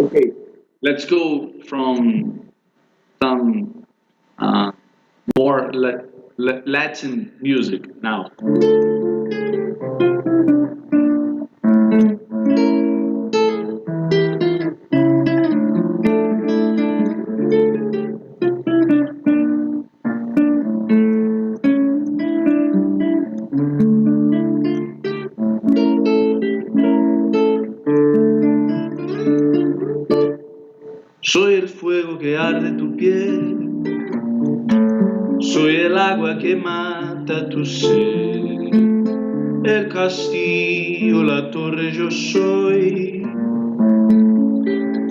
Okay, let's go from some more Latin music now. Soy el fuego que arde tu piel, soy el agua que mata tu sed, el castillo, la torre yo soy,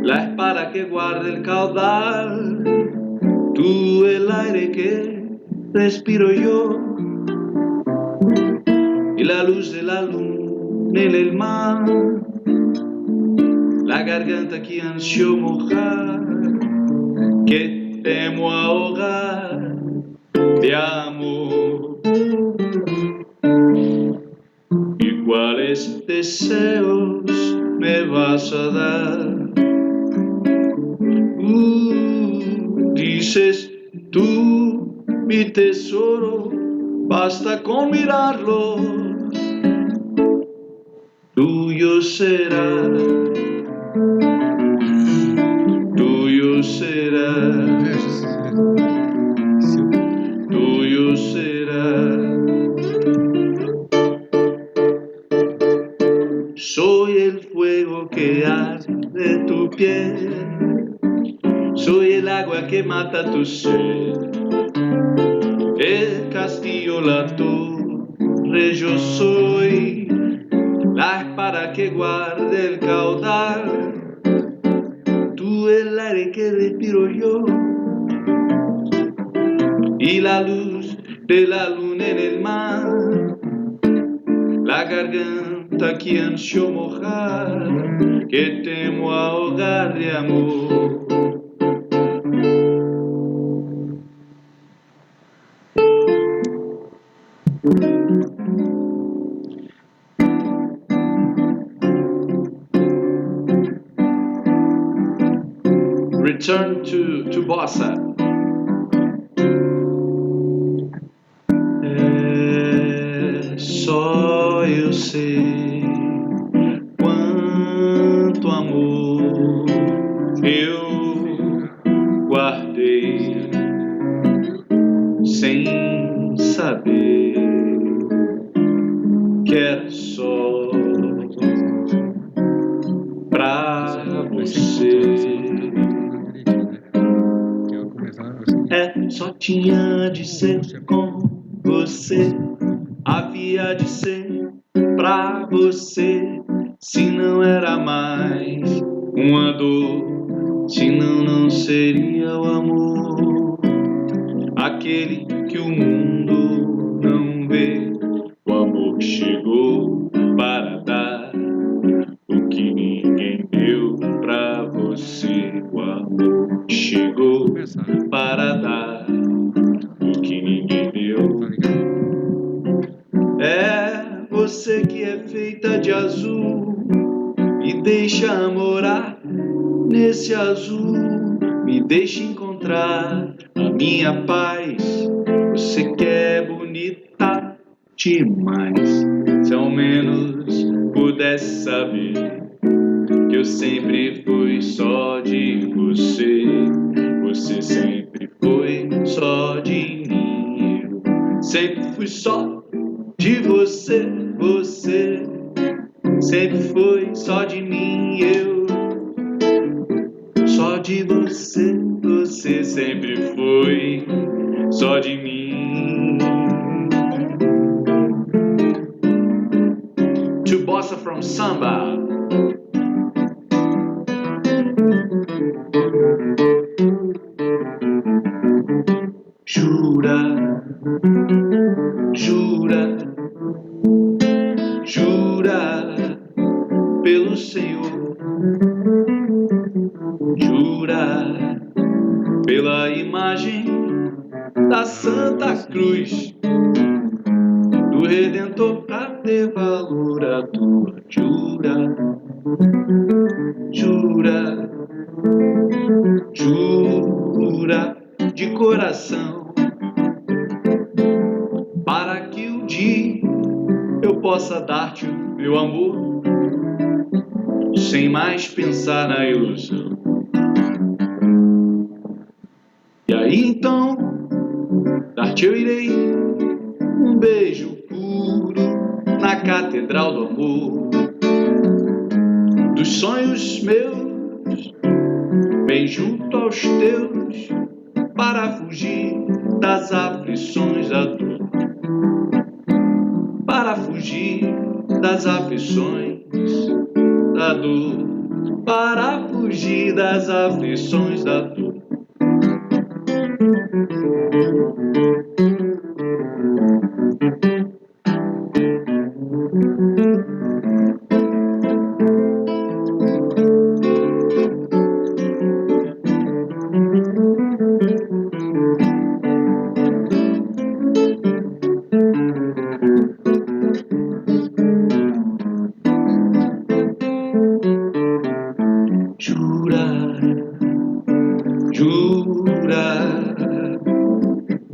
la espada que guarda el caudal, tú el aire que respiro yo, y la luz de la luna en el mar, la garganta que ansio mojar, que temo ahogar de amor. ¿Y cuáles deseos me vas a dar? Dices tú, mi tesoro, basta con mirarlo, tuyo será, tuyo será, tuyo será. Soy el fuego que arde tu piel, soy el agua que mata tu sed, el castillo, la torre yo soy, la espada que guarda el caudal, tú el aire que respiro yo, y la luz de la luna en el mar, la garganta que ansio mojar, que temo ahogar de amor. Return to bossa. Só eu sei quanto amor eu guardei sem saber que era só pra você. Só tinha de ser com você, havia de ser pra você, se não era mais uma dor, senão não seria o amor, aquele que o mundo não vê, o amor que chegou para dar o que ninguém deu pra você, o amor que chegou para dar o que ninguém deu. É você que é feita de azul, me deixa morar nesse azul, me deixa encontrar a minha paz. Você que é bonita demais, se ao menos pudesse saber que eu sempre fui só de você, você sempre foi só de mim, eu sempre fui só de você, você sempre foi só de mim, eu só de você, você sempre foi só de mim. To bossa from samba. Jura, jura, jura pelo Senhor, jura pela imagem da Santa Cruz, do Redentor pra ter valor a tua. Jura, jura coração, para que um dia eu possa dar-te o meu amor, sem mais pensar na ilusão. E aí então, dar-te eu irei um beijo puro na catedral do amor, dos sonhos meus, bem junto aos teus, para fugir das aflições da dor, para fugir das aflições da dor, para fugir das aflições da dor.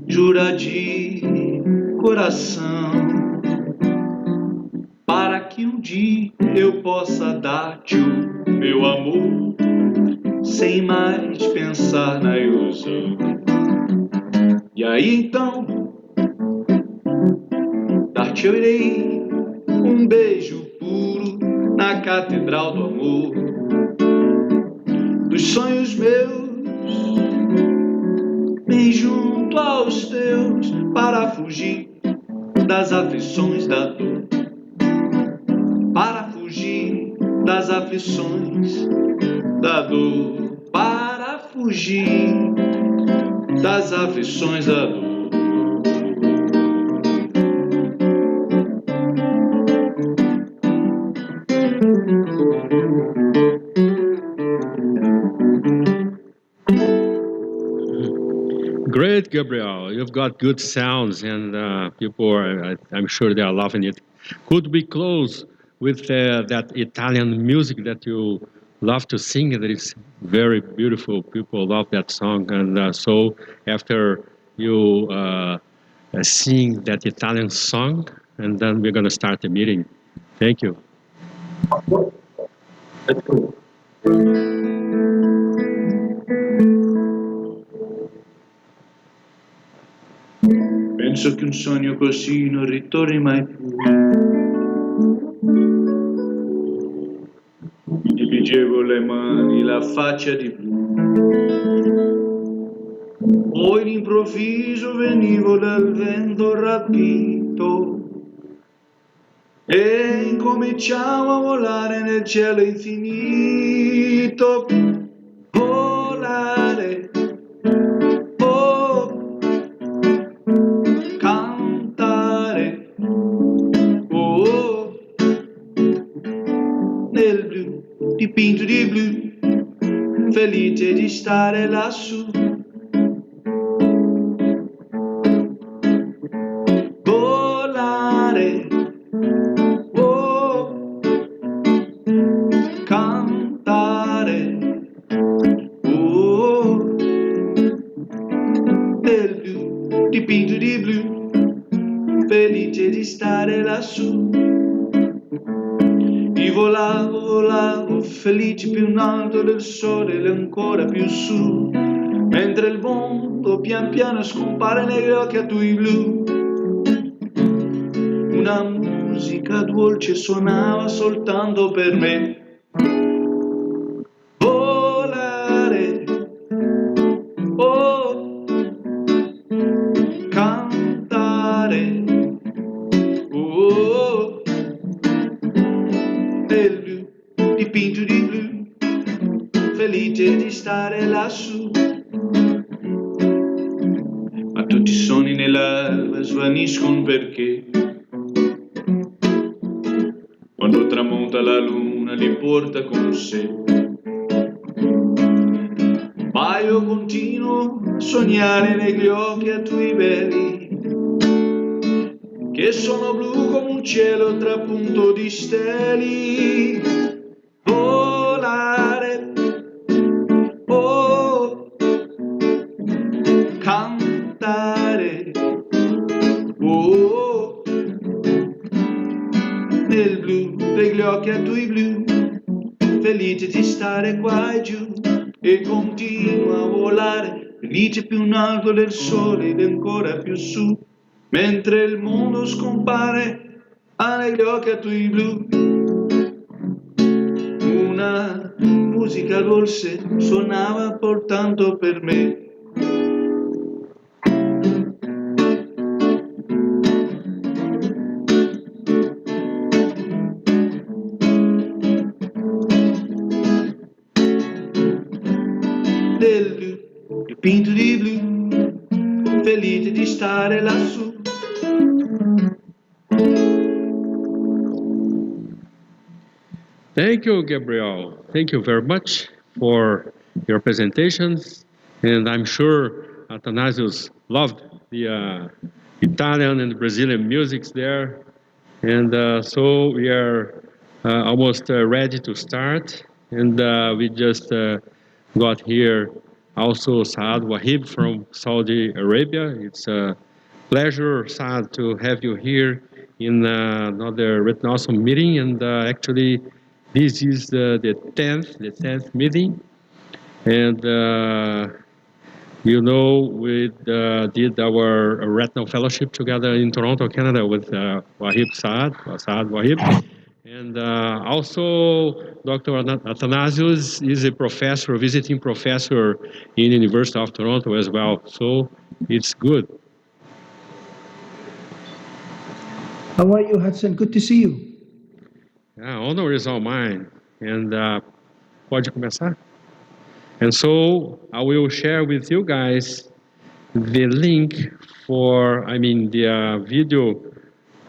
Jura de coração, para que um dia eu possa dar-te o meu amor, sem mais pensar na ilusão. E aí então, dar-te eu irei um beijo puro na catedral do amor, dos sonhos meus, bem junto aos teus, para fugir das aflições da dor, para fugir das aflições da dor, para fugir das aflições da dor. Great, Gabriel. You've got good sounds, and people I'm sure they are loving it. Could we close with that Italian music that you love to sing? That is very beautiful. People love that song. And so after you sing that Italian song, and then we're going to start the meeting. Thank you. Let's go. Penso che un sogno così non ritorni mai più. Mi dipingevo le mani, la faccia di blu. Poi d'improvviso venivo dal vento rapito e incominciavo a volare nel cielo infinito. Volare, oh, cantare, oh, nel blu, dipinto di blu, felice di stare lassù. Volare, oh, cantare, oh, nel blu, dipinto di blu, felice di stare lassù. Io volavo, volavo, felice più in alto del sole e ancora più su, mentre il mondo pian piano scompare negli occhi a tuoi blu. Una musica dolce suonava soltanto per me. Volare, oh, cantare, oh, nel blu, dipinto di blu, felice di stare lassù. Ma tutti i sogni nell'alba svaniscono perché quando tramonta la luna li porta con sé. Ma io continuo a sognare negli occhi a tuoi veli, che sono blu come un cielo trapunto di steli. Volare, oh, cantare, di stare qua e giù e continua a volare, felice più in alto del sole ed ancora più su, mentre il mondo scompare, ha negli occhi a tuoi blu. Una musica dolce suonava portando per me. Del blu, dipinto di blu, felice di stare lassù. Thank you, Gabriel. Thank you very much for your presentations. And I'm sure Athanasius loved the Italian and Brazilian musics there. And so we are almost ready to start. And we just got here also Saad Wahib from Saudi Arabia. It's a pleasure, Saad, to have you here in another Retinawesome meeting. And actually, this is the 10th meeting. And you know, we did our retinal fellowship together in Toronto, Canada with Saad Wahib. And also, Dr. Athanasius is a professor, a visiting professor in University of Toronto as well. So it's good. How are you, Hudson? Good to see you. Yeah, honor is all mine. And pode começar? And so I will share with you guys the link for, the video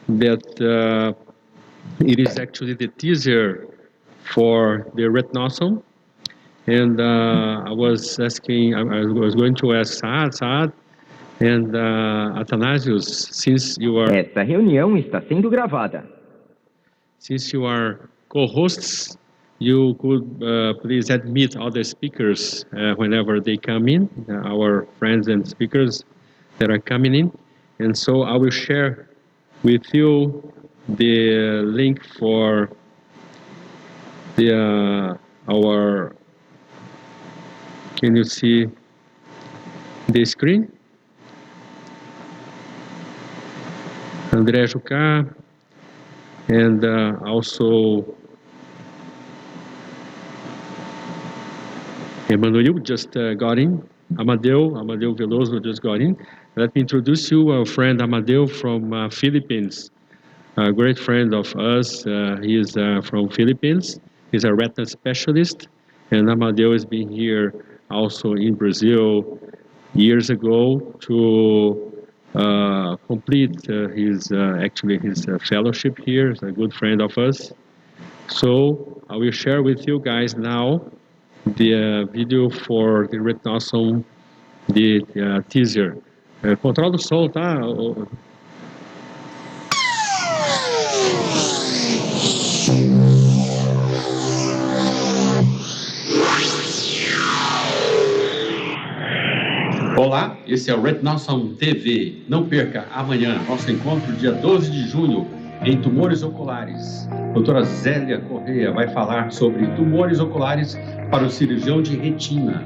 that it is actually the teaser for the Retinawesome. And I was going to ask Saad, and Athanasius, since you are... Esta reunião está sendo gravada. Since you are co-hosts, you could please admit other speakers whenever they come in, our friends and speakers that are coming in. And so I will share with you the link for the our... Can you see the screen? André Jucá, and also Emmanuel just got in. Amadeu Veloso just got in. Let me introduce you our friend Amadeu from Philippines, a great friend of us. He is from Philippines. He's a retina specialist, and Amadeu has been here also in Brazil years ago to complete his fellowship here. He's a good friend of us. So I will share with you guys now the video for the Retinawesome, the teaser. Controla o som, tá? Olá, esse é o Retinawesome TV. Não perca amanhã nosso encontro, dia 12 de junho, em tumores oculares. Doutora Zélia Correia vai falar sobre tumores oculares para o cirurgião de retina.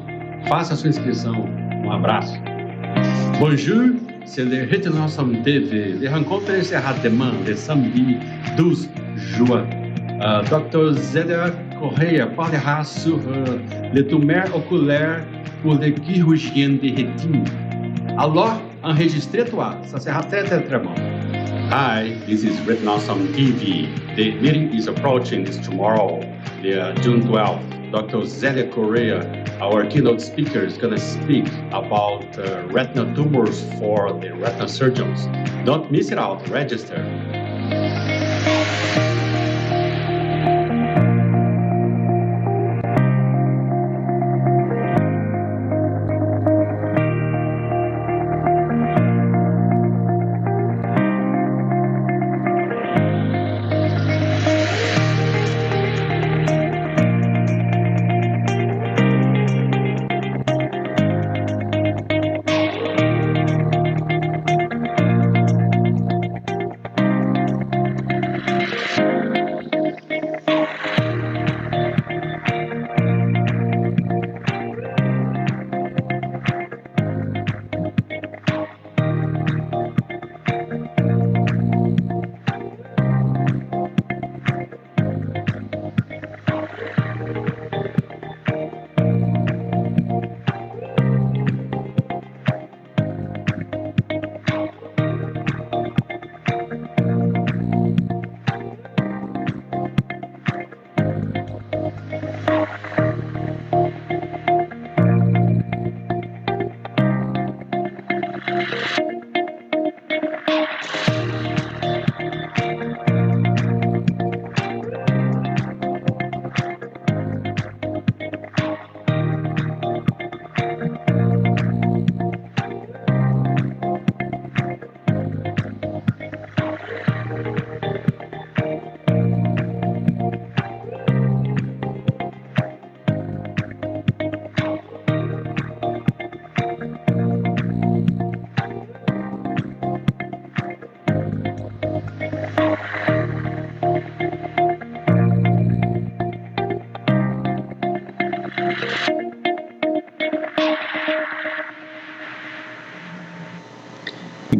Faça a sua inscrição. Um abraço. Bonjour, c'est le Retinawesome TV. Les rencontres sera demain, le samedi 12 juin. Dr. Zélia Correia parlera sur les tumeurs oculaires pour les chirurgiens de rétine. Alors, enregistrez-toi. Ça sera très, très, très bon. Hi, this is Retinawesome TV. The meeting is approaching. It's tomorrow, June 12th. Dr. Zélia Correia, our keynote speaker, is going to speak about retinal tumors for the retinal surgeons. Don't miss it out. Register.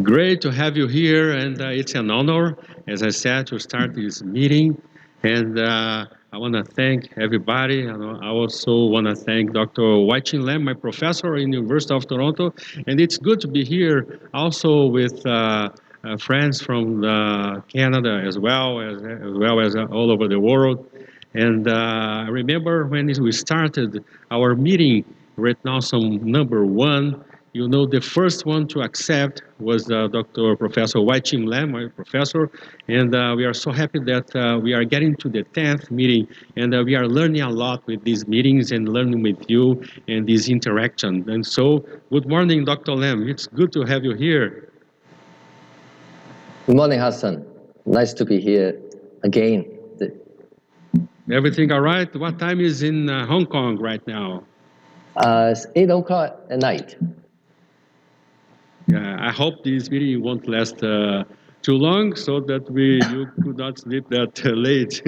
Great to have you here, and it's an honor, as I said, to start this meeting. And I want to thank everybody. I also want to thank Dr. Wai-Chin Lam, my professor in the University of Toronto. And it's good to be here also with friends from Canada as well as all over the world. And I remember when we started our meeting, Retinawesome #1. You know, the first one to accept was Dr. Professor Wai-Chin Lam, my professor, and we are so happy that we are getting to the 10th meeting, and we are learning a lot with these meetings and learning with you and this interaction. And so, good morning, Dr. Lam. It's good to have you here. Good morning, Hassan. Nice to be here again. Everything all right? What time is in Hong Kong right now? It's 8 o'clock at night. I hope this meeting won't last too long, so that you could not sleep that late.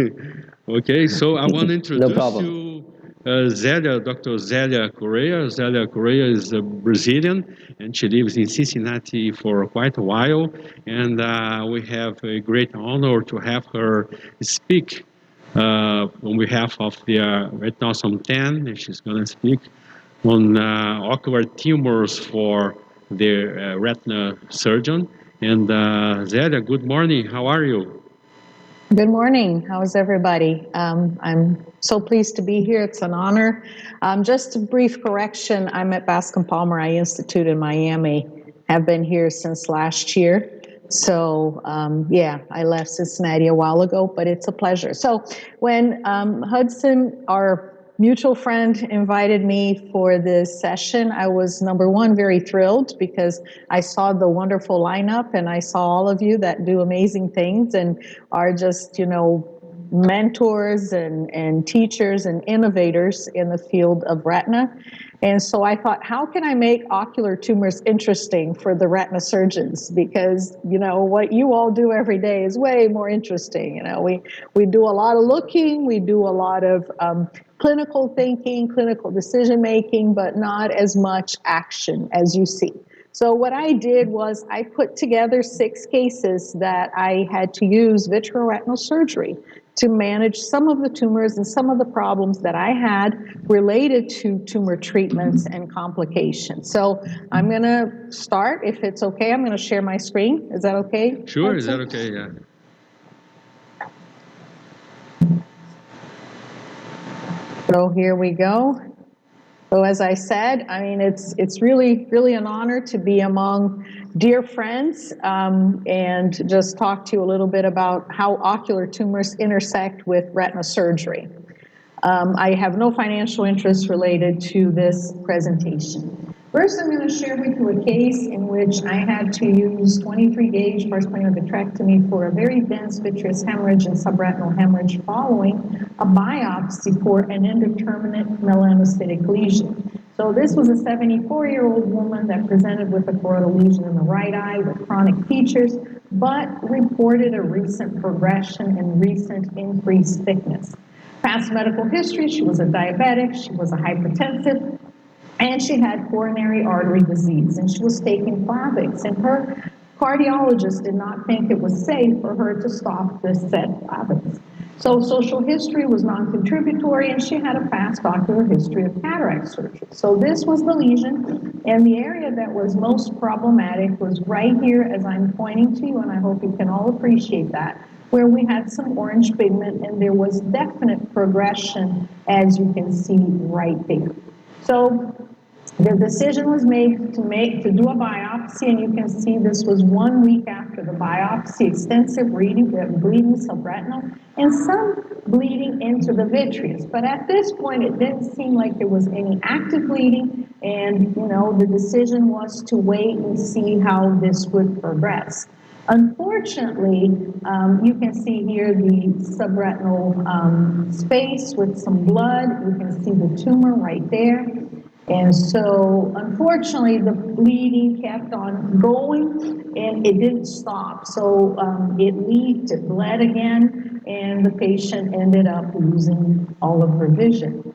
Okay, so I want to introduce you, Zélia, Dr. Zélia Correia. Zélia Correia is a Brazilian, and she lives in Cincinnati for quite a while. And we have a great honor to have her speak on behalf of the Retinawesome 10, and she's going to speak on ocular tumors for the retina surgeon. And Zélia, good morning. How are you? Good morning. How's everybody? I'm so pleased to be here. It's an honor. Just a brief correction. I'm at Bascom Palmer Eye Institute in Miami. Have been here since last year. So yeah, I left Cincinnati a while ago, but it's a pleasure. So when Hudson, our mutual friend, invited me for this session, I was, number one, very thrilled because I saw the wonderful lineup and I saw all of you that do amazing things and are just, you know, mentors and teachers and innovators in the field of retina. And so I thought, how can I make ocular tumors interesting for the retina surgeons? Because, you know, what you all do every day is way more interesting. You know, we do a lot of looking, we do a lot of clinical thinking, clinical decision making, but not as much action as you see. So what I did was I put together 6 cases that I had to use vitreoretinal surgery to manage some of the tumors and some of the problems that I had related to tumor treatments and complications. So I'm going to start, if it's okay. I'm going to share my screen. Is that okay? Sure, is that okay? Yeah. So here we go. So as I said, I mean, it's really an honor to be among dear friends and just talk to you a little bit about how ocular tumors intersect with retina surgery. I have no financial interest related to this presentation. First, I'm going to share with you a case in which I had to use 23-gauge farcical vitrectomy for a very dense vitreous hemorrhage and subretinal hemorrhage following a biopsy for an indeterminate melanocytic lesion. So this was a 74-year-old woman that presented with a choroidal lesion in the right eye with chronic features, but reported a recent progression and recent increased thickness. Past medical history, she was a diabetic, she was a hypertensive, and she had coronary artery disease, and she was taking Plavix, and her cardiologist did not think it was safe for her to stop this said Plavix. So social history was non-contributory, and she had a past ocular history of cataract surgery. So this was the lesion, and the area that was most problematic was right here, as I'm pointing to you, and I hope you can all appreciate that, where we had some orange pigment, and there was definite progression, as you can see right there. So the decision was made to do a biopsy, and you can see this was 1 week after the biopsy, extensive bleeding subretinal, and some bleeding into the vitreous. But at this point, it didn't seem like there was any active bleeding, and you know, the decision was to wait and see how this would progress. Unfortunately, you can see here the subretinal space with some blood. You can see the tumor right there. And so, unfortunately, the bleeding kept on going, and it didn't stop. So it leaked, it bled again, and the patient ended up losing all of her vision.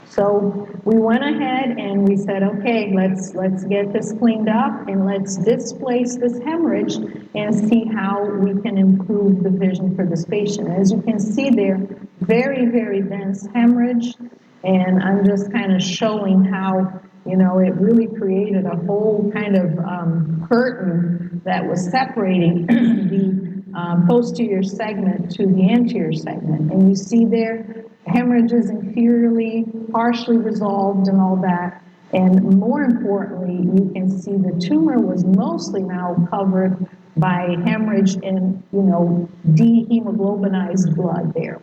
So we went ahead and we said, okay, let's get this cleaned up and let's displace this hemorrhage and see how we can improve the vision for this patient. As you can see there, very, very dense hemorrhage, and I'm just kind of showing how, you know, it really created a whole kind of curtain that was separating the posterior segment to the anterior segment. And you see there, hemorrhages inferiorly, partially resolved and all that. And more importantly, you can see the tumor was mostly now covered by hemorrhage and, you know, dehemoglobinized blood there.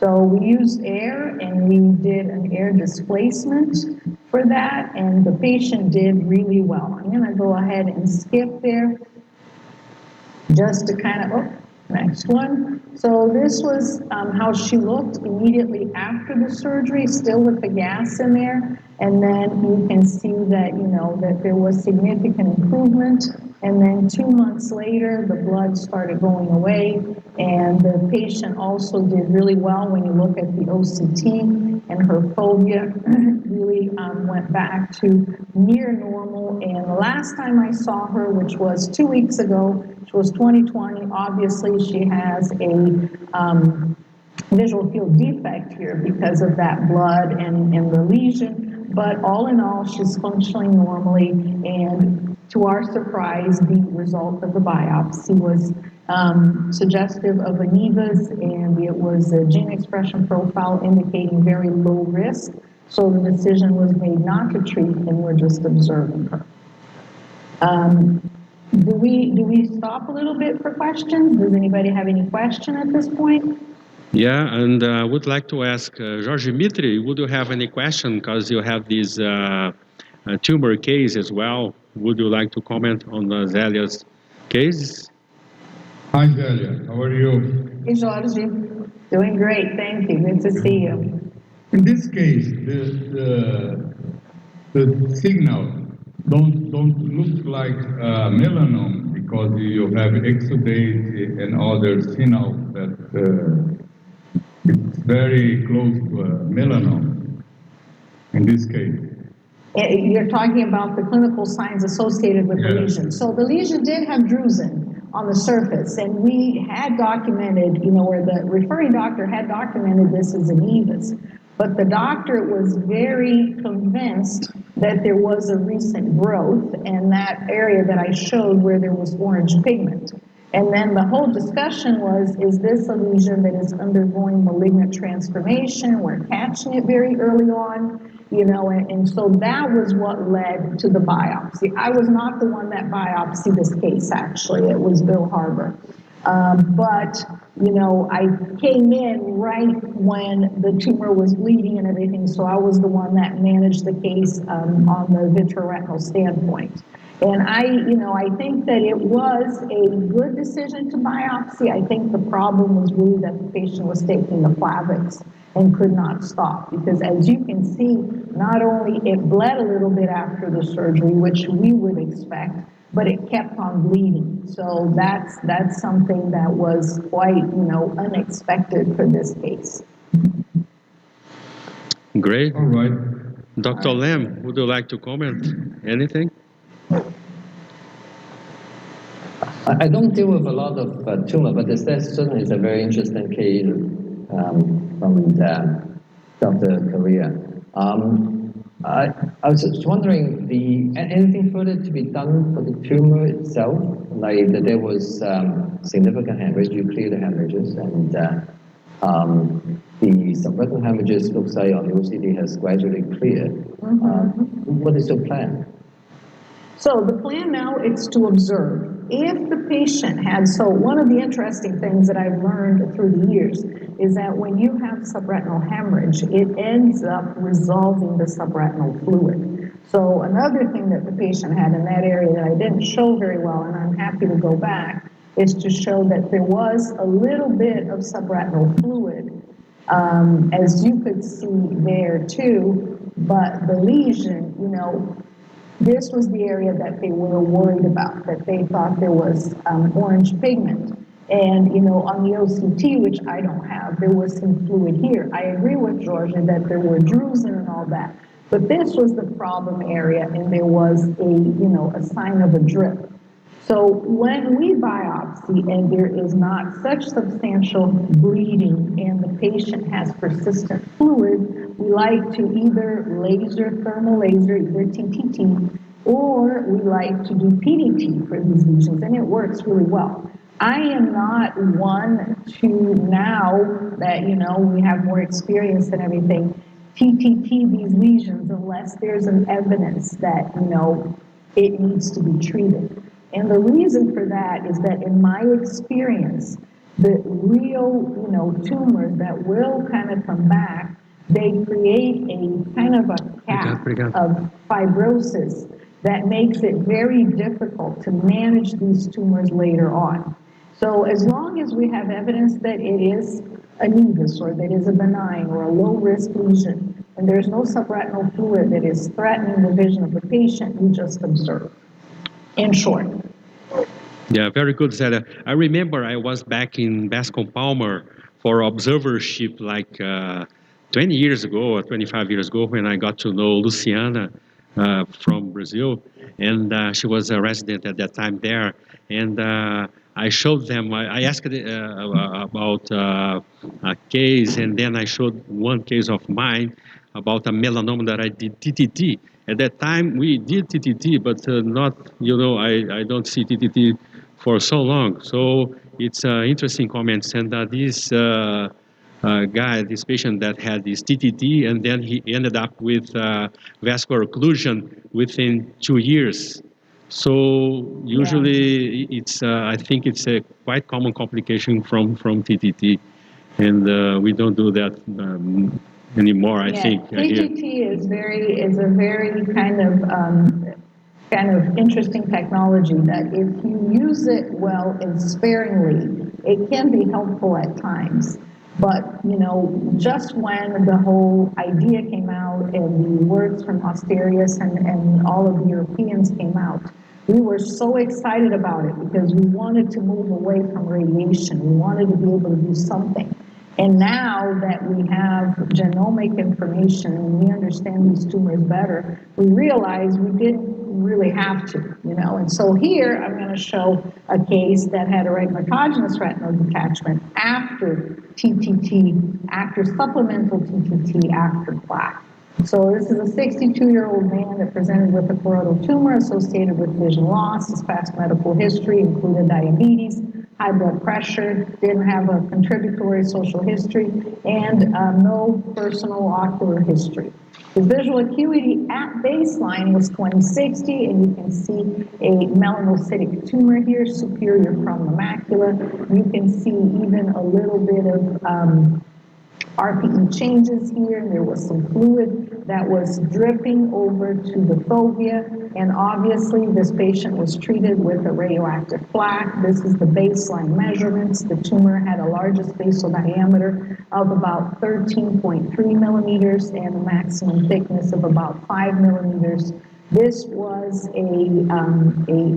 So we used air and we did an air displacement for that, and the patient did really well. I'm gonna go ahead and skip there just to kind of, next one. So this was how she looked immediately after the surgery, still with the gas in there. And then you can see that, you know, that there was significant improvement. And then 2 months later, the blood started going away. And the patient also did really well when you look at the OCT, and her fovea really went back to near normal. And the last time I saw her, which was 2 weeks ago, which was 2020, obviously she has a visual field defect here because of that blood and the lesion. But all in all, she's functioning normally, and to our surprise, the result of the biopsy was suggestive of anemia, and it was a gene expression profile indicating very low risk. So the decision was made not to treat, and we're just observing her. Do we stop a little bit for questions? Does anybody have any question at this point? Yeah, and I would like to ask Jorge Mitri, would you have any question? Because you have this tumor case as well. Would you like to comment on Zelia's case? Hi, Zelia. How are you? Hey, Jorge. Doing great. Thank you. Good to see you. In this case, the signal don't look like melanoma because you have exudate and other signals that it's very close to melanoma in this case. You're talking about the clinical signs associated with the lesion. So the lesion did have drusen on the surface, and we had documented, you know, where the referring doctor had documented this as a nevus. But the doctor was very convinced that there was a recent growth in that area that I showed where there was orange pigment. And then the whole discussion was, is this a lesion that is undergoing malignant transformation? We're catching it very early on, you know, and so that was what led to the biopsy. I was not the one that biopsied this case, actually. It was Bill Harbor. But, you know, I came in right when the tumor was bleeding and everything, so I was the one that managed the case on the vitreoretinal standpoint. And I think that it was a good decision to biopsy. I think the problem was really that the patient was taking the Plavix and could not stop, because as you can see, not only it bled a little bit after the surgery, which we would expect, but it kept on bleeding. So that's something that was quite, you know, unexpected for this case. Great. All right. Dr. Lam, would you like to comment anything? I don't deal with a lot of tumor, but this certainly is a very interesting case from Dr. Correa. I was just wondering, anything further to be done for the tumor itself? Like that there was significant hemorrhage, you clear the hemorrhages, and the subretinal hemorrhages looks like on the OCT has gradually cleared. What is your plan? So the plan now is to observe. If the patient had, so one of the interesting things that I've learned through the years is that when you have subretinal hemorrhage, it ends up resolving the subretinal fluid. So another thing that the patient had in that area that I didn't show very well, and I'm happy to go back, is to show that there was a little bit of subretinal fluid, as you could see there too, but the lesion, you know, this was the area that they were worried about, that they thought there was orange pigment. And, you know, on the OCT, which I don't have, there was some fluid here. I agree with Georgia that there were drusen and all that, but this was the problem area, and there was a, you know, a sign of a drip. So when we biopsy and there is not such substantial bleeding and the patient has persistent fluid, we like to either laser, thermal laser, either TTT, or we like to do PDT for these lesions, and it works really well. I am not one to, now that, you know, we have more experience and everything, TTT these lesions unless there's an evidence that, you know, it needs to be treated. And the reason for that is that in my experience, the real, you know, tumors that will kind of come back, they create a kind of a cap of fibrosis that makes it very difficult to manage these tumors later on. So as long as we have evidence that it is a nevus or that it is a benign or a low-risk lesion, and there's no subretinal fluid that is threatening the vision of the patient, we just observe. In short. Yeah, very good, Zeta. I remember I was back in Bascom Palmer for observership like 20 years ago or 25 years ago when I got to know Luciana from Brazil, and she was a resident at that time there. And I showed them, I asked about a case, and then I showed one case of mine about a melanoma that I did TTT. At that time, we did TTT, but not, you know, I don't see TTT for so long. So it's interesting comments. And this guy, this patient that had this TTT, and then he ended up with vascular occlusion within 2 years. So usually it's, I think it's a quite common complication from TTT. And we don't do that anymore, I think. TTT is a very kind of interesting technology that if you use it well and sparingly, it can be helpful at times. But, you know, just when the whole idea came out and the words from Asterius and all of the Europeans came out, we were so excited about it because we wanted to move away from radiation. We wanted to be able to do something. And now that we have genomic information and we understand these tumors better, we realize we didn't really have to, you know. And so here I'm going to show a case that had a retinoschisis retinal detachment after TTT, after supplemental TTT, after plaque. So this is a 62-year-old man that presented with a choroidal tumor associated with vision loss. His past medical history included diabetes, high blood pressure, didn't have a contributory social history, and no personal ocular history. His visual acuity at baseline was 20/60, and you can see a melanocytic tumor here, superior from the macula. You can see even a little bit of RPE changes here. There was some fluid that was dripping over to the fovea, and obviously this patient was treated with a radioactive plaque. This is the baseline measurements. The tumor had a largest basal diameter of about 13.3 millimeters and a maximum thickness of about 5 millimeters. This was a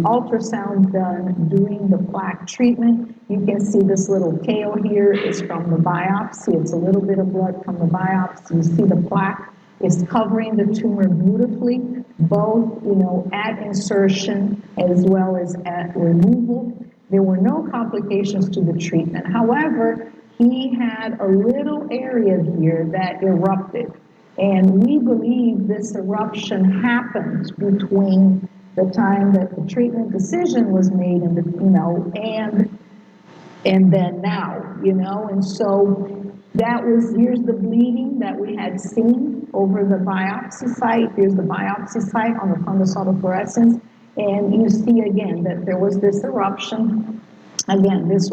ultrasound done during the plaque treatment. You can see this little tail here is from the biopsy. It's a little bit of blood from the biopsy. You see the plaque is covering the tumor beautifully, both, you know, at insertion as well as at removal. There were no complications to the treatment. However, he had a little area here that erupted. And we believe this eruption happened between the time that the treatment decision was made and, you know, and then now, you know. And so that was, here's the bleeding that we had seen over the biopsy site. Here's the biopsy site on the fundus autofluorescence. And you see again that there was this eruption. Again, this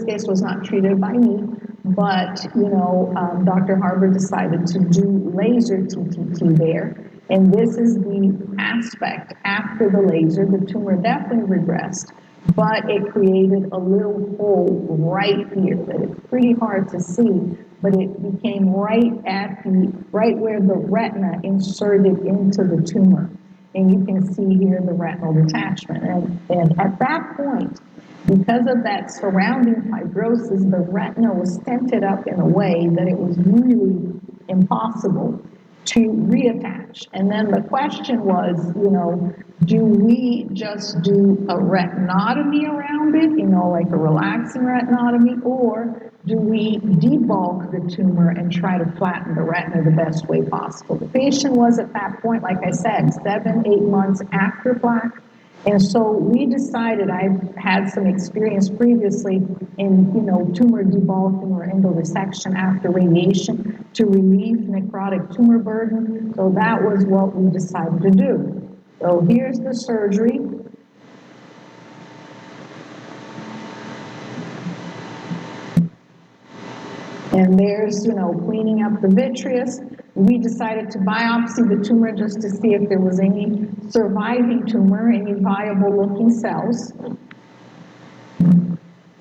case was not treated by me, but, you know, Dr. Harbour decided to do laser TTT there. And this is the aspect after the laser. The tumor definitely regressed, but it created a little hole right here that it's pretty hard to see, but it became right where the retina inserted into the tumor. And you can see here the retinal detachment. And at that point, because of that surrounding fibrosis, the retina was stented up in a way that it was really impossible to reattach. And then the question was, do we just do a retinotomy around it, like a relaxing retinotomy, or do we debulk the tumor and try to flatten the retina the best way possible? The patient was at that point, like I said, 7-8 months after plaque. And so we decided, I've had some experience previously in, tumor debulking or endoresection after radiation to relieve necrotic tumor burden. So that was what we decided to do. So here's the surgery. And there's, cleaning up the vitreous. We decided to biopsy the tumor just to see if there was any surviving tumor, any viable looking cells.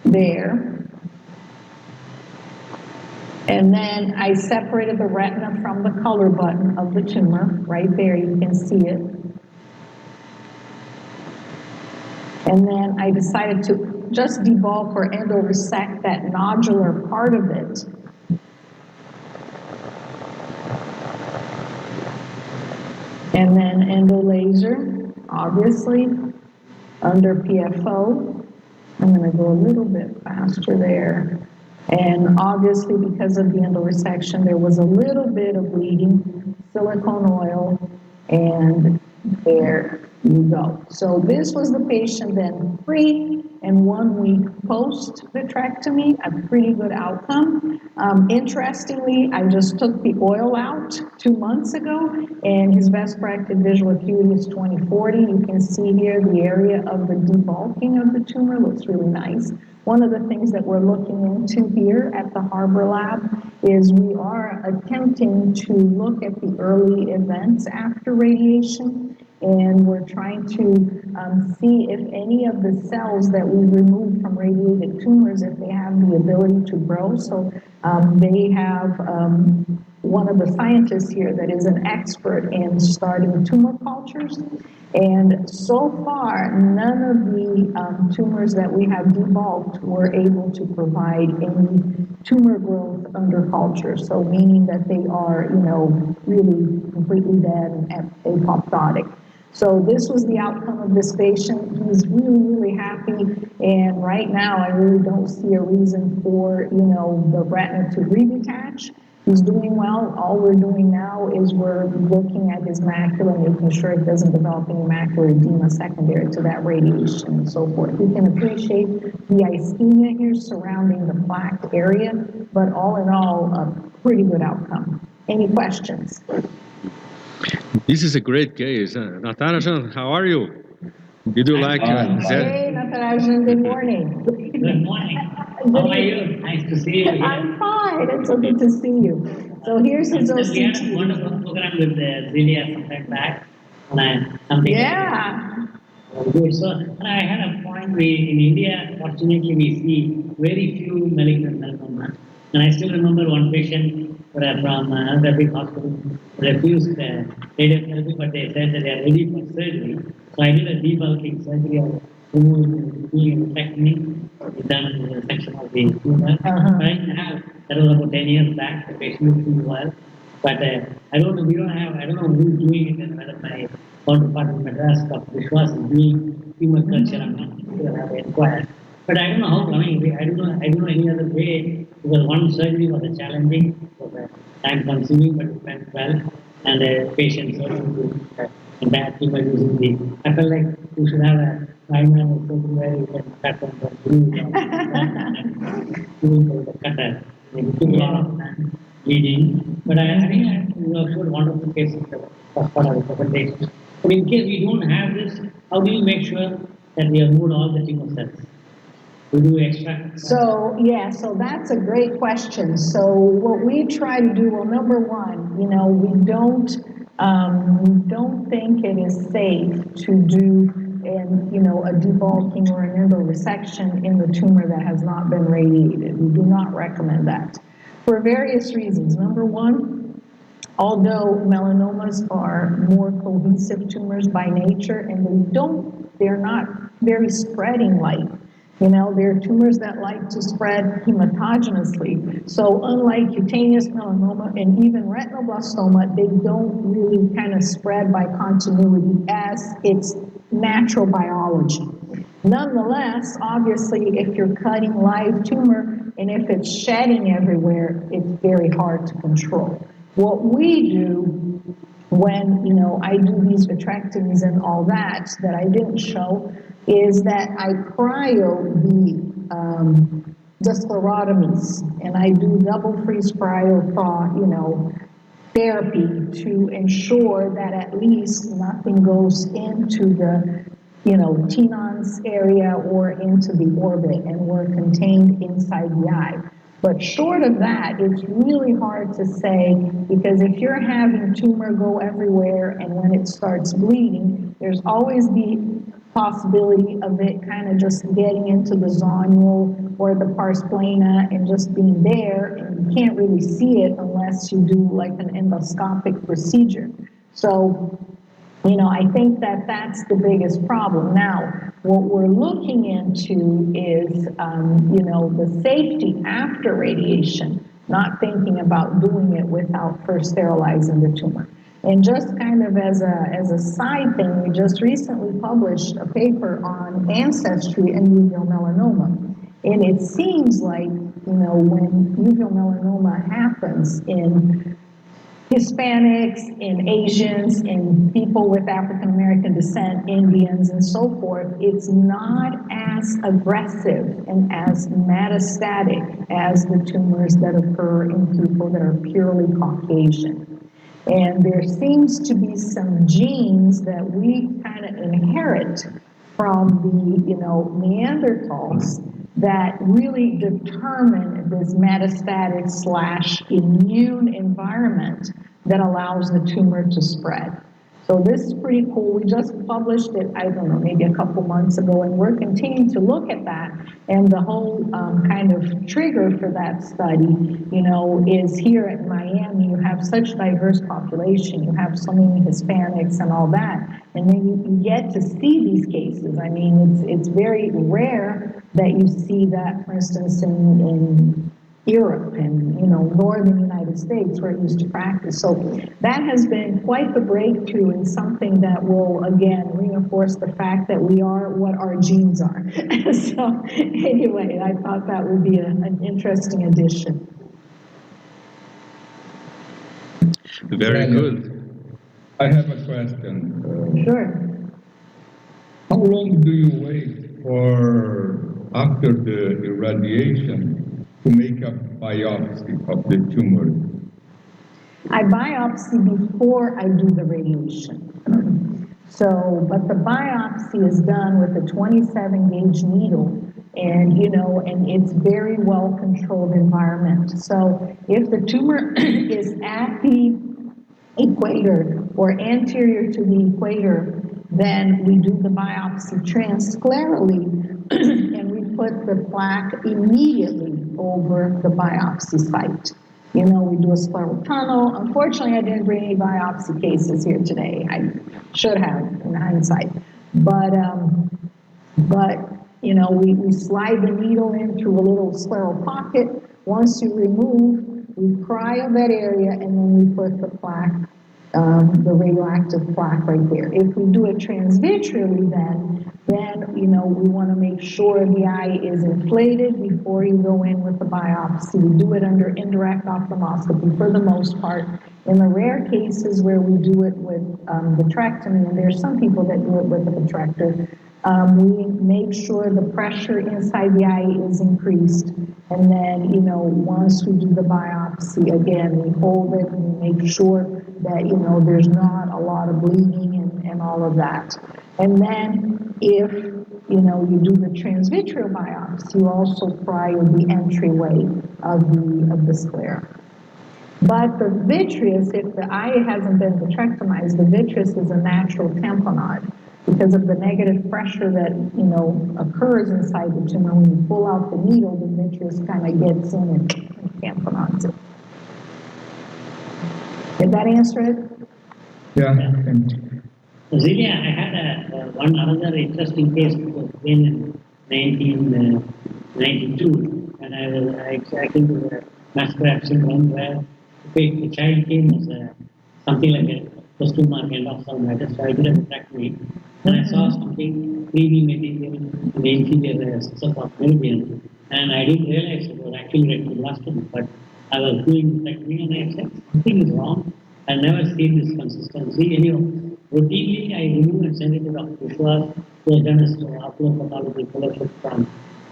There. And then I separated the retina from the color button of the tumor. Right there, you can see it. And then I decided to just debulk or endoresect that nodular part of it. And then endolaser, obviously, under PFO. I'm going to go a little bit faster there. And obviously, because of the endoresection, there was a little bit of bleeding, silicone oil, and there you go. So this was the patient then pre and 1 week post vitrectomy, a pretty good outcome. Interestingly, I just took the oil out 2 months ago, and his best corrected visual acuity is 20/40. You can see here the area of the debulking of the tumor looks really nice. One of the things that we're looking into here at the Harbor Lab is we are attempting to look at the early events after radiation, and we're trying to see if any of the cells that we remove from radiated tumors, if they have the ability to grow. So they have one of the scientists here that is an expert in starting tumor cultures. And so far, none of the tumors that we have debulked were able to provide any tumor growth under culture. So meaning that they are, really completely dead and apoptotic. So this was the outcome of this patient. He's really, really happy. And right now, I really don't see a reason for, the retina to redetach. He's doing well. All we're doing now is we're looking at his macula, making sure it doesn't develop any macular edema secondary to that radiation and so forth. You can appreciate the ischemia here surrounding the plaque area, but all in all, a pretty good outcome. Any questions? This is a great case. Natarajan, how are you? Did you like Hey, Natarajan, good morning. Good morning. How are you? Nice to see you here. I'm fine. It's so good to see you. So here's his OCT. We had a wonderful program with Zelia some time back. Something Yeah. Good. So I had a point. In India, fortunately, we see very few malignant melanoma. And I still remember one patient from another big hospital refused radiotherapy, but they said that they are ready for surgery. So I did a debulking surgery of removing vitrectomy, done the section of the tumor. Right now, that was about 10 years back. The patient is doing well, but I don't know. I don't know who's doing it, and whether my counterpart in Madras, Dr. Vishwas, is doing tumor culture. I'm not sure. I have inquired. But I don't know how coming. I don't know any other way, because one surgery was a challenging, it was time consuming, but it went well, and the patient surgery and that tumor using the. I felt like we should have a 5-minute surgery where you can cut on the cutter. It took a lot of time bleeding, but I think we also showed wonderful cases as part of the presentation. But in case we don't have this, how do you make sure that we have moved all the tumor cells? So that's a great question. So what we try to do, well, number one, we don't think it is safe to do a debulking or an endoresection in the tumor that has not been radiated. We do not recommend that for various reasons. Number one, although melanomas are more cohesive tumors by nature, and they're not very spreading like You know, there are tumors that like to spread hematogenously. So unlike cutaneous melanoma and even retinoblastoma, they don't really kind of spread by continuity as its natural biology. Nonetheless, obviously, if you're cutting live tumor and if it's shedding everywhere, it's very hard to control. What we do when, you know, I do these vitrectomies and all that I didn't show is that I cryo the sclerotomies, and I do double freeze cryo thaw, you know, therapy to ensure that at least nothing goes into the, you know, Tenon's area or into the orbit, and we're contained inside the eye. But short of that, it's really hard to say, because if you're having tumor go everywhere and when it starts bleeding, there's always the possibility of it kind of just getting into the zonule or the pars plana and just being there, and you can't really see it unless you do like an endoscopic procedure. So, you know, I think that that's the biggest problem. Now, what we're looking into is, you know, the safety after radiation, not thinking about doing it without first sterilizing the tumor. And just kind of as a side thing, we just recently published a paper on ancestry and uveal melanoma. And it seems like, you know, when uveal melanoma happens in Hispanics, in Asians, in people with African American descent, Indians, and so forth, it's not as aggressive and as metastatic as the tumors that occur in people that are purely Caucasian. And there seems to be some genes that we kind of inherit from the, you know, Neanderthals that really determine this metastatic / immune environment that allows the tumor to spread. So this is pretty cool. We just published it, I don't know, maybe a couple months ago, and we're continuing to look at that. And the whole kind of trigger for that study, you know, is here at Miami, you have such diverse population. You have so many Hispanics and all that. And then you get to see these cases. I mean, it's very rare that you see that, for instance, in Europe and, you know, northern United States where it used to practice. So that has been quite the breakthrough and something that will, again, reinforce the fact that we are what our genes are. So anyway, I thought that would be an interesting addition. Very good. I have a question. Sure. How long do you wait for after the irradiation to make a biopsy of the tumor? I biopsy before I do the radiation. So, but the biopsy is done with a 27 gauge needle, and, you know, and it's very well controlled environment. So if the tumor is at the equator or anterior to the equator, then we do the biopsy transsclerally and we put the plaque immediately over the biopsy site. You know, we do a scleral tunnel. Unfortunately, I didn't bring any biopsy cases here today. I should have, in hindsight. But you know, we slide the needle in through a little scleral pocket. Once you remove, we cryo that area, and then we put the plaque, the radioactive plaque right there. If we do it transvitreally, then, you know, we want to make sure the eye is inflated before you go in with the biopsy. We do it under indirect ophthalmoscopy for the most part. In the rare cases where we do it with vitrectomy, and there's some people that do it with a vitrector, we make sure the pressure inside the eye is increased. And then, you know, once we do the biopsy, again, we hold it and we make sure that, you know, there's not a lot of bleeding and all of that. And then if, you know, you do the transvitreal biopsy, you also cryo the entryway of the sclera. But the vitreous, if the eye hasn't been vitrectomized, the vitreous is a natural tamponade because of the negative pressure that, you know, occurs inside the tumor. When you pull out the needle, the vitreous kind of gets in and tamponades it. Did that answer it? Yeah. Zelia, I had one another interesting case which came in 1992, and I came to the Masquerade syndrome where the child came as something like a costume mark and of some matter, so I did a vitrectomy. And I saw something creamy material in the inferior success of meridian, and I didn't realize it was actually retinoblastom, but I was doing vitrectomy and I said something is wrong. I've never seen this consistency. Anyhow, routinely I remove and send it to Dr. Vishwas, who has done his oculopathology fellowship from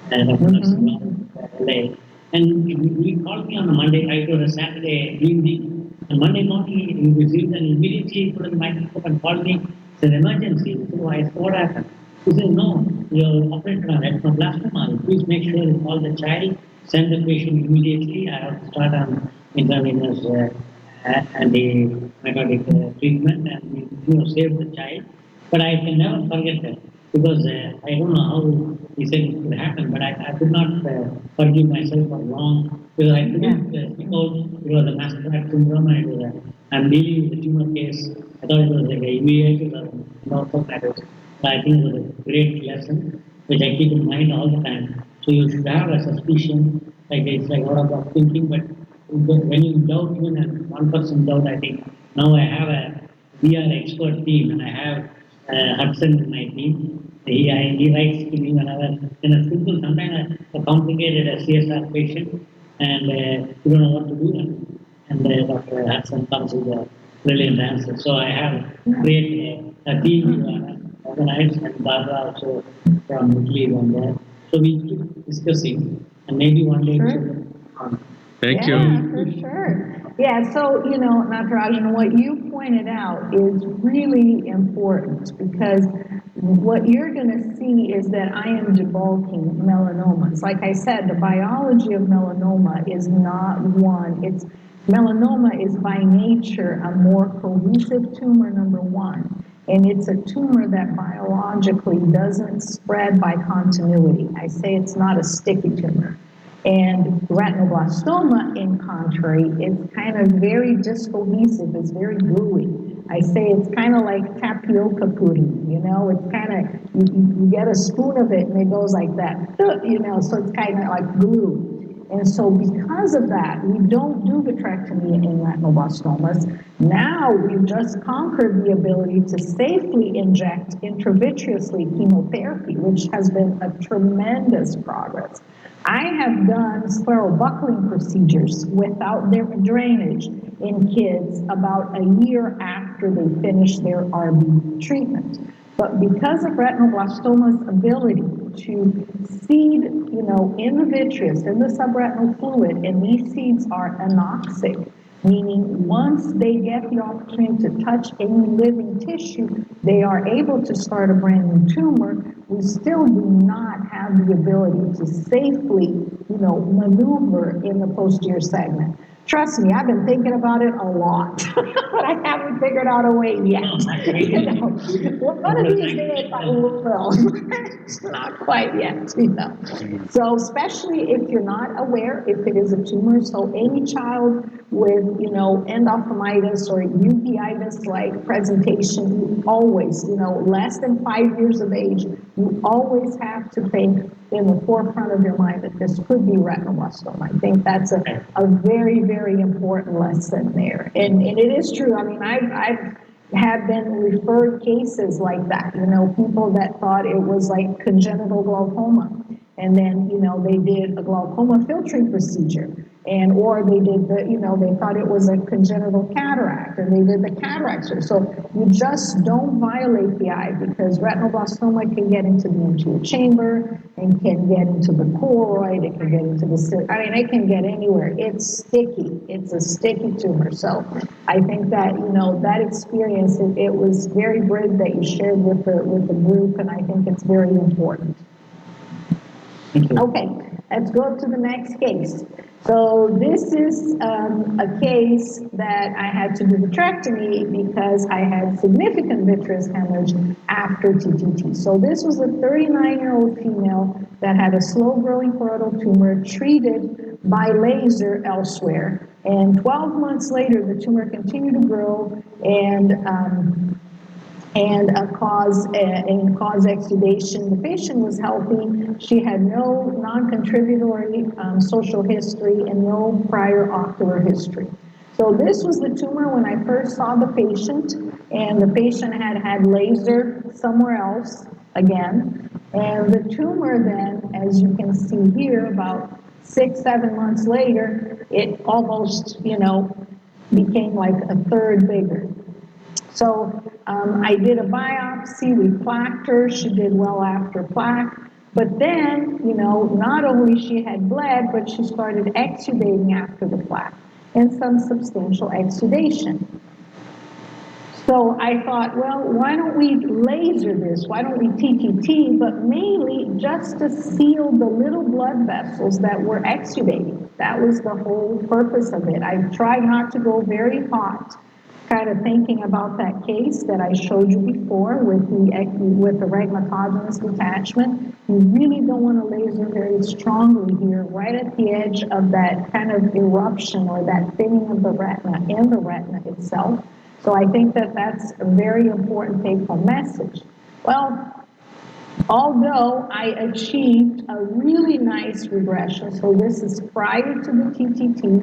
Dr. LA. And he called me on a Monday, it was a Saturday evening. On Monday morning, he received and immediately put on the microscope and called me. It's an emergency. So I said, what happened? He said, no, you're operated on retinoblastoma. Please make sure you call the child, send the patient immediately. I have to start on intravenous anti-mitotic treatment and save the child. But I can never forget that because I don't know how he said it could happen, but I could not forgive myself for long because I couldn't speak out. It was a Masquerade syndrome and it was I'm dealing with the tumor case. I thought it was like a UVA or also matters. But I think it was a great lesson which I keep in mind all the time. So you should have a suspicion, like it's like what about thinking, but when you doubt even a 1% doubt, I think now I have a VR expert team and I have Hudson in my team. He writes to me whenever in a simple, sometimes a complicated CSR patient and you don't know what to do and Dr. Hudson comes with a brilliant answer. So I have created a team organized and Barbara also from Italy on there. So we keep discussing and maybe one day we should Thank you. you. For sure. Yeah, so, Natarajan, what you pointed out is really important because what you're going to see is that I am debulking melanomas. Like I said, the biology of melanoma is not one. Melanoma is by nature a more cohesive tumor, number one. And it's a tumor that biologically doesn't spread by continuity. I say it's not a sticky tumor. And retinoblastoma, in contrary, is kind of very discohesive, it's very gooey. I say it's kind of like tapioca pudding, it's kind of, you get a spoon of it and it goes like that, so it's kind of like glue. And so because of that, we don't do vitrectomy in retinoblastomas. Now we've just conquered the ability to safely inject intravitreously chemotherapy, which has been a tremendous progress. I have done scleral buckling procedures without their drainage in kids about a year after they finish their RB treatment. But because of retinoblastoma's ability to seed, in the vitreous, in the subretinal fluid, and these seeds are anoxic, meaning once they get the opportunity to touch any living tissue, they are able to start a brand new tumor. We still do not have the ability to safely, maneuver in the posterior segment. Trust me, I've been thinking about it a lot, but I haven't figured out a way yet. One of these days I will. It's not quite yet, So especially if you're not aware if it is a tumor, so any child with, endophthalmitis or uveitis-like presentation, you always, less than 5 years of age, you always have to think in the forefront of your mind that this could be retinoblastoma. I think that's a very, very important lesson there. And it is true. I mean, I've have been referred cases like that, people that thought it was like congenital glaucoma. And then, they did a glaucoma filtering procedure. Or they did they thought it was a congenital cataract and they did the cataract surgery. So you just don't violate the eye because retinoblastoma can get into the anterior chamber and can get into the choroid, it can get into it can get anywhere. It's sticky. It's a sticky tumor. So I think that, that experience, it was very brave that you shared with the group, and I think it's very important. Okay, let's go to the next case. So this is a case that I had to do vitrectomy because I had significant vitreous hemorrhage after TTT. So this was a 39-year-old female that had a slow-growing choroidal tumor treated by laser elsewhere. And 12 months later, the tumor continued to grow, and and cause exudation. The patient was healthy. She had no non-contributory social history and no prior ocular history. So this was the tumor when I first saw the patient, and the patient had had laser somewhere else again. And the tumor then, as you can see here, about 6-7 months later, it almost, became like a third bigger. So I did a biopsy, we plaqued her, she did well after plaque, but then, not only she had bled, but she started exudating after the plaque, and some substantial exudation. So I thought, well, why don't we laser this? Why don't we TTT? But mainly just to seal the little blood vessels that were exudating. That was the whole purpose of it. I tried not to go very hot, kind of thinking about that case that I showed you before with the rhegmatogenous detachment. You really don't want to laser very strongly here, right at the edge of that kind of eruption or that thinning of the retina and the retina itself. So I think that that's a very important take-home message. Well, although I achieved a really nice regression, so this is prior to the TTT,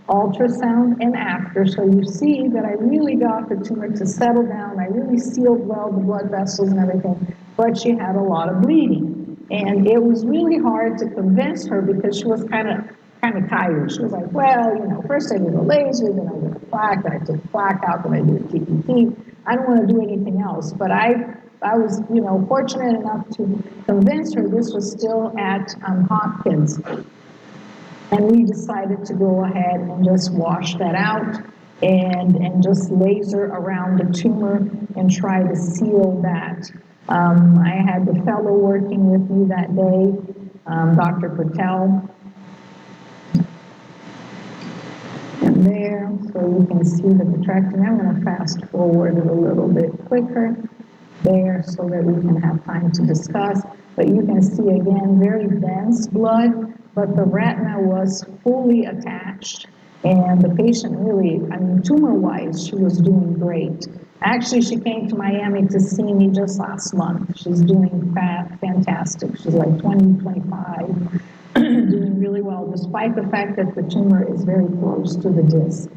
ultrasound and after, so you see that I really got the tumor to settle down, I really sealed well the blood vessels and everything, but she had a lot of bleeding. And it was really hard to convince her because she was kind of tired. She was like, well, first I did a laser, then I did a plaque, then I took the plaque out, then I did a TTT. I don't want to do anything else. But I was, fortunate enough to convince her this was still at Hopkins. And we decided to go ahead and just wash that out and just laser around the tumor and try to seal that. I had the fellow working with me that day, Dr. Patel. And there, so you can see the vitrectomy. I'm going to fast forward it a little bit quicker there so that we can have time to discuss. But you can see again, very dense blood, but the retina was fully attached. And the patient really, tumor-wise, she was doing great. Actually, she came to Miami to see me just last month. She's doing fantastic. She's like 20, 25. Doing really well, despite the fact that the tumor is very close to the disc.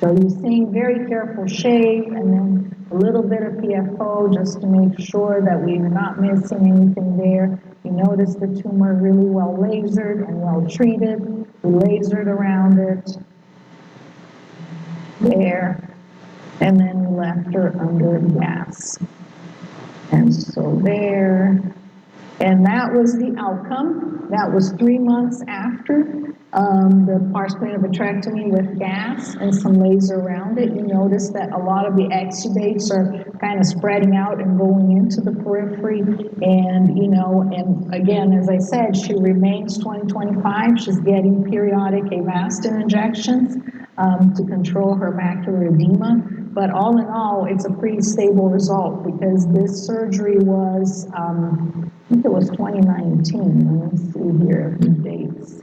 So you're seeing very careful shave and then a little bit of PFO just to make sure that we're not missing anything there. You notice the tumor really well lasered and well treated. We lasered around it. There. And then we left her under gas. And so there. And that was the outcome. That was 3 months after the pars plana vitrectomy with gas and some laser around it. You notice that a lot of the exudates are kind of spreading out and going into the periphery. And, and again, as I said, she remains 20/25. She's getting periodic Avastin injections to control her macular edema. But all in all, it's a pretty stable result because this surgery was, I think it was 2019. Let me see here the dates.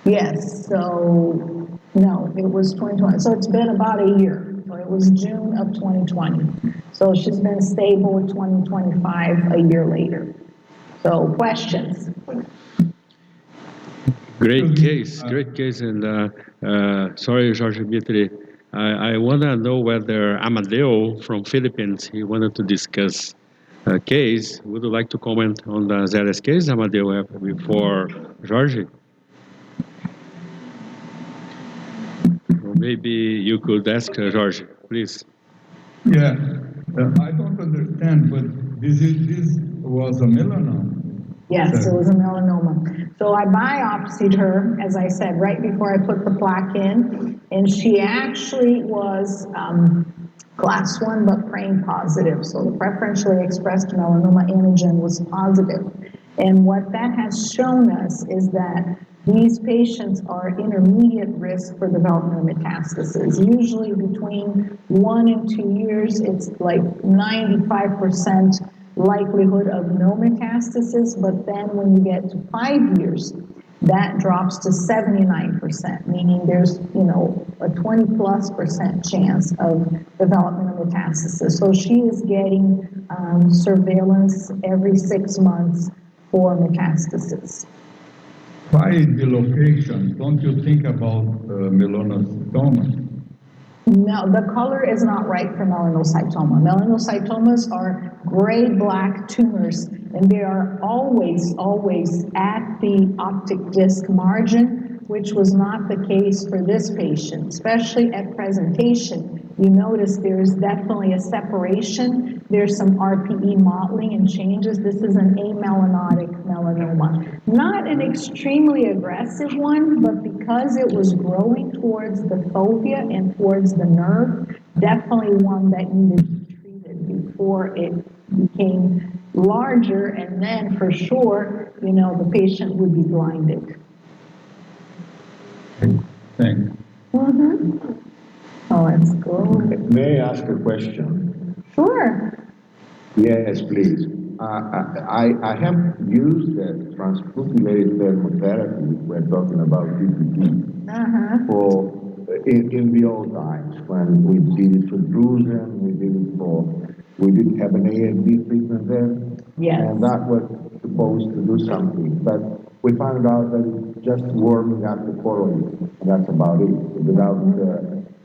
Yes, so, no, it was 2020. So it's been about a year. So it was June of 2020. So she's been stable in 2025 a year later. So questions? Great case. And sorry, Jorge Dimitri. I want to know whether Amadeo from Philippines, he wanted to discuss a case. Would you like to comment on the ZS case, Amadeo, before Jorge? Or maybe you could ask Jorge, please. Yeah, I don't understand, but this was a melanoma. Yes, it was a melanoma. So I biopsied her, as I said, right before I put the plaque in, and she actually was class 1 but PRAME positive. So the preferentially expressed melanoma antigen was positive. And what that has shown us is that these patients are intermediate risk for development of metastasis. Usually between 1 and 2 years, it's like 95% likelihood of no metastasis, but then when you get to 5 years, that drops to 79%, meaning there's, you know, a 20+% chance of development of metastasis. So she is getting surveillance every 6 months for metastasis. Why the location? Don't you think about melanocytoma? No, the color is not right for melanocytoma. Melanocytomas are gray-black tumors, and they are always, always at the optic disc margin, which was not the case for this patient, especially at presentation. You notice there's definitely a separation. There's some RPE mottling and changes. This is an amelanotic melanoma. Not an extremely aggressive one, but because it was growing towards the fovea and towards the nerve, definitely one that needed to be treated before it became larger, and then for sure, you know, the patient would be blinded. Thanks. Mm-hmm. Oh, let's go. May I ask a question? Sure. Yes, please. I have used the transpupillary thermotherapy, we're talking about TTT, for in the old times when we did it for bruising, we did have an A and B treatment there. Yes. And that was supposed to do something, but we found out that it's just warming up the choroid, and that's about it,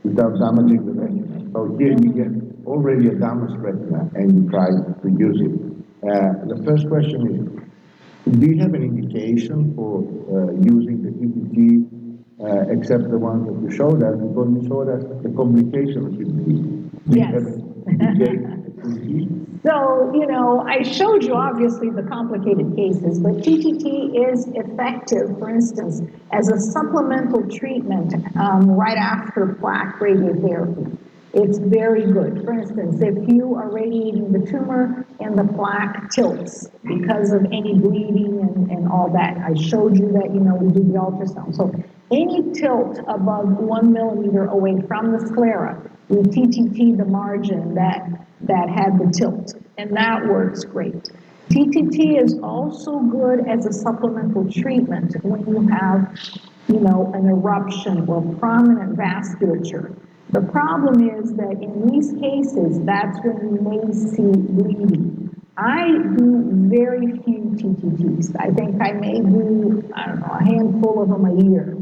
without damaging the retina. So here you get already a damaged retina and you try to use it. The first question is, do you have an indication for using the TTT except the ones that you showed us, because you showed us the complications of TTT? Yes. So, you know, I showed you obviously the complicated cases, but TTT is effective, for instance, as a supplemental treatment right after plaque radiotherapy. It's very good. For instance, if you are radiating the tumor and the plaque tilts because of any bleeding and all that, I showed you that, you know, we do the ultrasound. So any tilt above 1 millimeter away from the sclera, we TTT the margin that had the tilt, and that works great. TTT is also good as a supplemental treatment when you have, you know, an eruption or prominent vasculature. The problem is that in these cases, that's when you may see bleeding. I do very few TTTs. I think I may do, I don't know, a handful of them a year.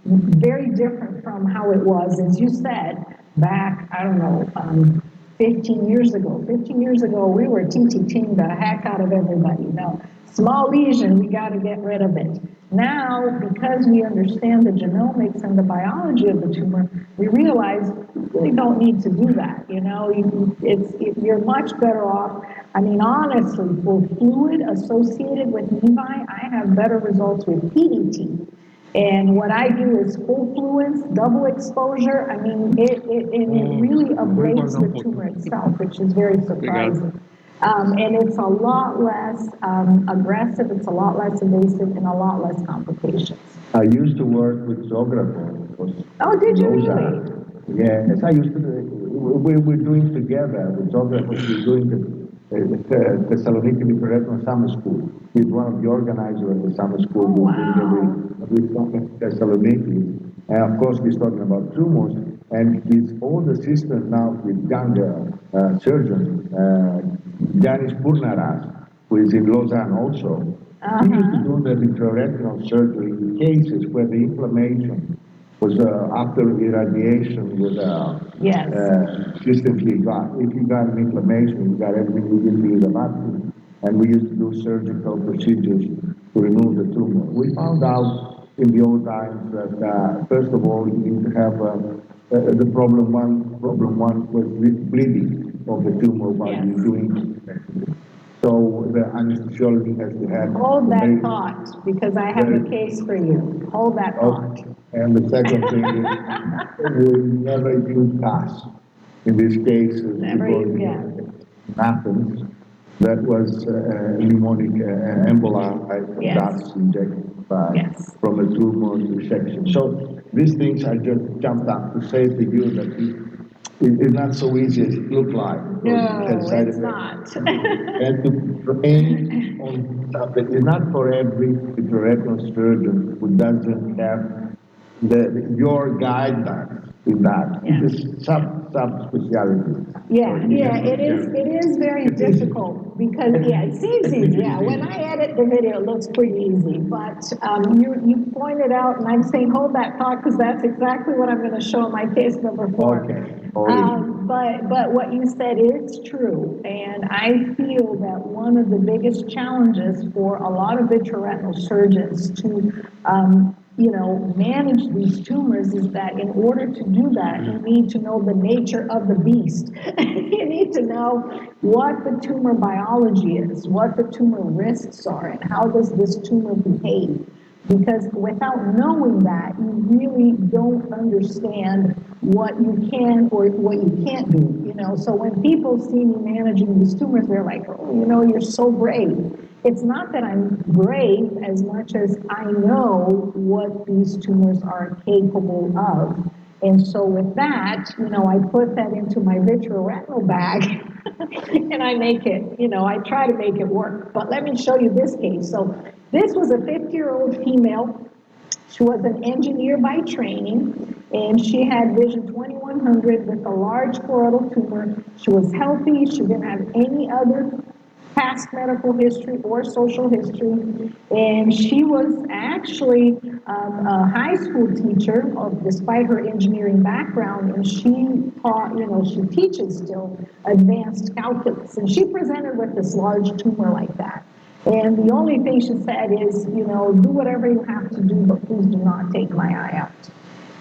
Very different from how it was, as you said, back, I don't know, 15 years ago. 15 years ago, we were TTTing the heck out of everybody. You know, small lesion, we got to get rid of it. Now, because we understand the genomics and the biology of the tumor, we realize you really don't need to do that. You know, you're much better off. I mean, honestly, for fluid associated with nevi, I have better results with PDT. And what I do is full fluence, double exposure. I mean, it really ablates the tumor itself, which is very surprising. And it's a lot less aggressive, it's a lot less invasive, and a lot less complications. I used to work with Zografon. Oh, did you really? Yes, I used to. We're doing together with Zografon. We're doing the Thessaloniki Vitreoretinal Summer School. He's one of the organizers of the summer school. We're talking Thessaloniki. And of course, he's talking about tumors. And his older assistant now with younger surgeon, Yanis Purnaras, who is in Lausanne also. He used to do the vitreoretinal surgery in cases where the inflammation was after irradiation with consistently got. If you got an inflammation, you got everything we used to use a vacuum. And we used to do surgical procedures to remove the tumor. We found out in the old times that first of all, you need to have the problem one was bleeding of the tumor while you're doing it. So the anesthesiologist has to have... Hold that thought, because I have a case for you. Hold that thought. And the second thing is, we never use gas in these cases. Never use gas. In Athens, that was pneumonic emboli, that's injected from a tumor to section. So these things I just jumped up to say to you that It's not so easy as it looks like. No, It has side it's effects. not. And to train on something, it's not for every vitreoretinal surgeon who doesn't have your guidelines in that. Yeah. It's subspecialty. Yeah, it is very difficult because, yeah, it seems easy. Yeah, when I edit the video, it looks pretty easy. But you pointed out, and I'm saying hold that thought because that's exactly what I'm going to show in my case number 4. Okay. But what you said is true, and I feel that one of the biggest challenges for a lot of vitreoretinal surgeons to manage these tumors is that in order to do that, you need to know the nature of the beast. You need to know what the tumor biology is, what the tumor risks are, and how does this tumor behave. Because without knowing that, you really don't understand what you can or what you can't do. So when people see me managing these tumors, they're like, oh, you're so brave. It's not that I'm brave as much as I know what these tumors are capable of. And so with that, I put that into my vitreoretinal bag and I make it, I try to make it work. But let me show you this case. So this was a 50-year-old female. She was an engineer by training, and she had vision 2100 with a large choroidal tumor. She was healthy. She didn't have any other past medical history or social history, and she was actually a high school teacher, despite her engineering background, and she taught, she teaches still advanced calculus, and she presented with this large tumor like that. And the only thing she said is, do whatever you have to do, but please do not take my eye out.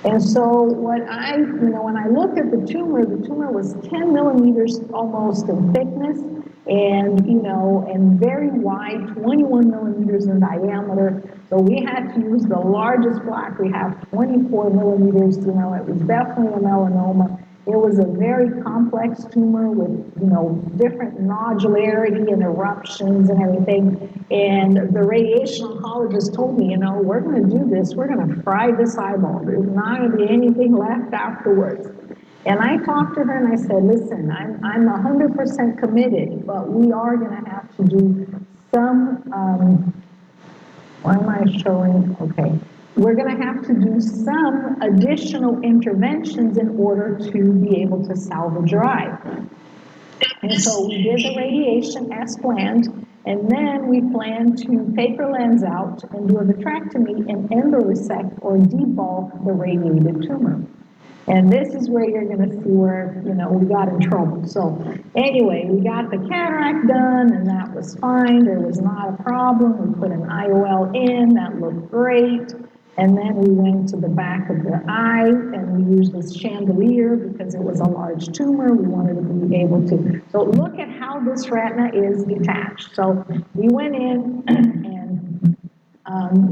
And so when I looked at the tumor was 10 millimeters almost in thickness, and and very wide, 21 millimeters in diameter. So we had to use the largest block. We have 24 millimeters. It was definitely a melanoma. It was a very complex tumor with different nodularity and eruptions and everything. And the radiation oncologist told me, we're going to do this. We're going to fry this eyeball. There's not going to be anything left afterwards. And I talked to her and I said, listen, I'm 100% committed, but we are going to have to do some, why am I showing? Okay. We're going to have to do some additional interventions in order to be able to salvage your eye. And so we did the radiation as planned, and then we planned to take her lens out and do a vitrectomy and endoresect or debulk the radiated tumor. And this is where you're going to see where, we got in trouble. So anyway, we got the cataract done, and that was fine. There was not a problem. We put an IOL in. That looked great. And then we went to the back of the eye, and we used this chandelier because it was a large tumor. We wanted to be able to. So look at how this retina is detached. So we went in, and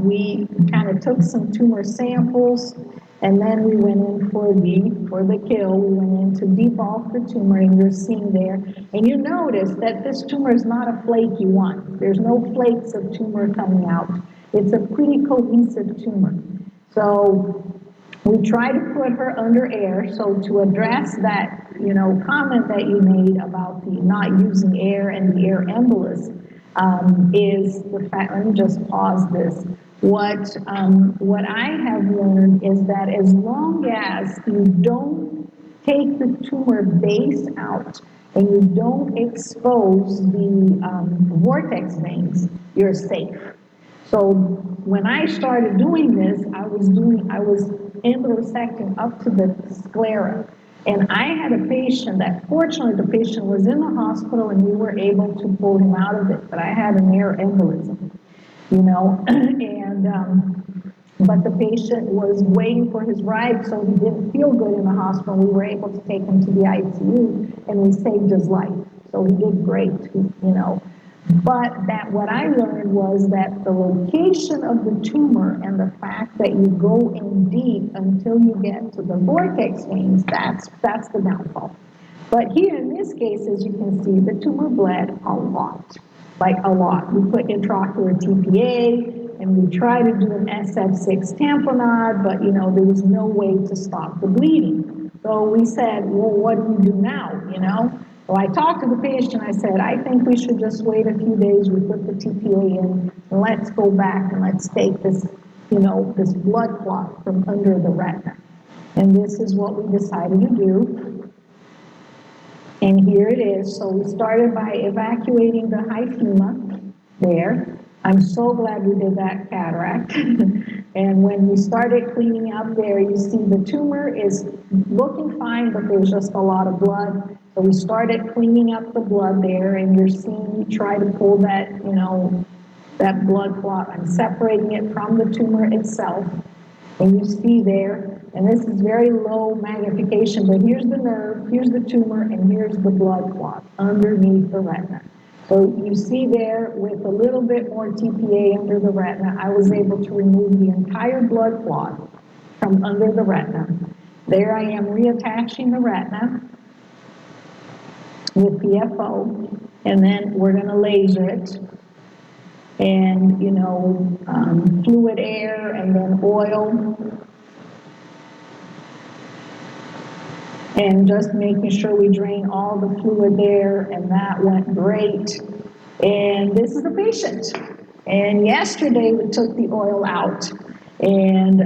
we kind of took some tumor samples. And then we went in for the kill. We went in to debulk the tumor, and you're seeing there. And you notice that this tumor is not a flaky one. There's no flakes of tumor coming out. It's a pretty cohesive tumor. So we try to put her under air. So to address that, comment that you made about the not using air and the air embolus, is the fact. Let me just pause this. What I have learned is that as long as you don't take the tumor base out and you don't expose the vortex veins, you're safe. So when I started doing this, I was endoresecting up to the sclera. And I had a patient that, fortunately, the patient was in the hospital and we were able to pull him out of it, but I had an air embolism. But the patient was waiting for his ride, so he didn't feel good in the hospital. We were able to take him to the ICU, and we saved his life. So he did great, But what I learned was that the location of the tumor and the fact that you go in deep until you get to the vortex veins, that's the downfall. But here in this case, as you can see, the tumor bled a lot. Like a lot. We put intraocular TPA, and we tried to do an SF6 tamponade, but there was no way to stop the bleeding. So we said, well, what do we do now, you know? So I talked to the patient, I said, I think we should just wait a few days, we put the TPA in, and let's go back and let's take this, you know, this blood clot from under the retina. And this is what we decided to do. And here it is. So we started by evacuating the hyphema there. I'm so glad we did that cataract. And when we started cleaning up there, you see the tumor is looking fine, but there's just a lot of blood. So we started cleaning up the blood there, and you're seeing me try to pull that, you know, that blood clot. I'm separating it from the tumor itself. And you see there, and this is very low magnification, but here's the nerve, here's the tumor, and here's the blood clot underneath the retina. So you see there, with a little bit more TPA under the retina, I was able to remove the entire blood clot from under the retina. There I am reattaching the retina with PFO, and then we're going to laser it. And, you know, fluid air and then oil. And just making sure we drain all the fluid there, and that went great. And this is the patient. And yesterday we took the oil out. And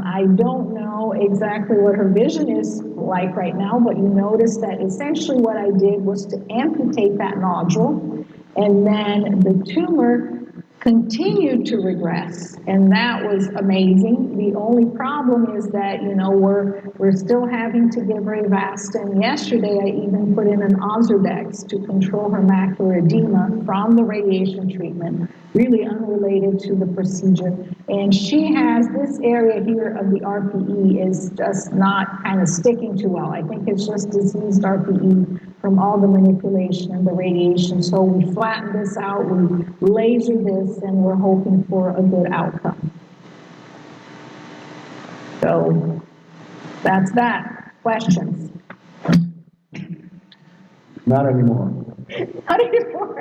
I don't know exactly what her vision is like right now, but you notice that essentially what I did was to amputate that nodule, and then the tumor continued to regress, and that was amazing. The only problem is that, you know, we're still having to give her Avastin. Yesterday, I even put in an Ozurdex to control her macular edema from the radiation treatment, really unrelated to the procedure. And she has this area here of the RPE is just not kind of sticking too well. I think it's just diseased RPE from all the manipulation and the radiation. So we flatten this out, we laser this, and we're hoping for a good outcome. So that's that. Questions? Not anymore. Not anymore.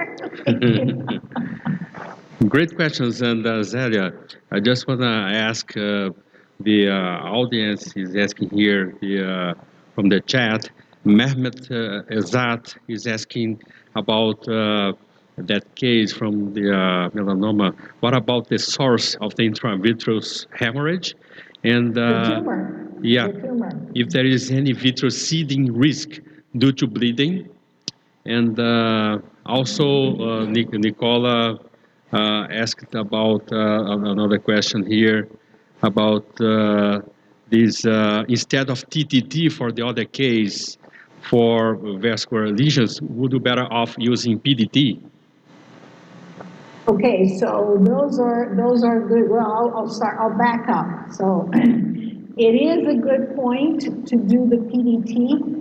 Great questions, and Zelia, I just want to ask the audience is asking here from the chat. Mehmet Ezat is asking about that case from the melanoma. What about the source of the intravitreous hemorrhage? And the tumor. yeah, the tumor. If there is any vitreous seeding risk due to bleeding. And also Nicola asked about another question here about this instead of TTT for the other case for vascular lesions, would you better off using PDT? Okay, so those are good. Well, I'll back up. So it is a good point to do the PDT.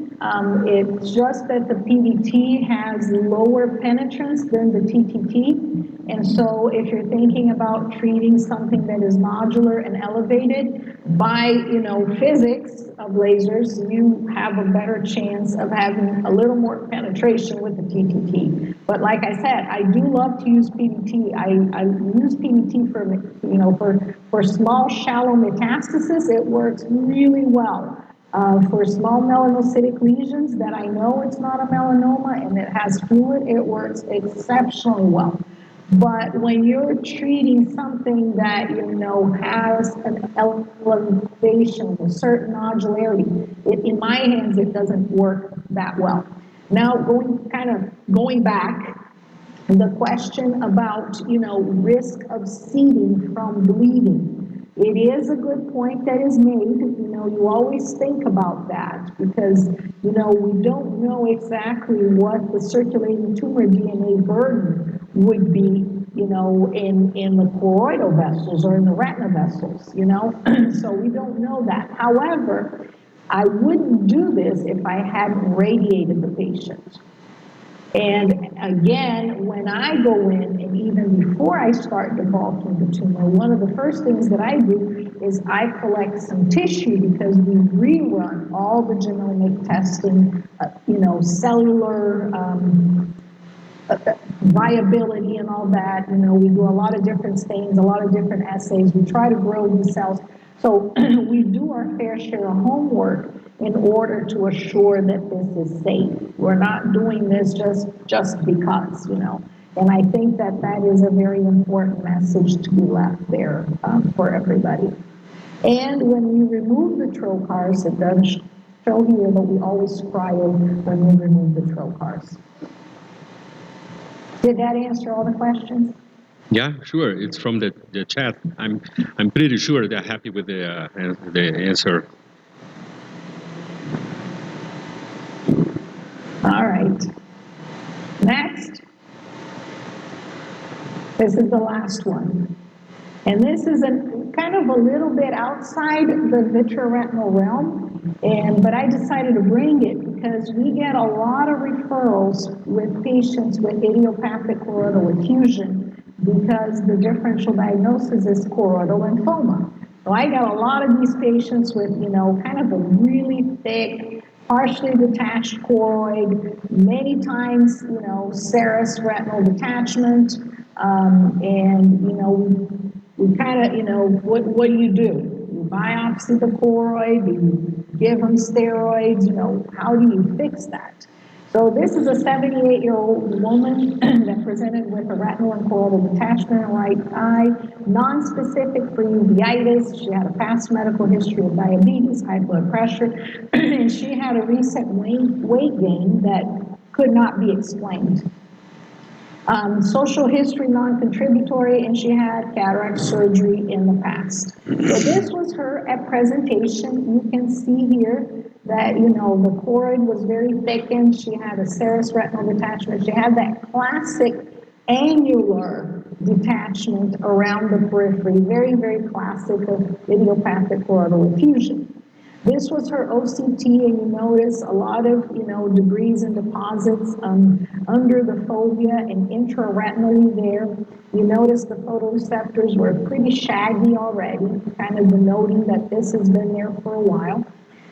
It's just that the PDT has lower penetrance than the TTT. And so if you're thinking about treating something that is nodular and elevated, by, you know, physics of lasers, you have a better chance of having a little more penetration with the TTT. But like I said, I do love to use PDT. I use PDT for, you know, for small, shallow metastasis. It works really well. For small melanocytic lesions that I know it's not a melanoma and it has fluid, it works exceptionally well. But when you're treating something that, you know, has an elevation, a certain nodularity, in my hands, it doesn't work that well. Now, going back, the question about, you know, risk of seeding from bleeding. It is a good point that is made. You know, you always think about that because, you know, we don't know exactly what the circulating tumor DNA burden would be, you know, in the choroidal vessels or in the retina vessels, you know, so we don't know that. However, I wouldn't do this if I hadn't radiated the patient. And again, when I go in, and even before I start debulking the tumor, one of the first things that I do is I collect some tissue because we rerun all the genomic testing, you know, cellular viability and all that. You know, we do a lot of different things, a lot of different assays. We try to grow these cells. So we do our fair share of homework in order to assure that this is safe. We're not doing this just because, you know. And I think that that is a very important message to be left there for everybody. And when we remove the trocars, it does show here that we always cryo when we remove the trocars. Did that answer all the questions? Yeah, sure. It's from the chat. I'm pretty sure they're happy with the answer. All right. Next. This is the last one. And this is kind of a little bit outside the vitreoretinal realm, but I decided to bring it because we get a lot of referrals with patients with idiopathic choroidal effusion because the differential diagnosis is choroidal lymphoma. So I got a lot of these patients with, you know, kind of a really thick, partially detached choroid, many times, you know, serous retinal detachment, and, you know, we kind of, you know, what do? You biopsy the choroid, you give them steroids, you know, how do you fix that? So this is a 78-year-old woman that presented with a retinal and choroidal detachment in her right eye, non-specific for uveitis. She had a past medical history of diabetes, high blood pressure, and she had a recent weight gain that could not be explained. Social history non-contributory, and she had cataract surgery in the past. So this was her at presentation. You can see here that, you know, the choroid was very thickened. She had a serous retinal detachment. She had that classic angular detachment around the periphery, very, very classic of idiopathic choroidal effusion. This was her OCT, and you notice a lot of, you know, debris and deposits under the fovea and intraretinally there. You notice the photoreceptors were pretty shaggy already, kind of denoting that this has been there for a while.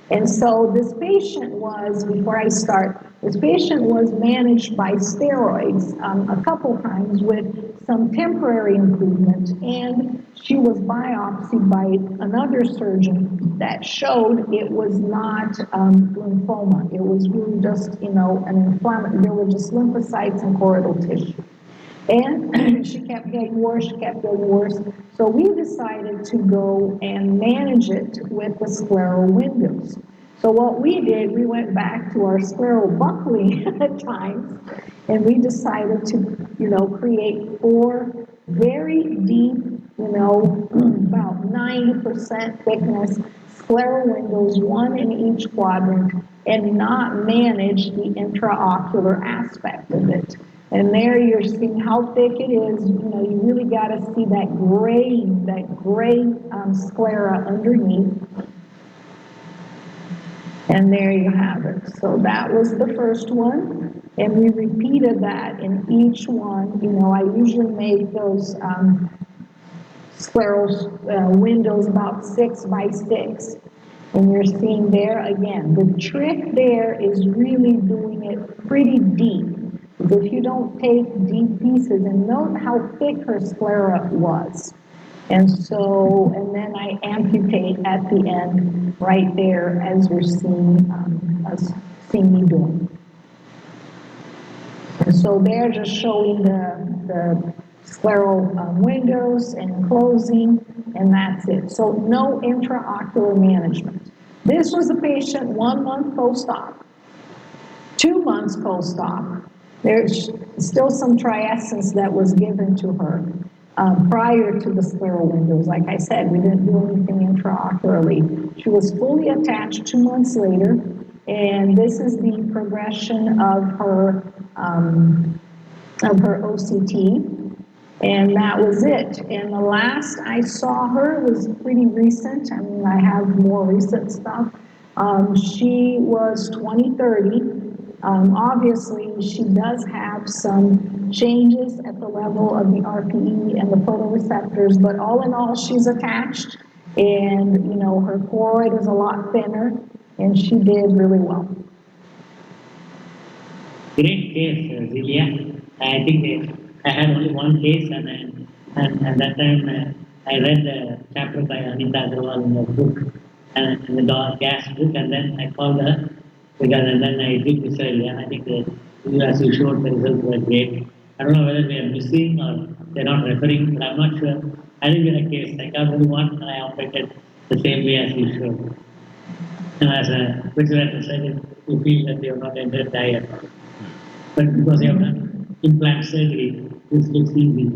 And so this patient was, before I start, this patient was managed by steroids a couple times with some temporary improvement, and she was biopsied by another surgeon that showed it was not lymphoma. It was really just, you know, an inflammatory, there were just lymphocytes and choroidal tissue. And she kept getting worse, So we decided to go and manage it with the scleral windows. So what we did, we went back to our scleral buckling at times, and we decided to, you know, create 4 very deep, you know, about 90% thickness scleral windows, 1 in each quadrant, and not manage the intraocular aspect of it. And there you're seeing how thick it is. You know, you really got to see that gray sclera underneath. And there you have it. So that was the first one. And we repeated that in each one. You know, I usually make those scleral windows about 6 by 6. And you're seeing there again, the trick there is really doing it pretty deep. If you don't take deep pieces, and note how thick her sclera was. And so, and then I amputate at the end right there as you're seeing me doing. And so they're just showing the scleral windows and closing, and that's it. So no intraocular management. This was a patient 1 month post-op, 2 months post-op. There's still some triescence that was given to her prior to the scleral windows. Like I said, we didn't do anything intraocularly. She was fully attached 2 months later, and this is the progression of her OCT, and that was it. And the last I saw her was pretty recent. I mean, I have more recent stuff. She was 20/30. Obviously, she does have some changes at the level of the RPE and the photoreceptors, but all in all, she's attached, and, you know, her choroid is a lot thinner, and she did really well. Great case, Zelia. I think I had only one case, and that time I read the chapter by Anita Agrawal in the book, in the gas book, and then I called her, and then I did the surgery, and I think as you showed, the results were great. I don't know whether they are missing or they're not referring, but I'm not sure. I didn't get a case. I got only one, and I operated the same way as you showed. And as a vitreoretinal surgeon, you feel that you have not entered diet. But because you have done implant surgery, this looks easy.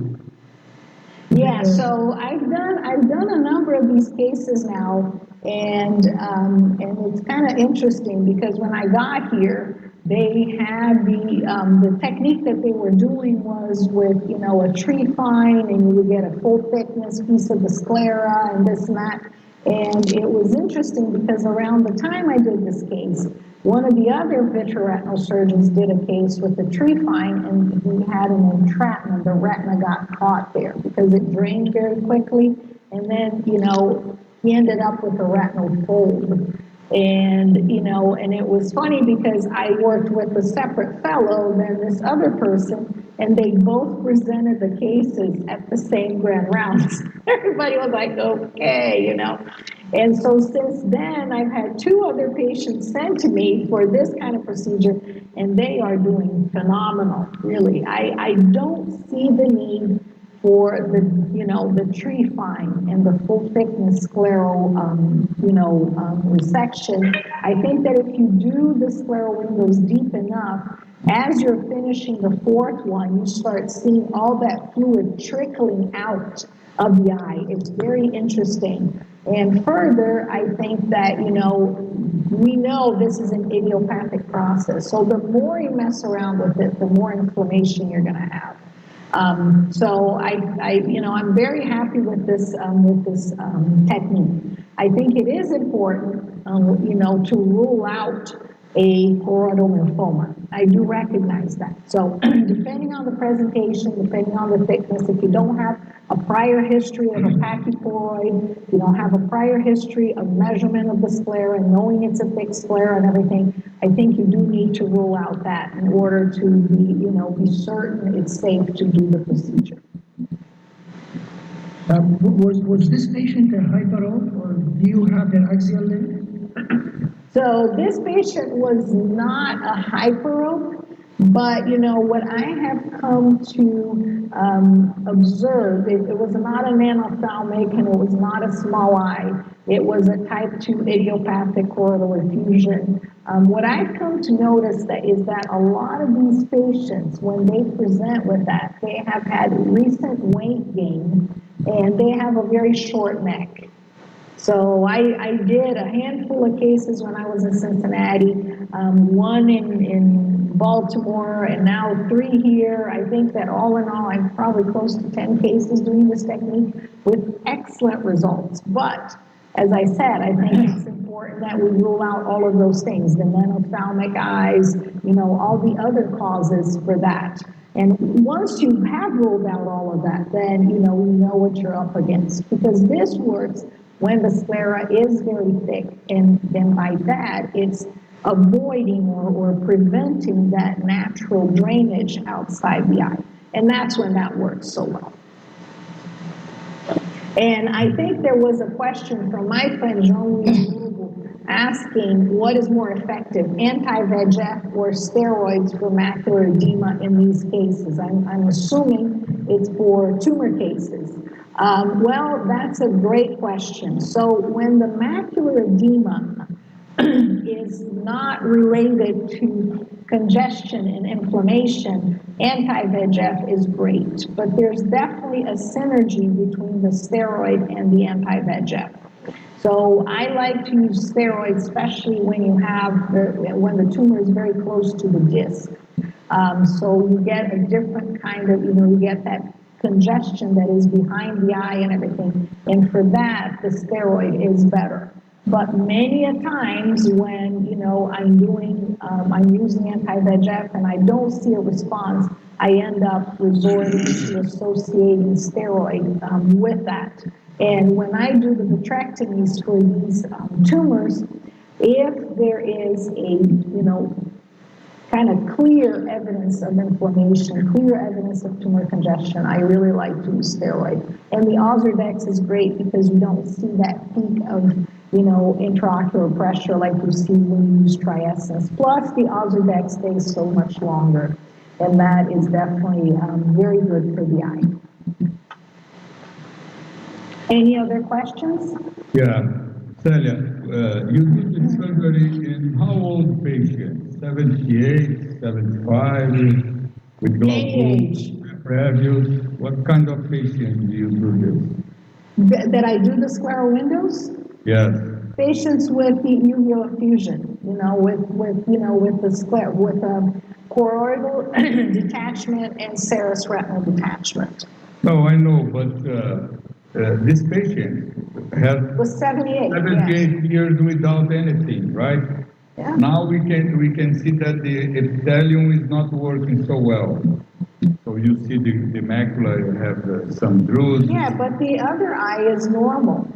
Yeah, so I've done a number of these cases now, and it's kind of interesting because when I got here, they had the technique that they were doing was with a tree fine, and you would get a full thickness piece of the sclera and this and that. And it was interesting because around the time I did this case, one of the other vitreoretinal surgeons did a case with the tree fine, and he had an entrapment. The retina got caught there because it drained very quickly, and then he ended up with a retinal fold. And and it was funny because I worked with a separate fellow than this other person, and they both presented the cases at the same grand rounds. Everybody was like, okay, And so since then, I've had 2 other patients sent to me for this kind of procedure, and they are doing phenomenal, really. I don't see the need for the tree fine and the full thickness scleral, resection. I think that if you do the scleral windows deep enough, as you're finishing the 4th one, you start seeing all that fluid trickling out of the eye. It's very interesting. And further, I think that, we know this is an idiopathic process. So the more you mess around with it, the more inflammation you're going to have. So I'm very happy with this technique. I think it is important, to rule out a choroidal lymphoma. I do recognize that. So depending on the presentation, depending on the thickness, if you don't have a prior history of a pachychoroid, you don't have a prior history of measurement of the sclera and knowing it's a thick sclera and everything, I think you do need to rule out that in order to be certain it's safe to do the procedure. Was this patient a hyperope, or do you have an axial limb? So this patient was not a hyperope, but what I have come to observe, it was not an anophthalmic and it was not a small eye. It was a type 2 idiopathic choroidal effusion. What I've come to notice is that a lot of these patients, when they present with that, they have had recent weight gain and they have a very short neck. So I did a handful of cases when I was in Cincinnati, 1 in Baltimore, and now 3 here. I think that all in all, I'm probably close to 10 cases doing this technique with excellent results. But as I said, I think it's important that we rule out all of those things, the non-ophthalmic eyes, all the other causes for that. And once you have ruled out all of that, then, you know what you're up against. Because this works when the sclera is very thick, and then by that, it's avoiding or preventing that natural drainage outside the eye. And that's when that works so well. And I think there was a question from my friend Jean-Louis asking what is more effective, anti-VEGF or steroids for macular edema in these cases. I'm assuming it's for tumor cases. Well, that's a great question. So when the macular edema is not related to congestion and inflammation, anti-VEGF is great, but there's definitely a synergy between the steroid and the anti-VEGF. So I like to use steroids, especially when you have when the tumor is very close to the disc. So you get a different kind of, you get that congestion that is behind the eye and everything. And for that, the steroid is better. But many a times when, I'm using anti-VEGF and I don't see a response, I end up resorting to associating steroid with that. And when I do the vitrectomies for these tumors, if there is a, kind of clear evidence of inflammation, clear evidence of tumor congestion, I really like to use steroid. And the Ozurdex is great because you don't see that peak of, you know, intraocular pressure like you see when you use Triessence. Plus, the Ozurdex stays so much longer, and that is definitely very good for the eye. Any other questions? Yeah, Celia, you did the surgery in how old patients? 78, 75, with glaucoma, previews? What kind of patients do you do this? That I do the scleral windows? Yes. Patients with the uveal effusion, you know, with choroidal detachment and serous retinal detachment. No, I know, but this patient Was 78. 78 years without anything, right? Yeah. Now we can see that the epithelium is not working so well. So you see the macula, you have some bruises. Yeah, but the other eye is normal.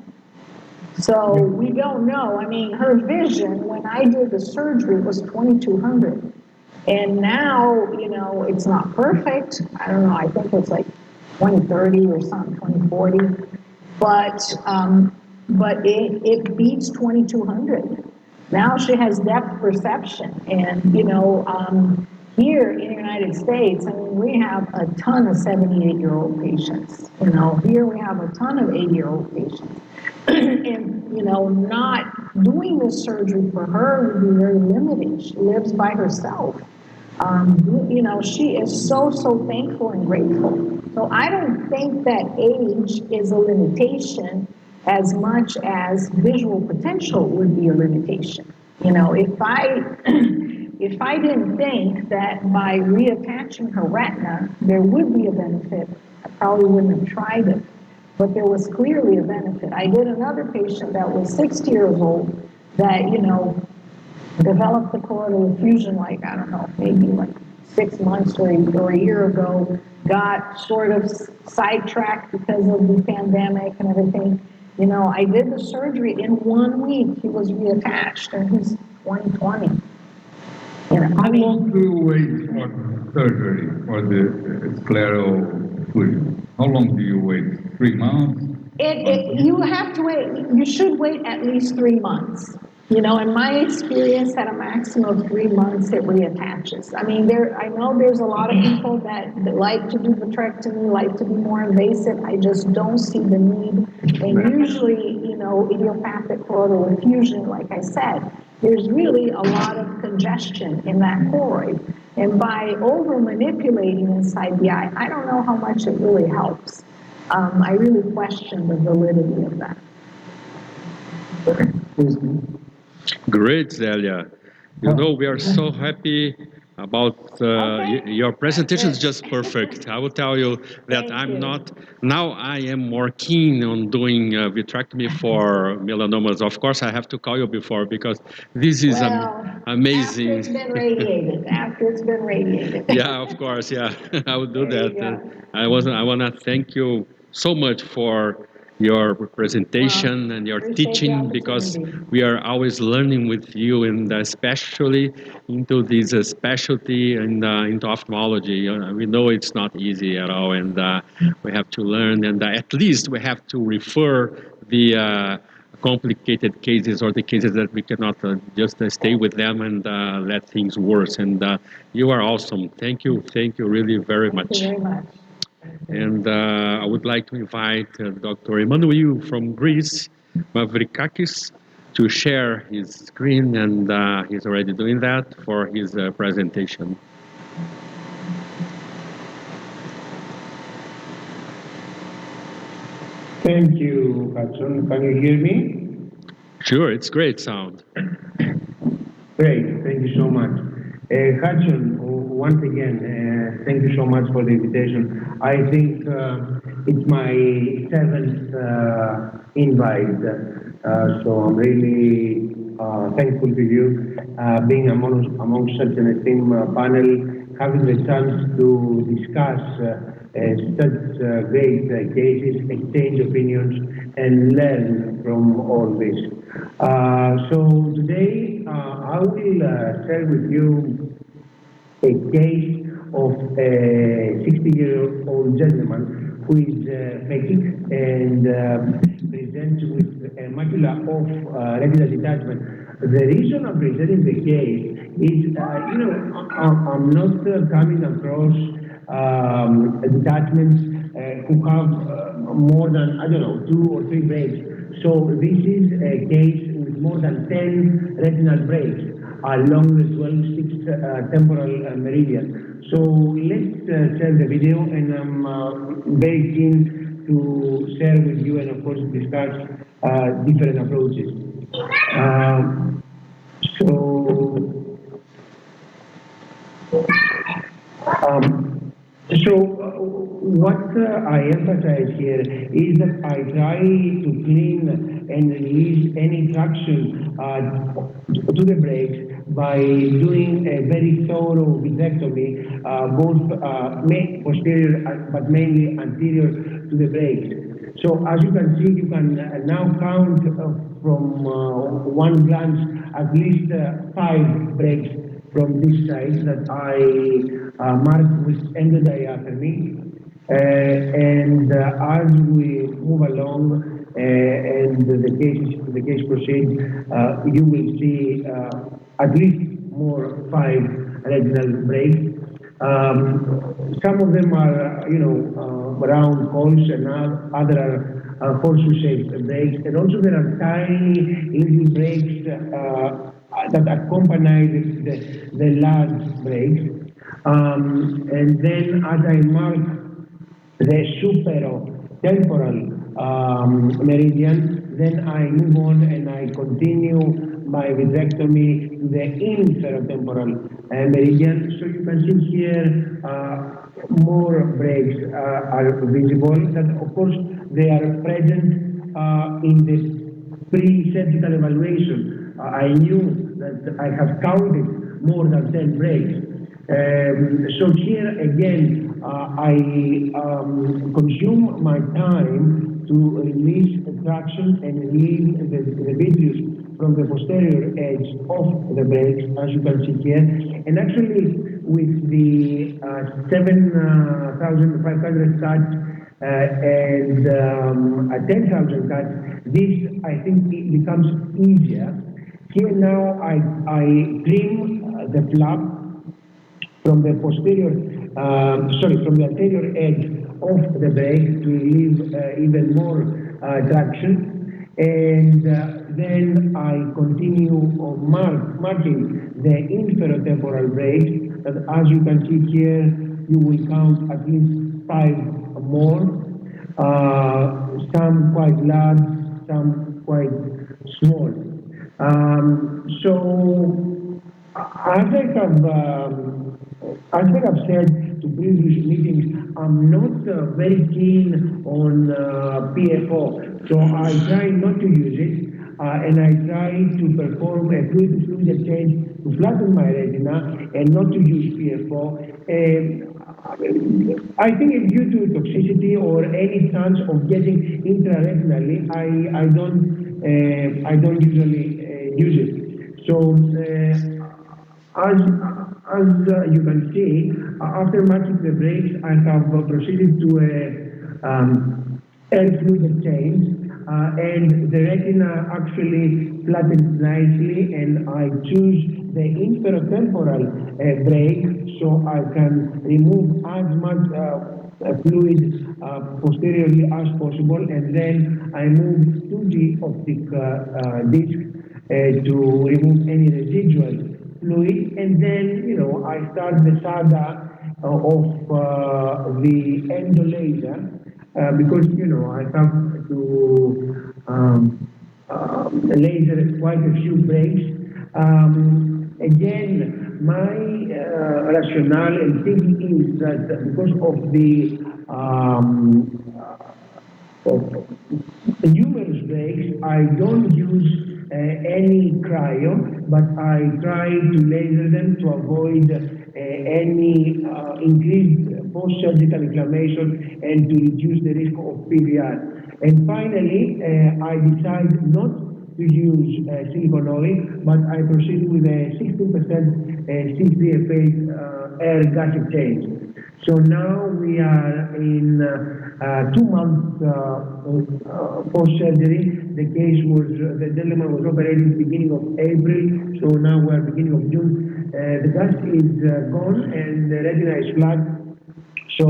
So we don't know. I mean, her vision, when I did the surgery, was 2200. And now, you know, it's not perfect. I don't know, I think it's like 2030 or something, 2040. But it beats 2200. Now she has depth perception. And, you know, here in the United States, I mean, we have a ton of 78-year-old patients. You know, here we have a ton of 80-year-old patients. And, you know, not doing this surgery for her would be very limiting. She lives by herself. You know, she is so thankful and grateful. So I don't think that age is a limitation as much as visual potential would be a limitation. You know, if I didn't think that by reattaching her retina, there would be a benefit, I probably wouldn't have tried it. But there was clearly a benefit. I did another patient that was 60 years old that, you know, developed the choroidal effusion like, I don't know, maybe like 6 months or a year ago, got sort of sidetracked because of the pandemic and everything. You know, I did the surgery in 1 week. He was reattached, and he's 2020. You know, How long do you wait for surgery for the scleral effusion? How long do you wait? 3 months? You have to wait. You should wait at least 3 months. You know, in my experience, at a maximum of 3 months, it reattaches. I mean, I know there's a lot of people that like to do vitrectomy, like to be more invasive. I just don't see the need. And usually, you know, idiopathic choroidal effusion, like I said, there's really a lot of congestion in that choroid. And by over manipulating inside the eye, I don't know how much it really helps. I really question the validity of that. Great, Zelia. You know, we are so happy about your presentation is just perfect. I will tell you that now I am more keen on doing vitrectomy for melanomas. Of course, I have to call you before because this is amazing. After it's been radiated. Yeah, of course, yeah. I will do that. I want to thank you so much for your presentation and your teaching, because we are always learning with you, and especially into this specialty and into ophthalmology. We know it's not easy at all, and we have to learn, and at least we have to refer the complicated cases or the cases that we cannot just stay with them and let things worse. And you are awesome. Thank you really very much. Thank you very much. And I would like to invite Dr. Emmanuel from Greece, Mavrikakis, to share his screen, and he's already doing that for his presentation. Thank you, Hudson. Can you hear me? Sure, it's great sound. Great, thank you so much. Hudson, once again, thank you so much for the invitation. I think it's my 7th invite, so I'm really thankful to you. Being among such an esteemed panel, having the chance to discuss such great cases, exchange opinions, and learn from all this. So today I will share with you a case of a 60-year-old gentleman who is phakic and presents with a macula of retinal detachment. The reason I'm presenting the case is, I'm not coming across detachments who have more than, 2 or 3 breaks. So this is a case with more than 10 retinal breaks along the 12/6 temporal meridian. So let's share the video, and I'm very keen to share with you and of course discuss different approaches. What I emphasize here is that I try to clean and release any traction to the brakes by doing a very thorough vitrectomy, both posterior but mainly anterior to the brakes. So as you can see, you can now count from one glance at least 5 brakes from this side that I marked with endodiaphragmy. And as we move along and the case proceeds, you will see at least more 5 retinal breaks. Some of them are, round holes, and other are horseshoe-shaped breaks. And also there are tiny little breaks that accompany the large breaks. And then as I mark the supero-temporal meridian, then I move on and I continue my vitrectomy to the inferotemporal meridian. So you can see here more breaks are visible. That of course they are present in the pre-surgical evaluation. I knew that I have counted more than 10 breaks. So here again, I consume my time to release traction and release the vitreous from the posterior edge of the brakes, as you can see here. And actually, with the 7,500 cuts and 10,000 cuts, this I think it becomes easier. Here now I trim the flap from the from the anterior edge of the brake to relieve even more traction, and then I continue on marking the inferotemporal brakes. That, as you can see here, you will count at least 5 more, some quite large, some quite small. So as I have said to previous meetings, I'm not very keen on PFO, so I try not to use it, and I try to perform a fluid exchange to flatten my retina and not to use PFO. I think it's due to toxicity or any chance of getting intraretinally. I don't usually use it. So as you can see, after marking the brakes, I have proceeded to a air fluid exchange, and the retina actually flattens nicely, and I choose the inferotemporal brake so I can remove as much fluid posteriorly as possible, and then I move to the optic disc to remove any residual fluid, and then I start the saga of the endolaser because I have to laser quite a few brakes. Again, my rationale and thinking is that because of the numerous brakes, I don't use any cryo, but I try to laser them to avoid any increased post-surgical inflammation and to reduce the risk of PVR. And finally, I decide not to use silicone oil, but I proceeded with a 16% 6DFA air gas exchange. So now we are in 2 months post-surgery. The case was, the gentleman was operated beginning of April, so now we are beginning of June. The gas is gone and the retina is flat, so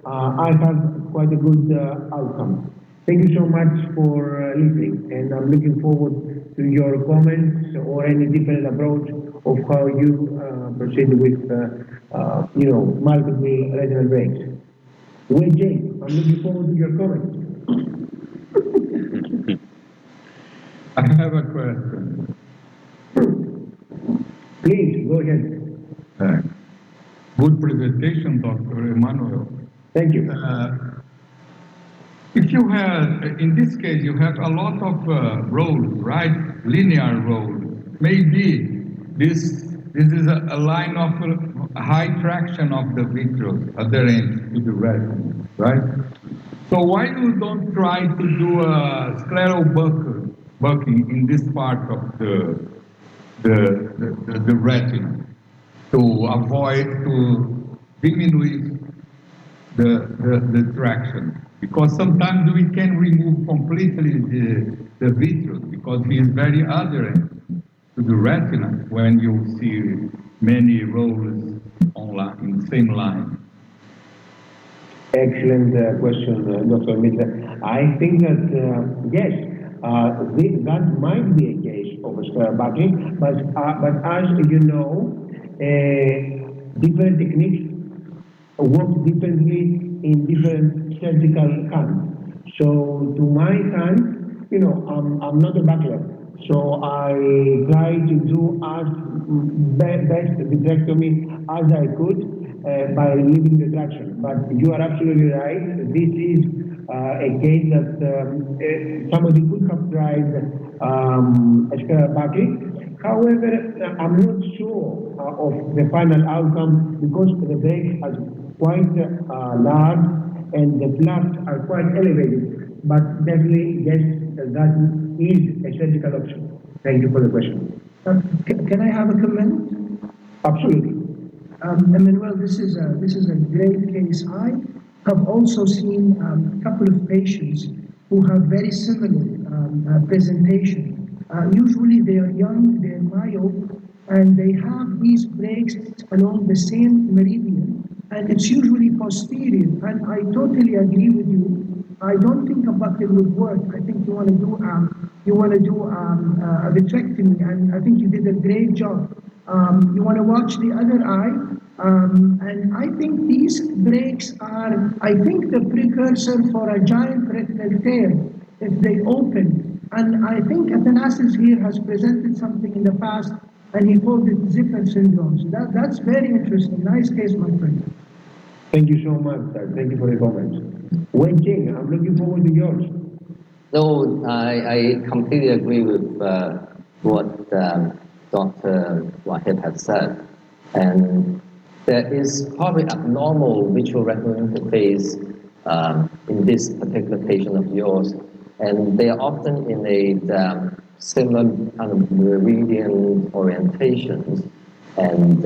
I have quite a good outcome. Thank you so much for listening, and I'm looking forward to your comments or any different approach of how you proceed with, multiple retinal breaks. Wei Jing, I'm looking forward to your comments. I have a question. Please, go ahead. Good presentation, Dr. Emanuel. Thank you. If you have, in this case, you have a lot of roles, right? Linear roles. Maybe this is a line of high traction of the vitreous adherent to the retina, right? So why you don't try to do a scleral bucking in this part of the retina to avoid, to diminish the traction? Because sometimes we can remove completely the vitreous because he is very adherent to the retina when you see many rows in the same line. Excellent question, Dr. Mitra. I think that, yes, that might be a case of a scleral buckling, but as you know, different techniques work differently in different surgical hands. So to my hand, I'm not a buckler. So I try to do as best vitrectomy as I could by relieving the traction. But you are absolutely right. This is a case that somebody could have tried a scleral buckling. However, I'm not sure of the final outcome because the break is quite large and the flaps are quite elevated. But definitely, yes, that is a surgical option. Thank you for the question. Can I have a comment? Absolutely. Emmanuel, this is a great case. I have also seen a couple of patients who have very similar presentation. Usually they are young, they are myope, and they have these breaks along the same meridian, and it's usually posterior. And I totally agree with you. I don't think a buckle would work. I think you want to do a vitrectomy, and I think you did a great job. You want to watch the other eye, and I think these breaks are, I think, the precursor for a giant retinal tear if they open. And I think Athanasius here has presented something in the past, and he called it zipper syndrome. So that's very interesting. Nice case, my friend. Thank you so much, sir. Thank you for the comments. Wei Jing, I'm looking forward to yours. No, I completely agree with what Dr. Wahid has said. And there is probably abnormal vitreoretinal interface in this particular patient of yours. And they are often in a similar kind of meridian orientations. And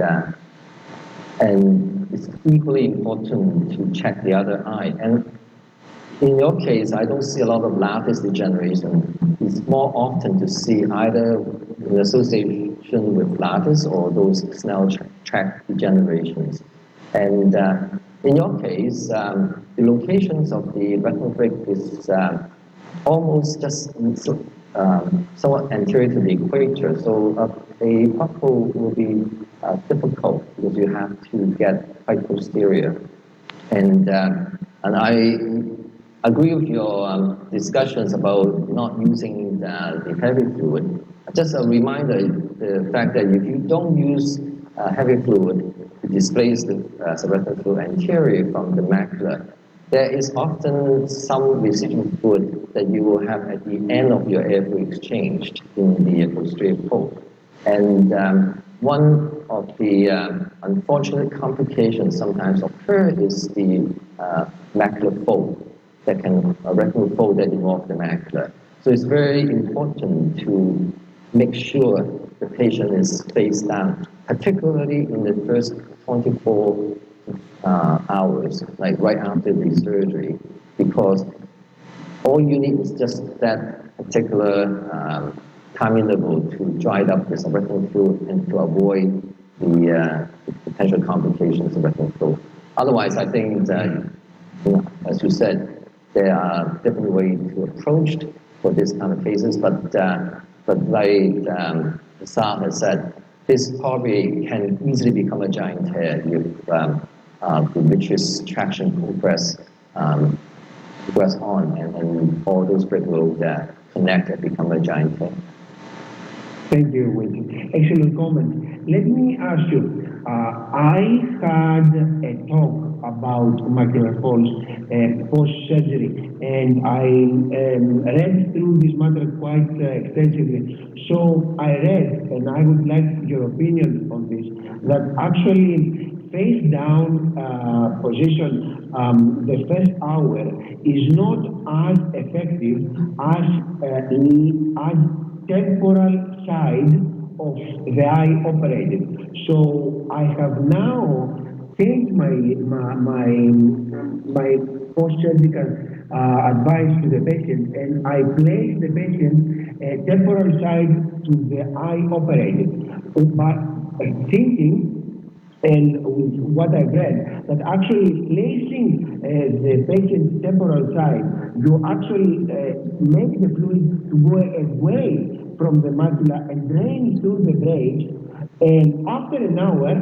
it's equally important to check the other eye. And in your case, I don't see a lot of lattice degeneration. It's more often to see either in association with lattice or those Snell tract degenerations. And in your case, the locations of the retinal break is almost just somewhat anterior to the equator. So a buckle will be difficult because you have to get quite posterior. And I agree with your discussions about not using the heavy fluid. Just a reminder, the fact that if you don't use heavy fluid to displace the subretinal fluid anterior from the macula, there is often some residual fluid that you will have at the end of your air fluid exchange in the posterior pole. And one of the unfortunate complications sometimes occur is the macular fold, a retinal fold that involves the macula. So it's very important to make sure the patient is face down, particularly in the first 24 hours, like right after the surgery, because all you need is just that particular time interval to dry up the subretinal fluid and to avoid the potential complications of retinal fluid. Otherwise, I think that, as you said, there are different ways to approach for this kind of cases, but like Saad has said, this probably can easily become a giant tear if the vitreous traction progress on, and all those bricks will connect and become a giant tear. Thank you, Wendy. Excellent comment. Let me ask you, I had a talk about macular falls post-surgery, and I read through this matter quite extensively. So I read, and I would like your opinion on this, that actually face down position the first hour is not as effective as temporal side of the eye operated. So I have now changed my post-surgical advice to the patient, and I place the patient temporal side to the eye operated, but thinking, and with what I've read, that actually placing the patient's temporal side, you actually make the fluid to go away from the macula and drain through the brakes. And after an hour,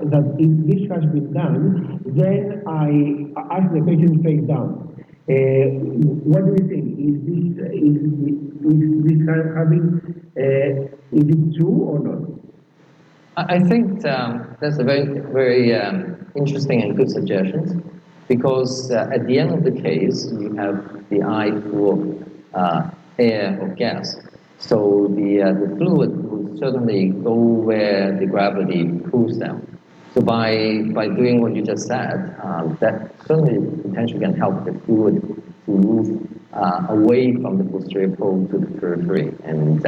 that if this has been done, then I ask the patient face down. What do you think? Is it true or not? I think that's a very, very interesting and good suggestion, because at the end of the case, you have the eye full of air or gas. So the fluid will certainly go where the gravity pulls them. So by doing what you just said, that certainly potentially can help the fluid to move away from the posterior pole to the periphery. And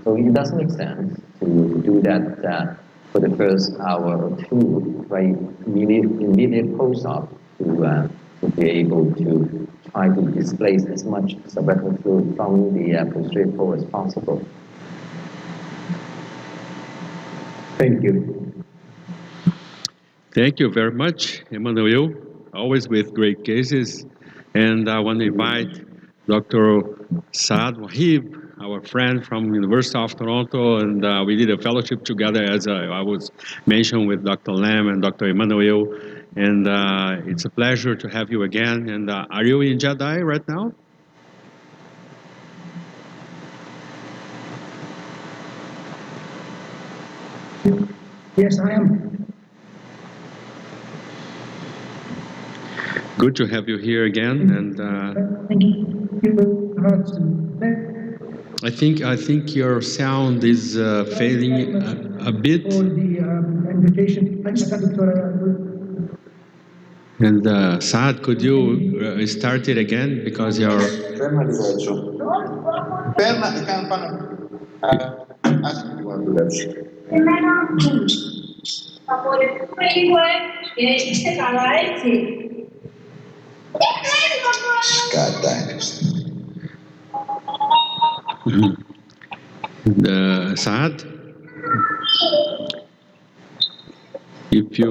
so it does make sense to do that for the first hour or two, right, immediate post-op, to be able to try to displace as much subretinal fluid from the posterior pole as possible. Thank you. Thank you very much, Emmanuel, always with great cases. And I want to invite Dr. Saad Wahib, our friend from University of Toronto, and we did a fellowship together, as I was mentioned, with Dr. Lam and Dr. Emmanuel. And it's a pleasure to have you again. And are you in Jeddah right now? Yes, I am. Good to have you here again. And thank you. I think your sound is fading a bit. For the invitation, I just started And Saad, could you start it again, because your God dang it. Saad, if you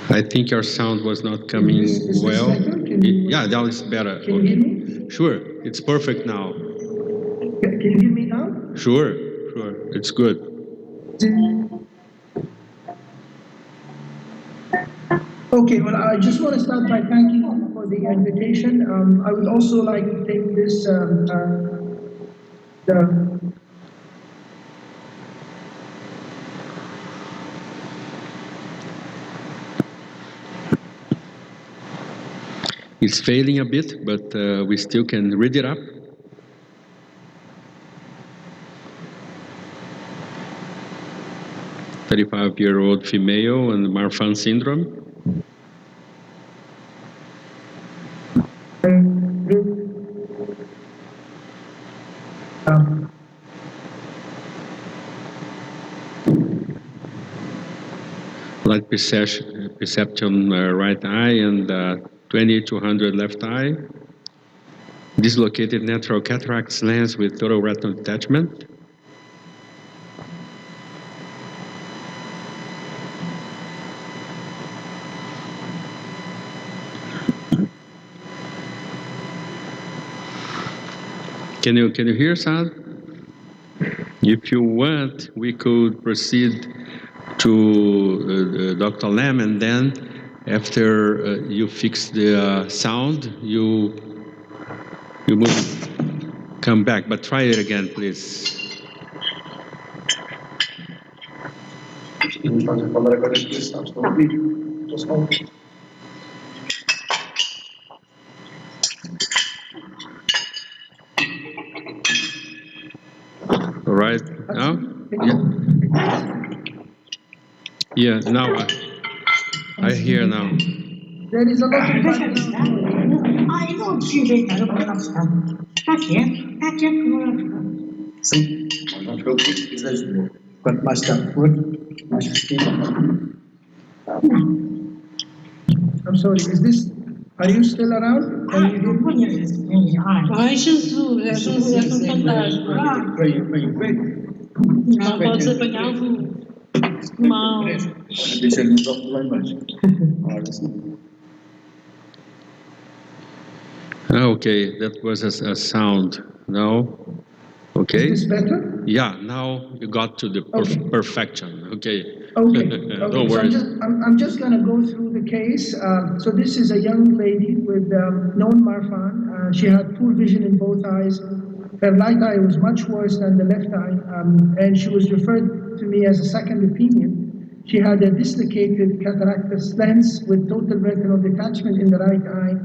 I think your sound was not coming well. Yeah, that was better. Can you hear me? Sure, it's perfect now. Can you hear me now? Sure, it's good. Okay, well, I just want to start by thanking you for the invitation. I would also like to take this It's failing a bit, but we still can read it up. "35-year-old female and Marfan syndrome." Light perception right eye and 20/200 left eye. Dislocated natural cataracts lens with total retinal detachment. Can you hear, Sad? If you want, we could proceed to Dr. Lam, and then after you fix the sound, you move, come back. But try it again, please. All right, now? Yeah, now I hear now. There is a lot of Quanto mais tempo for, mais I'm sorry, are you still around? Ai, Jesus, és um fantasma. Não podes apanhar o mal. Deixa-nos ao lá embaixo. Okay, that was a sound. Now, okay. Is this better? Yeah, now you got to the perfection. Okay. Okay. Don't worry. So I'm just going to go through the case. So this is a young lady with known Marfan. She had poor vision in both eyes. Her right eye was much worse than the left eye, and she was referred to me as a second opinion. She had a dislocated cataractus lens with total retinal detachment in the right eye,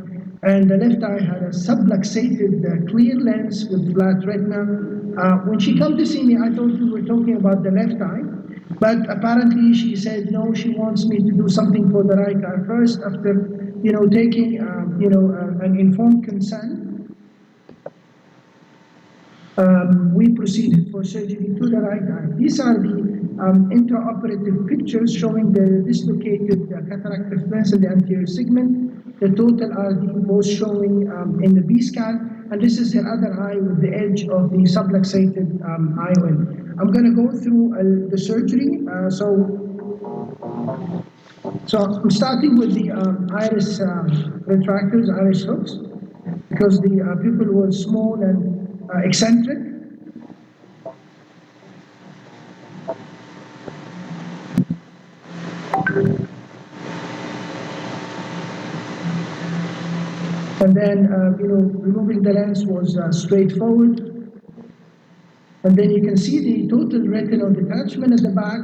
and the left eye had a subluxated clear lens with flat retina. When she came to see me, I thought we were talking about the left eye, but apparently she said, no, she wants me to do something for the right eye first. After, taking, an informed consent, we proceeded for surgery to the right eye. These are the intraoperative pictures showing the dislocated cataractus lens in the anterior segment, the total RD both showing in the B scan, and this is her other eye with the edge of the subluxated IOL. I'm going to go through the surgery. So I'm starting with the iris retractors, iris hooks, because the pupil was small and eccentric. And then, removing the lens was straightforward. And then you can see the total retinal detachment at the back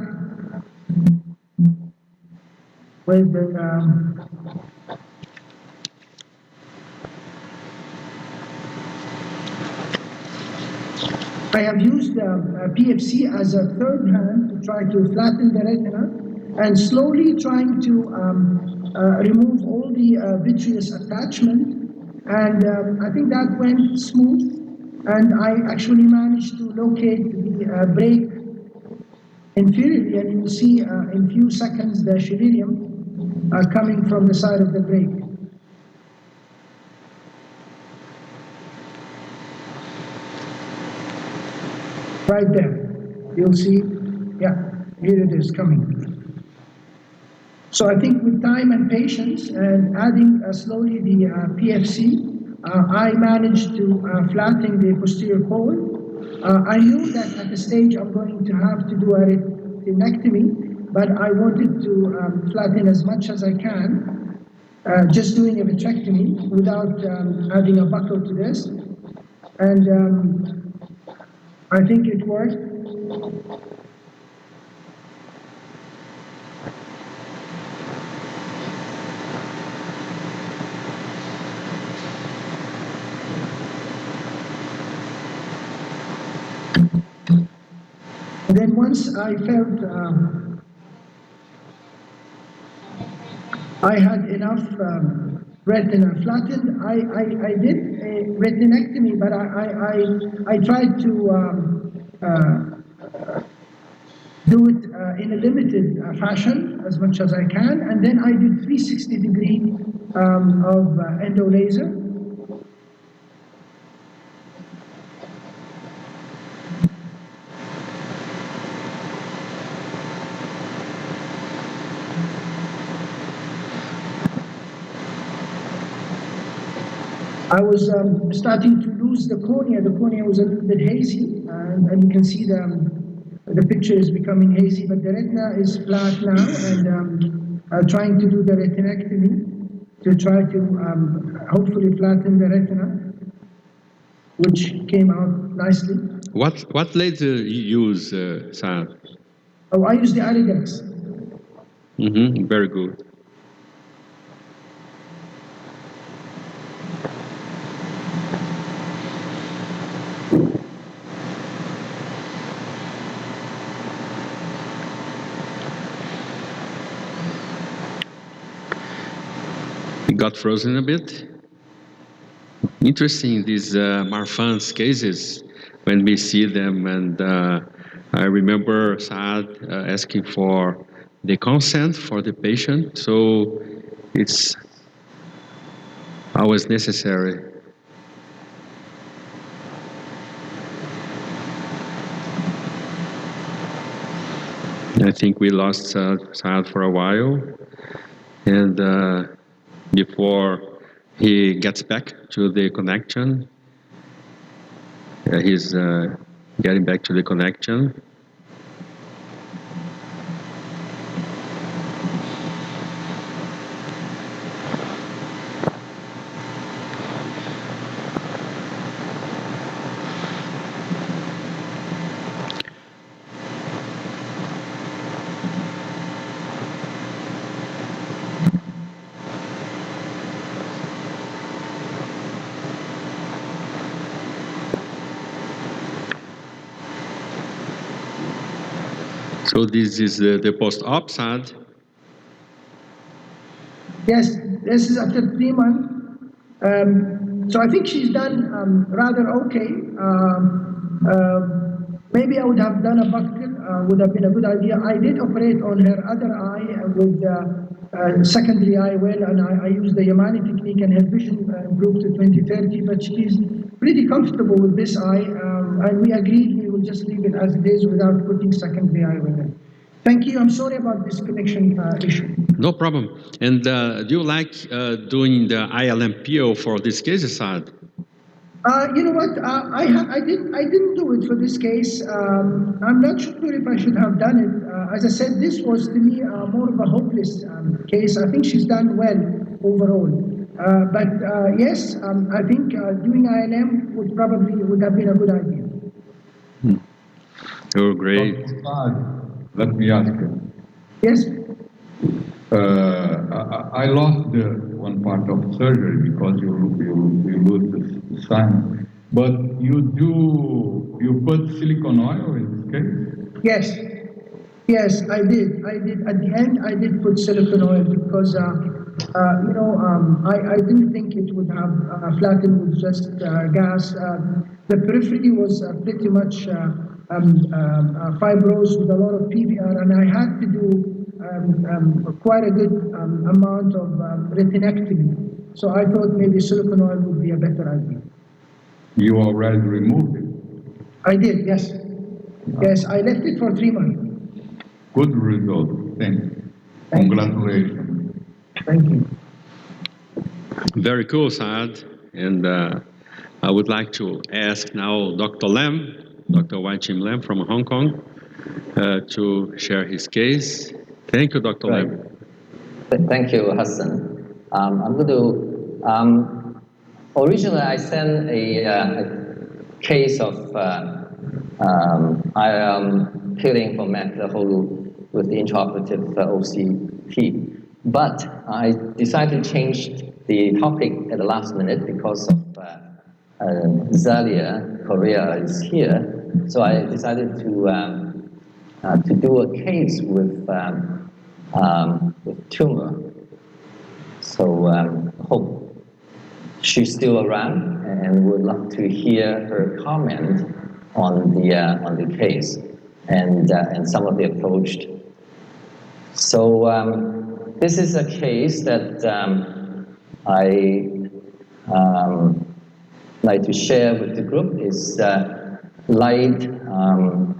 with the I have used PFC as a third hand to try to flatten the retina and slowly trying to remove all the vitreous attachment. And I think that went smooth. And I actually managed to locate the break inferiorly, and you will see in few seconds the cilium coming from the side of the break. Right there, you'll see, yeah, here it is coming. So I think with time and patience and adding slowly the PFC, I managed to flatten the posterior colon. I knew that at the stage I'm going to have to do a retinectomy, but I wanted to flatten as much as I can, just doing a vitrectomy without adding a buckle to this. And I think it worked. And then once I felt I had enough retina flattened. I did a retinectomy, but I tried to do it in a limited fashion as much as I can, and then I did 360-degree of endo laser. I was starting to lose the cornea. The cornea was a little bit hazy, and you can see the picture is becoming hazy, but the retina is flat now, and trying to do the retinectomy to try to hopefully flatten the retina, which came out nicely. What laser you use, Saad? Oh, I use the Aridex. Very good. It got frozen a bit. Interesting, these Marfan's cases, when we see them, and I remember Saad asking for the consent for the patient, so it's always necessary. I think we lost Saad for a while, and before he gets back to the connection, he's getting back to the connection. So this is the post-op side. Yes, this is after 3 months. So I think she's done rather okay. Maybe I would have done a buccal, would have been a good idea. I did operate on her other eye with secondary IOL, and I used the Yamani technique, and her vision improved to 20/30, but she's pretty comfortable with this eye, and we agreed we will just leave it as it is without putting secondary IOL in. Thank you. I'm sorry about this connection issue. No problem. And do you like doing the ILM-PO for this case, Saad? You know what? I didn't do it for this case. I'm not sure if I should have done it. As I said, this was to me more of a hopeless case. I think she's done well overall. But yes, I think doing ILM would have been a good idea. Oh, great. Dr. Saad, let me ask you. Yes. I lost the one part of surgery because you lose the sign. But you put silicone oil in this case? Yes. Yes, I did. At the end, I did put silicone oil because, you know, I didn't think it would have flattened with just gas. The periphery was pretty much fibrosed with a lot of PVR, and I had to do quite a good amount of retinectomy. So I thought maybe silicone oil would be a better idea. You already removed it? I did, yes. Yes, I left it for 3 months. Good result. Thank you. Congratulations. Thank you. Very cool, Saad. And I would like to ask now Dr. Lam, Dr. Wai-Chim Lam from Hong Kong, to share his case. Thank you, Dr. Lam. Thank you, Hassan. I'm going to, originally I sent a case of peeling for macular hollow with the intraoperative OCT. But I decided to change the topic at the last minute because of Zalia, Korea is here. So I decided to do a case with tumor. So hope she's still around and would love to hear her comment on the case and some of the approach. So this is a case that I like to share with the group. Is light.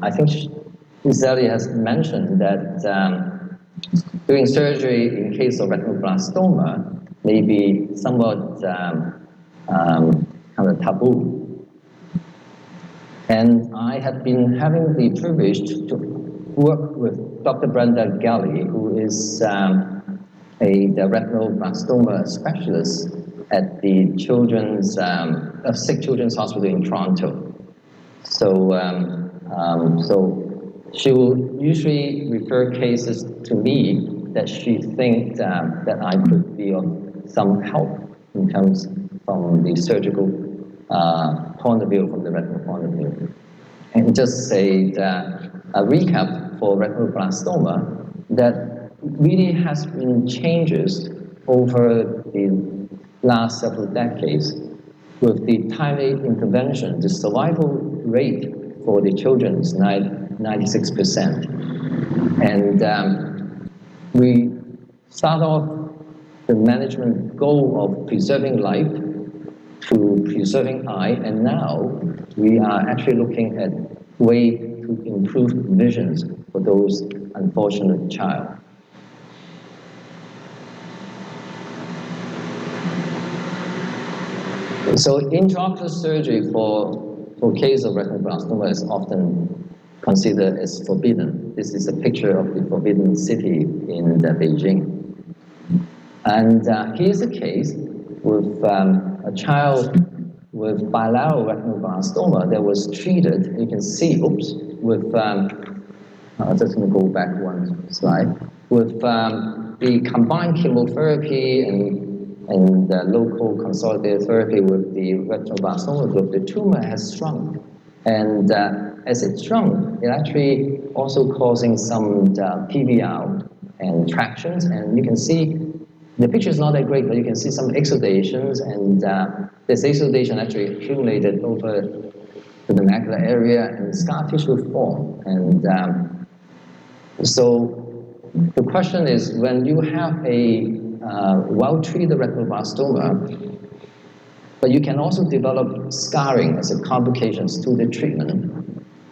I think Giselle has mentioned that doing surgery in case of retinoblastoma may be somewhat kind of taboo. And I have been having the privilege to work with Dr. Brenda Galli, who is the retinoblastoma specialist at the Sick Children's Hospital in Toronto. So, so she will usually refer cases to me that she thinks that I could be of some help in terms from the surgical point of view, from the retinal point of view. And just say that a recap for retinoblastoma, that really has been changes over the last several decades with the timely intervention. The survival rate for the children is 96%. And we start off the management goal of preserving life to preserving eye, and now we are actually looking at ways to improve visions for those unfortunate child. So intraocular surgery for case of retinoblastoma is often considered as forbidden. This is a picture of the forbidden city in Beijing. And here's a case with a child with bilateral retinoblastoma that was treated, you can see, with, I'm just going to go back one slide, with the combined chemotherapy and the local consolidated therapy with the retinoblastoma group. The tumor has shrunk. And as it shrunk, it actually also causing some PVR and tractions. And you can see, the picture is not that great, but you can see some exudations, and this exudation actually accumulated over to the macular area, and scar tissue formed. And so the question is, when you have a well-treated retinoblastoma, but you can also develop scarring as a complications to the treatment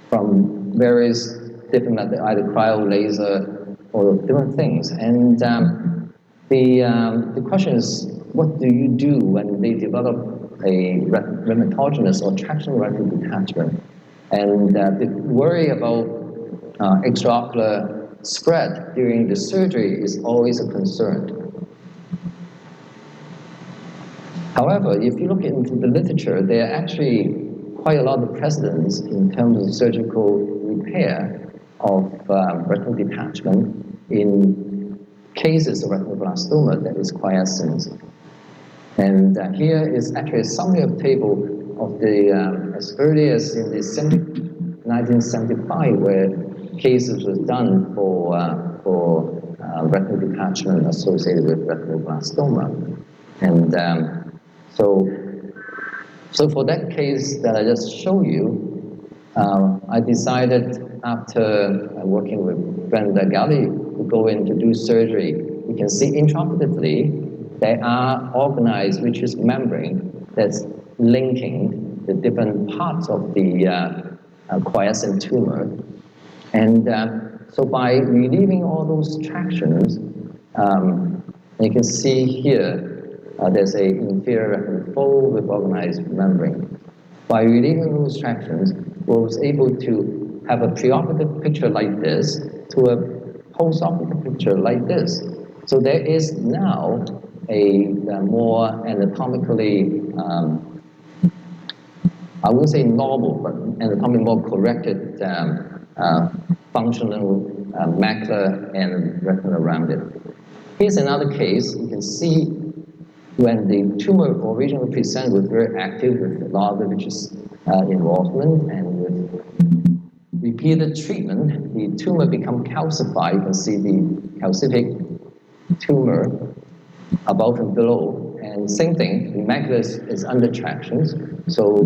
from various different methods, either cryo, laser, or different things. And the question is, what do you do when they develop a rheumatologist or tractional retinal detachment? And the worry about extraocular spread during the surgery is always a concern. However, if you look into the literature, there are actually quite a lot of precedents in terms of surgical repair of retinal detachment in cases of retinoblastoma that is quiescent. And here is actually a summary of table of the, as early as in the 1975, where cases was done for retinal detachment associated with retinoblastoma. And so for that case that I just showed you, I decided after working with Brenda Galli to go in to do surgery. You can see intraoperatively there are organized vitreous membrane that's linking the different parts of the quiescent tumor. And so by relieving all those tractions, you can see here there's a inferior retinal fold with organized membrane. By relieving those tractions, we was able to have a preoperative picture like this to a post-operative picture like this. So there is now a more anatomically, I wouldn't say normal, but anatomically more corrected functional macula and retina around it. Here's another case. You can see when the tumor originally presented was very active with a lot of vitreous involvement, and with repeated treatment, the tumor become calcified. You can see the calcific tumor above and below. And same thing, the macula is under tractions. So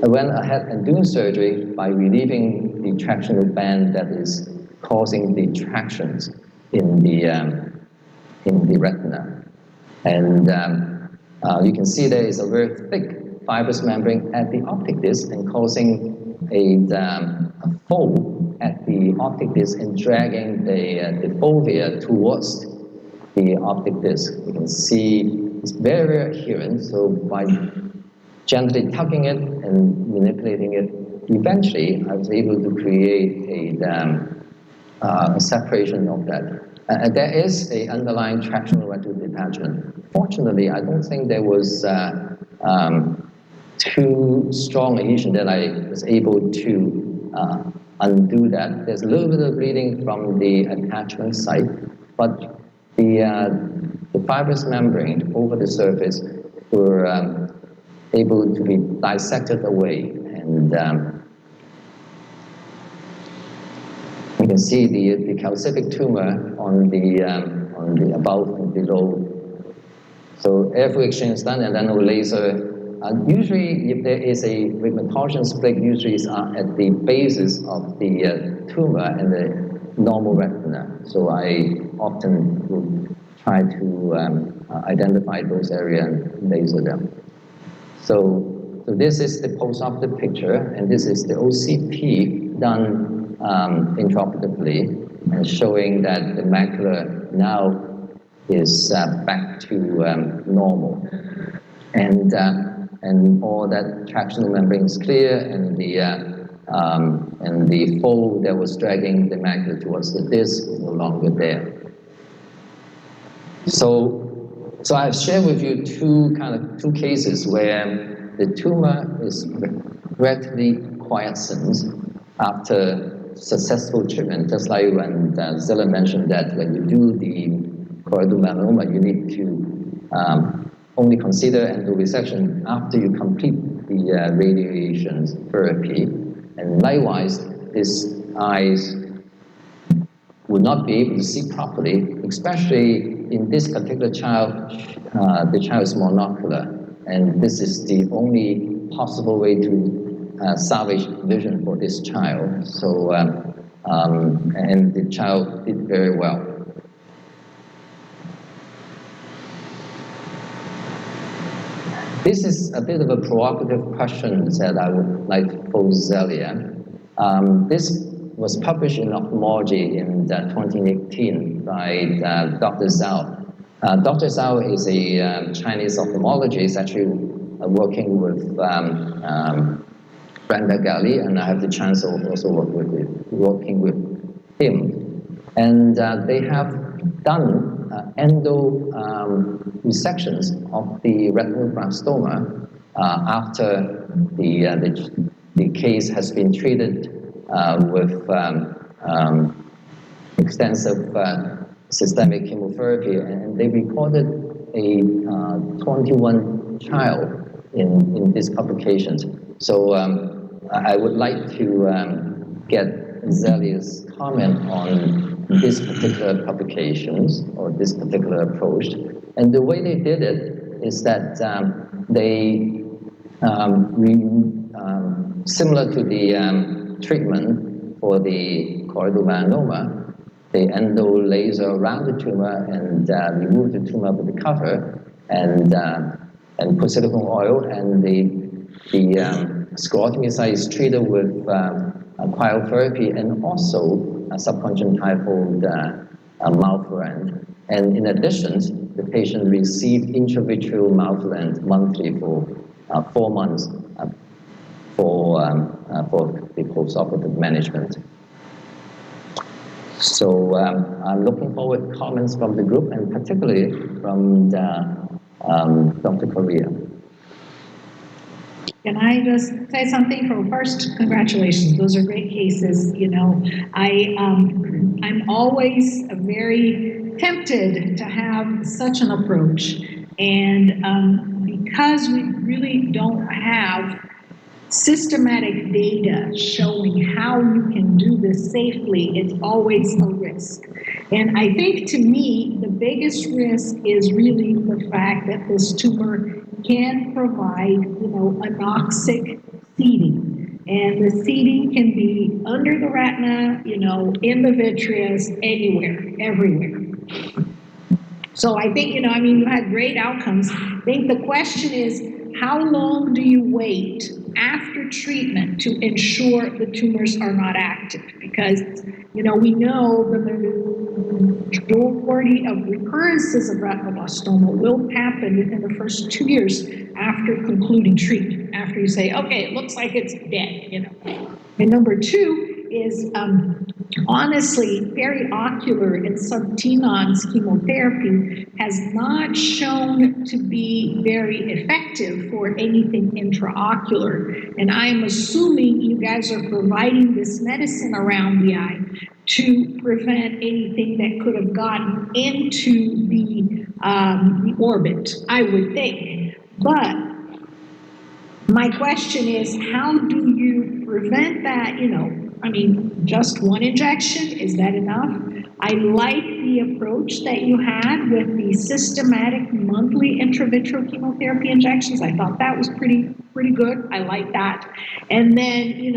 I went ahead and doing surgery by relieving the tractional band that is causing the tractions in the retina. And you can see there is a very thick fibrous membrane at the optic disc and causing a fold at the optic disc and dragging the fovea towards the optic disc. You can see it's very, very adherent. So by gently tugging it and manipulating it, eventually I was able to create a separation of that. There is an underlying tractional retinal detachment. Fortunately, I don't think there was too strong adhesion that I was able to undo that. There's a little bit of bleeding from the attachment site, but the fibrous membrane over the surface were able to be dissected away, and you can see the calcific tumor on the above and below. So air fluid exchange is done, and then a laser. Usually, if there is a Torsion split, usually it's at the basis of the tumor and the normal retina. So I often will try to identify those areas and laser them. So this is the post-operative picture, and this is the OCT done intraoperatively, and showing that the macula now is back to normal, and all that tractional membrane is clear, and the fold that was dragging the macula towards the disc is no longer there. So I've shared with you two cases where the tumor is relatively quiescent after successful treatment, just like when Zilla mentioned that when you do the choroidal melanoma, you need to only consider endoresection after you complete the radiation therapy. And likewise, these eyes would not be able to see properly, especially in this particular child. The child is monocular, and this is the only possible way to salvage vision for this child. So, and the child did very well. This is a bit of a provocative question that I would like to pose earlier. This was published in Ophthalmology in 2018 by Dr. Zhao. Dr. Zhao is a Chinese ophthalmologist, actually working with Brenda Gali, and I have the chance of also working with him. And they have done endo resections of the retinoblastoma after the case has been treated with extensive systemic chemotherapy, and they recorded a 21 child in these publications. So I would like to get Zelia's comment on these particular publications or this particular approach. And the way they did it is that they, similar to the treatment for the choroidal melanoma, they endo laser around the tumor and remove the tumor with the cover and put silicone oil, and the sclerotomy site is treated with cryotherapy and also a subconjunctival malforant. And in addition, the patient received intravitreal malforant monthly for 4 months for the postoperative management. So I'm looking forward to comments from the group, and particularly from Dr. Correa. Can I just say something? First, congratulations. Those are great cases. You know, I'm always very tempted to have such an approach, and because we really don't have systematic data showing how you can do this safely, it's always a risk. And I think, to me, the biggest risk is really the fact that this tumor can provide, anoxic seeding. And the seeding can be under the retina, in the vitreous, anywhere, everywhere. So I think, you had great outcomes. I think the question is, how long do you wait after treatment to ensure the tumors are not active? Because, we know that the majority of recurrences of retinoblastoma will happen within the first 2 years after concluding treatment, after you say, okay, it looks like it's dead, And number two is, honestly, periocular and subtenon's chemotherapy has not shown to be very effective for anything intraocular. And I'm assuming you guys are providing this medicine around the eye to prevent anything that could have gotten into the orbit, I would think. But my question is, how do you prevent that, just one injection, is that enough? I like the approach that you had with the systematic monthly intravitreal chemotherapy injections. I thought that was pretty good. I like that. And then,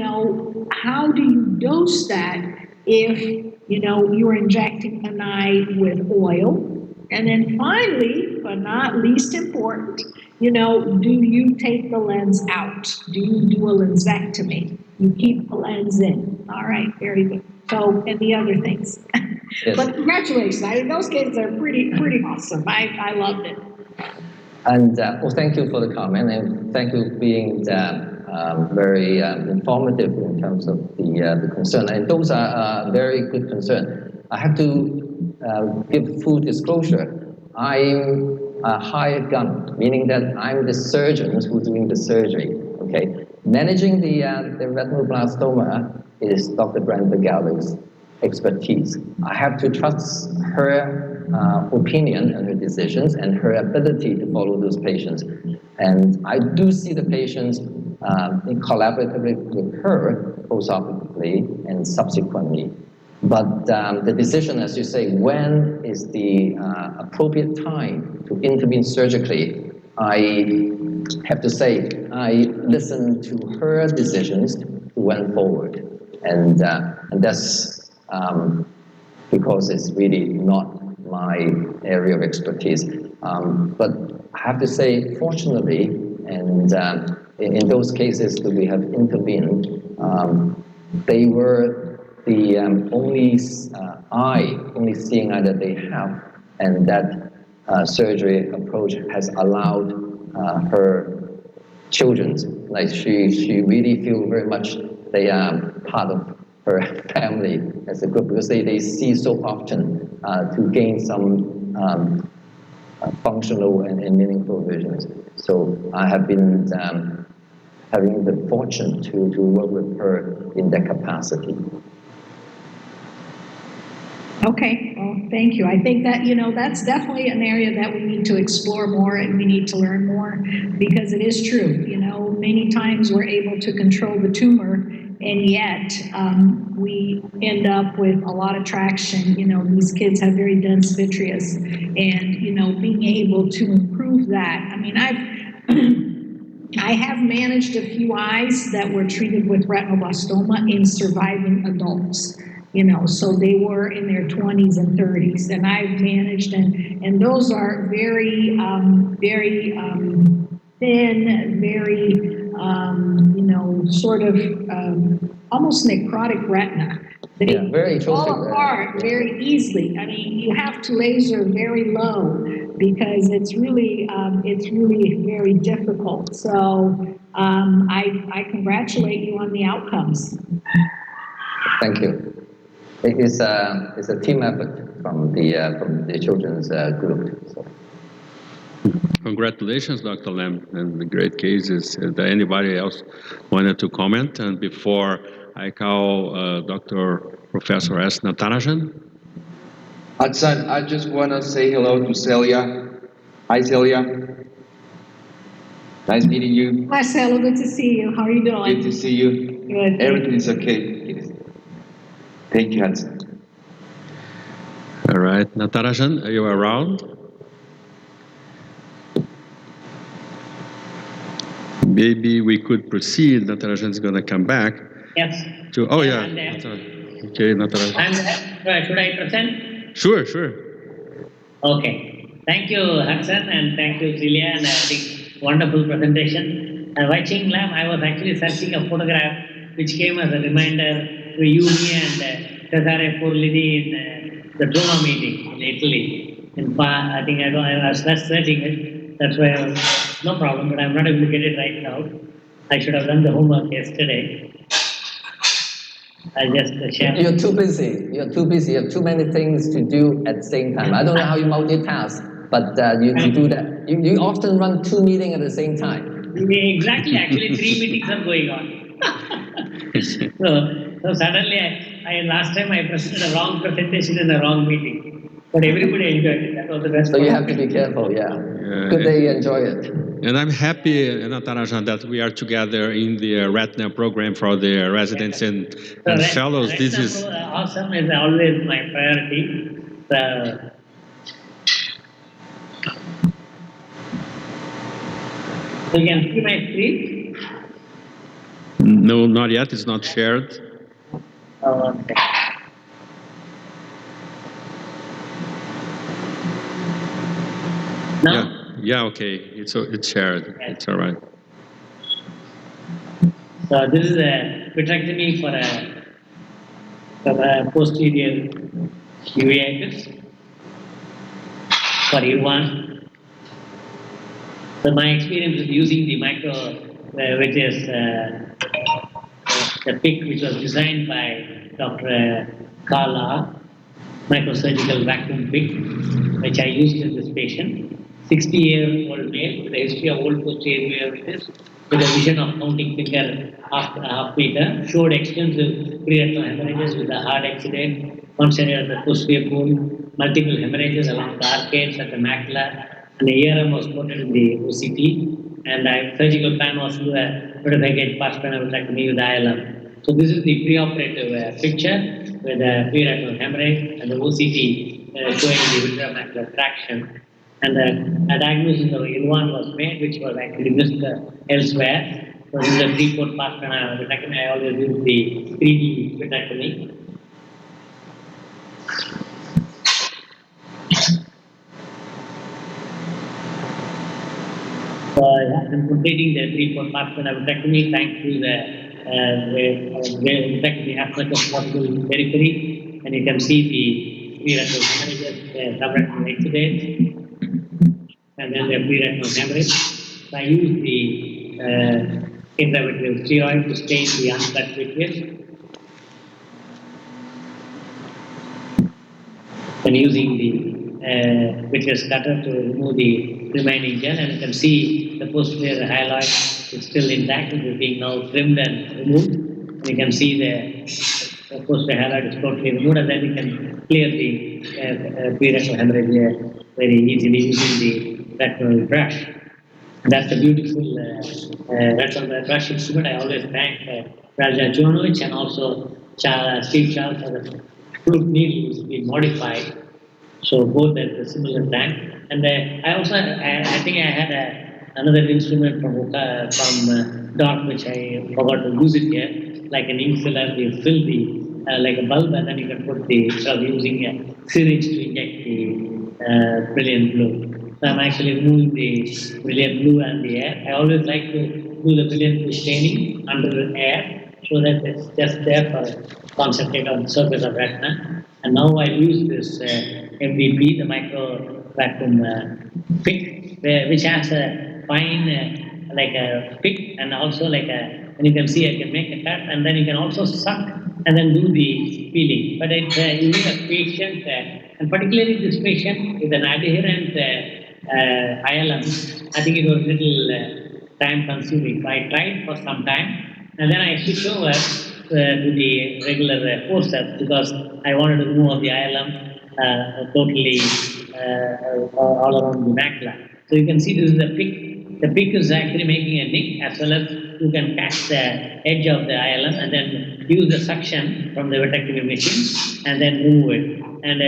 how do you dose that if, you're injecting an eye with oil? And then finally, but not least important, do you take the lens out? Do you do a lensectomy? You keep the lens in. All right, very good. So, and the other things. Yes. But congratulations. Those kids are pretty awesome. I loved it. And thank you for the comment, and thank you for being very informative in terms of the concern. And those are very good concern. I have to give full disclosure. I'm a hired gun, meaning that I'm the surgeon who's doing the surgery. Okay, managing the retinoblastoma is Dr. Brenda Gallo's expertise. I have to trust her opinion and her decisions and her ability to follow those patients. And I do see the patients collaboratively with her postoperatively and subsequently. But the decision, as you say, when is the appropriate time to intervene surgically, I have to say, I listen to her decisions to went forward. And that's because it's really not my area of expertise. But I have to say, fortunately, and in those cases that we have intervened, they were the only seeing eye that they have, and that surgery approach has allowed her children, like she really feel very much they are part of her family as a group, because they see so often to gain some functional and meaningful visions. So I have been having the fortune to work with her in that capacity. Okay, well, thank you. I think that, that's definitely an area that we need to explore more and we need to learn more, because it is true. Many times we're able to control the tumor, and yet we end up with a lot of traction. These kids have very dense vitreous, and, being able to improve that. I mean, I have managed a few eyes that were treated with retinoblastoma in surviving adults. So they were in their 20s and 30s, and I've managed, and those are very, very thin, very, sort of almost necrotic retina. They fall apart very easily. I mean, you have to laser very low because it's really very difficult. So I congratulate you on the outcomes. Thank you. It's a team effort from the children's group. So. Congratulations, Dr. Lam, and the great cases. Is there anybody else wanted to comment? And before I call Dr. Professor S. Natarajan. Adsan, I just want to say hello to Celia. Hi, Celia. Nice meeting you. Marcelo, good to see you. How are you doing? Good to see you. Good. Everything is okay. Thank you, Adsan. All right. right, Natarajan, are you around? Maybe we could proceed. Natarajan is going to come back. Yes. Oh, yeah. I'm there. Okay, Natarajan. I'm there. Should I present? Sure, sure. Okay. Thank you, Hudson, and thank you, Celia, and I think wonderful presentation. And watching Lam, I was actually searching a photograph which came as a reminder to you, me, and Cesare Forlini in the Roma meeting in Italy. I think I was searching it. That's why no problem, but I'm not able to get it right now. I should have done the homework yesterday. I just share. You're too busy. You're too busy. You have too many things to do at the same time. I don't know how you multitask, but you do that. You often run 2 meetings at the same time. Exactly. Actually, 3 meetings are going on. so suddenly, last time I presented a wrong presentation in a wrong meeting, but everybody enjoyed it. That was the best. So you have to be careful. Yeah. Good that you enjoy it. And I'm happy, Natarajan, that we are together in the Retina program for the residents and fellows. This is awesome. Is always my priority. So you can see my screen? No, not yet. It's not shared. Oh, okay. No? Yeah, okay. It's shared. Yes. It's all right. So this is a vitrectomy for a posterior uveitis for Irwan. So my experience with using the micro, which is the PIC, which was designed by Dr. Kala, microsurgical vacuum PIC, which I used in this patient. 60-year-old male with a history of old posterior uveitis, with a vision of counting finger half meter, showed extensive preretinal hemorrhages with a hard exudate, one side of the posterior bone, multiple hemorrhages along the arcades at the macula, and the ARM was quoted in the OCT, and the surgical plan was to do a 25-gauge pars-plana vitrectomy with ILM. So this is the preoperative picture with a preretinal hemorrhage and the OCT showing the vitreomacular traction. And a diagnosis of Irwan was made, which was actually missed elsewhere. So this is a 3-port pars-plana vitrectomy. I always use the 3D vitrectomy. So I'm completing the 3-port pars-plana vitrectomy thanks to the vitrectomy as much as possible in periphery. And you can see the preretinal hemorrhages, subretinal exudates, and then the preretinal hemorrhage. So I use the intravitreal steroid to stain the uncut vitreous. And using the vitreous cutter to remove the remaining gel, and you can see the posterior hyaloid is still intact. It is being now trimmed and removed. And you can see the posterior hyaloid is totally removed, and then you can clear the preretinal hemorrhage very easily using the retinal brush. And that's a beautiful retinal brush instrument. I always thank Raja Jonovic and also Steve Charles for the flute needle which has been modified. So both at a similar time. And I also, I think I had another instrument from Doc, which I forgot to use it here, like an ink filler. You fill the, like a bulb, and then you can put the, instead of using a syringe to inject the brilliant blue. So I'm actually removing the brilliant blue and the air. I always like to do the brilliant blue staining under the air, so that it's just there for concentrate on the surface of retina. And now I use this MVP, the micro vacuum pick, which has a fine like a pick, and also like a, and you can see I can make a cut, and then you can also suck and then do the peeling. But it's you need a patient, and particularly this patient with an adherent ILM. I think it was little time consuming. So I tried for some time, and then I switched over to the regular forceps because I wanted to remove the ILM totally all around the macula. So you can see this is the pick. The pick is actually making a nick, as well as you can catch the edge of the ILM and then use the suction from the vitrectomy machine and then move it. And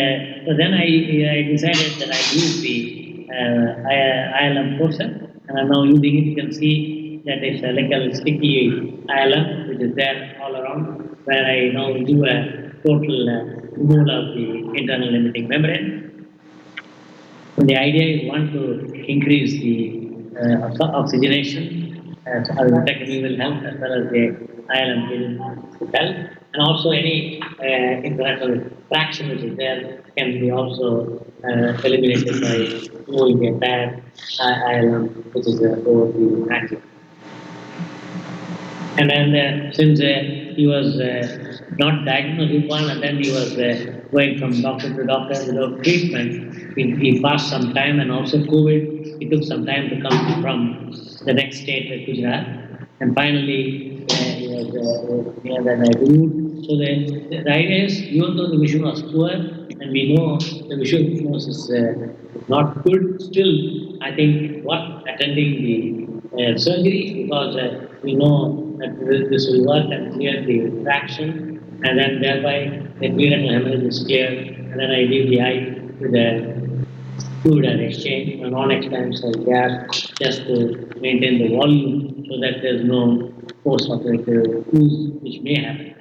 so then I decided that I use the ILM forceps, and I'm now using it. You can see that it's like a sticky ILM which is there all around, where I now do a total removal of the internal limiting membrane. And the idea is one to increase the oxygenation. So the vitrectomy will help as well as the ILM will help, and also any internal fraction which is there can be also eliminated by moving the entire ILM which is over the axis. And then since he was not diagnosed with one, and then he was going from doctor to doctor without treatment, he passed some time, and also COVID, it took some time to come from the next state, Gujarat, and finally he was near that I removed. So the idea is, even though the vision was poor, and we know the visual fitness is not good, still I think worth attending the surgery, because we know that this will work and clear the fraction, and then thereby the retinal hemorrhage is cleared, and then I leave the eye with a fluid and exchange, a non-expansile gap, just to maintain the volume so that there is no post-operative ooze which may happen.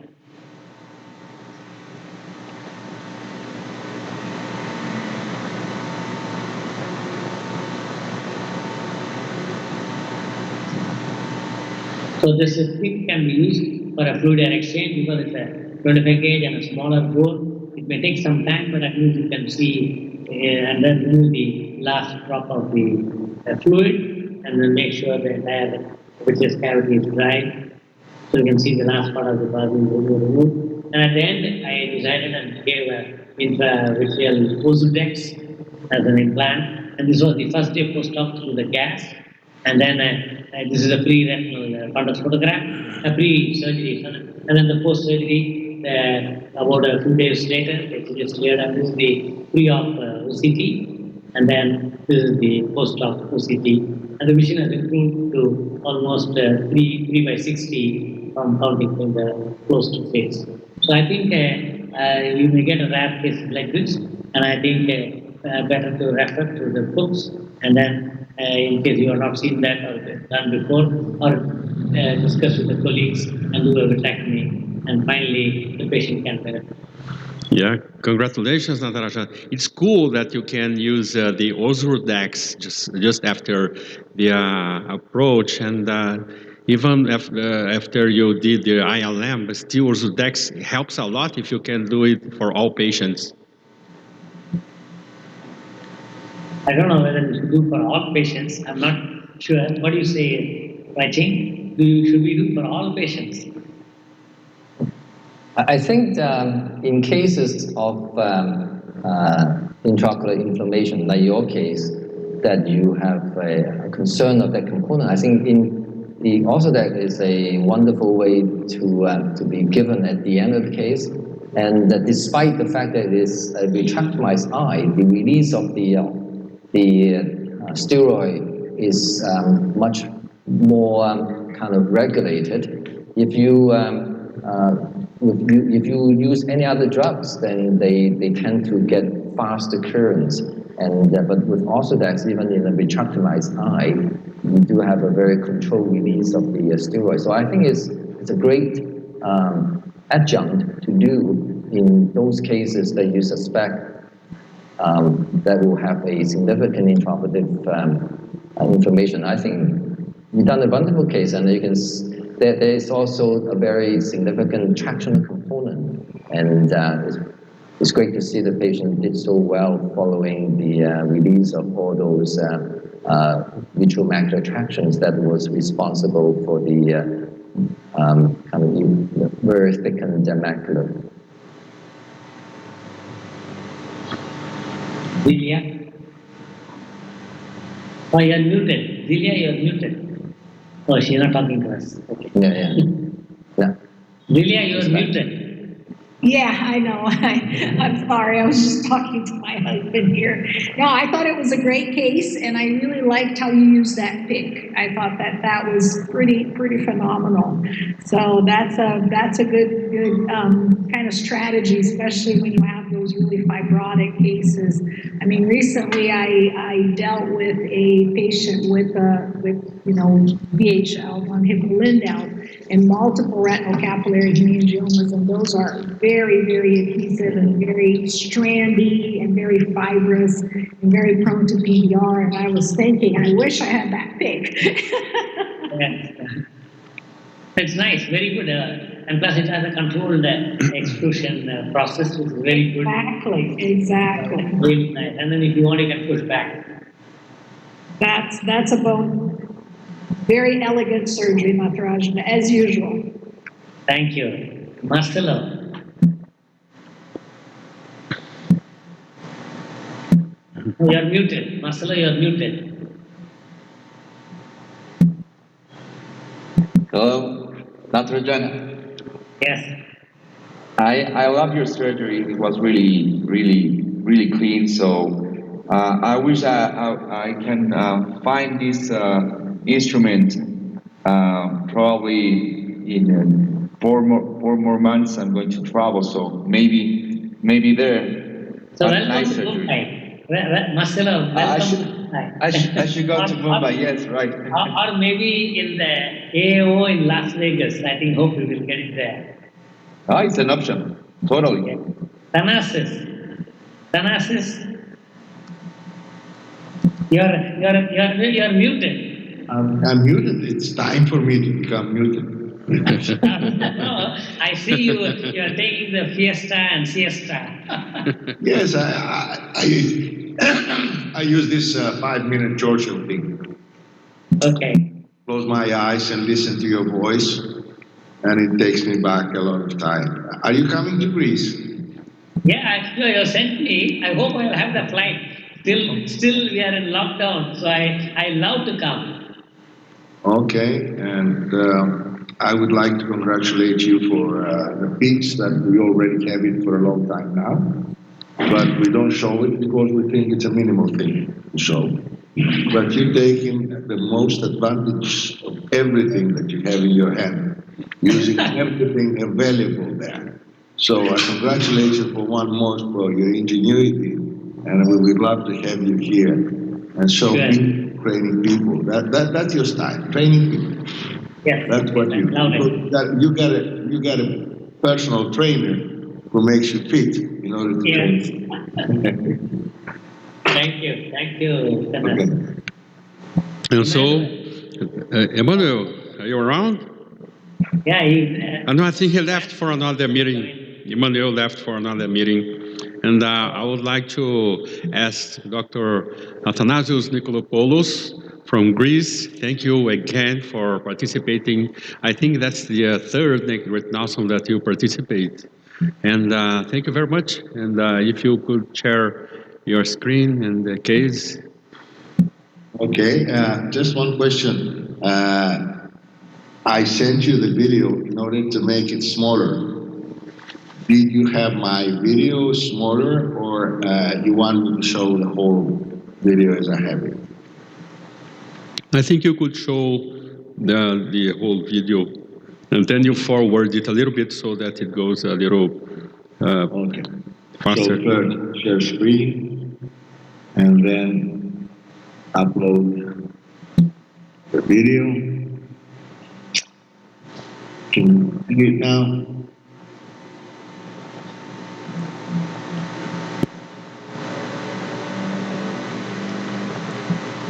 So this thing can be used for a fluid air exchange because it's a 25 gauge and a smaller bore. It may take some time, but at least you can see and then remove the last drop of the fluid, and then make sure the entire vitreous cavity is dry. So you can see the last part of the plasma will be removed. And at the end, I decided and gave an intravitreal Osidex as an implant. And this was the first day post-op through the gas. And then this is a pre-retinal fundus photograph, a pre-surgery, and then the post-surgery. About a few days later, it is cleared, and this is the pre-op OCT, and then this is the post-op OCT. And the vision has improved to almost 3 by 60 from counting from the closed phase. So I think you may get a rare case like this, and I think better to refer to the books, and then in case you have not seen that or done before, or discuss with the colleagues and do a vitrectomy. And finally, the patient can benefit. Yeah, congratulations, Natarajan. It's cool that you can use the Osidex just after the approach, and even after you did the ILM, but still Osidex helps a lot if you can do it for all patients. I don't know whether we should do for all patients. I'm not sure. What do you say, Raching? Should we do for all patients? I think in cases of intraocular inflammation, like your case, that you have a concern of that component, I think also that is a wonderful way to be given at the end of the case. And despite the fact that it is a retractomized eye, the release of the steroid is much more kind of regulated. If you use any other drugs, then they tend to get faster currents. And but with Osidex, even in a retractomized eye, you do have a very controlled release of the steroid. So I think it's a great adjunct to do in those cases that you suspect that will have a significant intraoperative inflammation. I think you've done a wonderful case, and you can. There is also a very significant traction component, and it's great to see the patient did so well following the release of all those vitreomacular tractions that was responsible for the kind of very thickened macula. Zelia? Oh, you're muted. Zelia, you're muted. Oh, she's not talking to us. Okay. Yeah. Zelia, you're muted. Yeah, I know. I'm sorry. I was just talking to my husband here. No, I thought it was a great case, and I really liked how you used that pick. I thought that was pretty phenomenal. So that's a good kind of strategy, especially when you have those really fibrotic cases. I mean, recently I dealt with a patient with VHL, von Hippel-Lindau, and multiple retinal capillary hemangiomas, and those are very adhesive and very strandy and very fibrous and very prone to PDR. And I was thinking, I wish I had that pick. Yes. It's nice, very good. And plus it has a controlled exclusion process, which is very good. Exactly. Very nice. And then if you want, you can push back. That's a bone. Very elegant surgery, Maharaj, as usual. Thank you. Marcelo. You're muted. Marcelo, you're muted. Hello, Dr. Jana. Yes. I love your surgery. It was really clean. So I wish I can find this instrument probably in 4 more months. I'm going to travel, so maybe there. So welcome to Mumbai. Marcelo, welcome. I should go to Mumbai. Yes, right. Or maybe in the AO in Las Vegas. I think hope we will get it there. Oh, it's an option. Totally. Thanasis. You're muted. I'm muted. It's time for me to become muted. No, I see you're taking the fiesta and siesta. Yes, I use this 5-minute Churchill thing. Okay. Close my eyes and listen to your voice, and it takes me back a lot of time. Are you coming to Greece? Yeah, you sent me. I hope I'll have the flight. Still we are in lockdown, so I love to come. Okay, and I would like to congratulate you for the peaks that we already have it for a long time now, but we don't show it because we think it's a minimal thing to show. But you're taking the most advantage of everything that you have in your hand, using everything available there. So I congratulate you for one more for your ingenuity, and we would love to have you here and show people, training people. That's your style, training people. Yes. That's what you do. You got a personal trainer who makes you fit in order to train. Thank you. Okay. And so, Emmanuel, are you around? Yeah. No, I think he left for another meeting. Emmanuel left for another meeting. And I would like to ask Dr. Athanasios Nikolopoulos from Greece. Thank you again for participating. I think that's the third Retinawesome that you participate. And thank you very much. And if you could share your screen and the case. Okay, just one question. I sent you the video in order to make it smaller. Did you have my video smaller, or you want me to show the whole video as I have it? I think you could show the whole video, and then you forward it a little bit so that it goes a little faster. So first, share screen, and then upload the video. Can you see it now?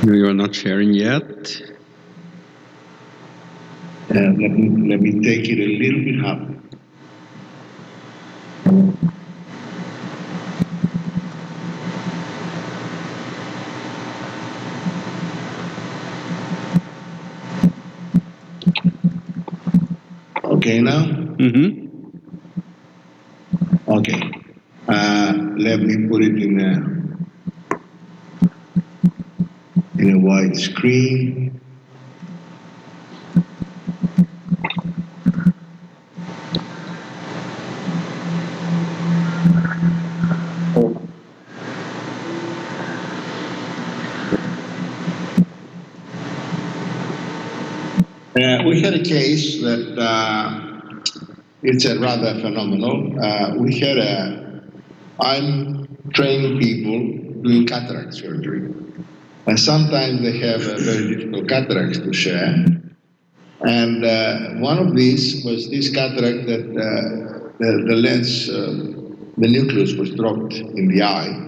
You are not sharing yet. Let me take it a little bit up. Okay now? Mm-hmm. Okay. Let me put it in a wide screen. We had a case that it's a rather phenomenal. I'm training people doing cataract surgery. And sometimes they have very difficult cataracts to share. And one of these was this cataract that the lens, the nucleus was dropped in the eye.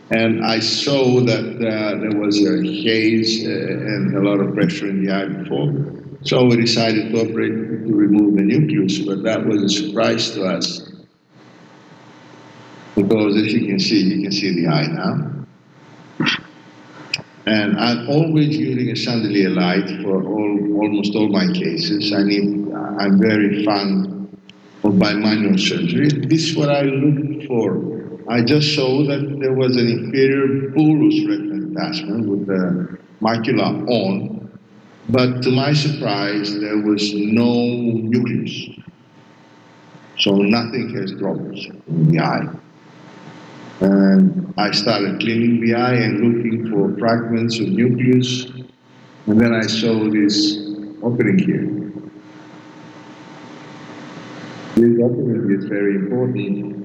And I saw that there was a haze and a lot of pressure in the eye before. So we decided to operate to remove the nucleus, but that was a surprise to us. Because as you can see the eye now. And I'm always using a chandelier light for almost all my cases. I'm very fond of bimanual surgery. This is what I looked for. I just saw that there was an inferior bullous retinal detachment with the macula on, but to my surprise, there was no nucleus. So nothing has dropped in the eye. And I started cleaning the eye and looking for fragments of nucleus, and then I saw this opening here. This opening is very important.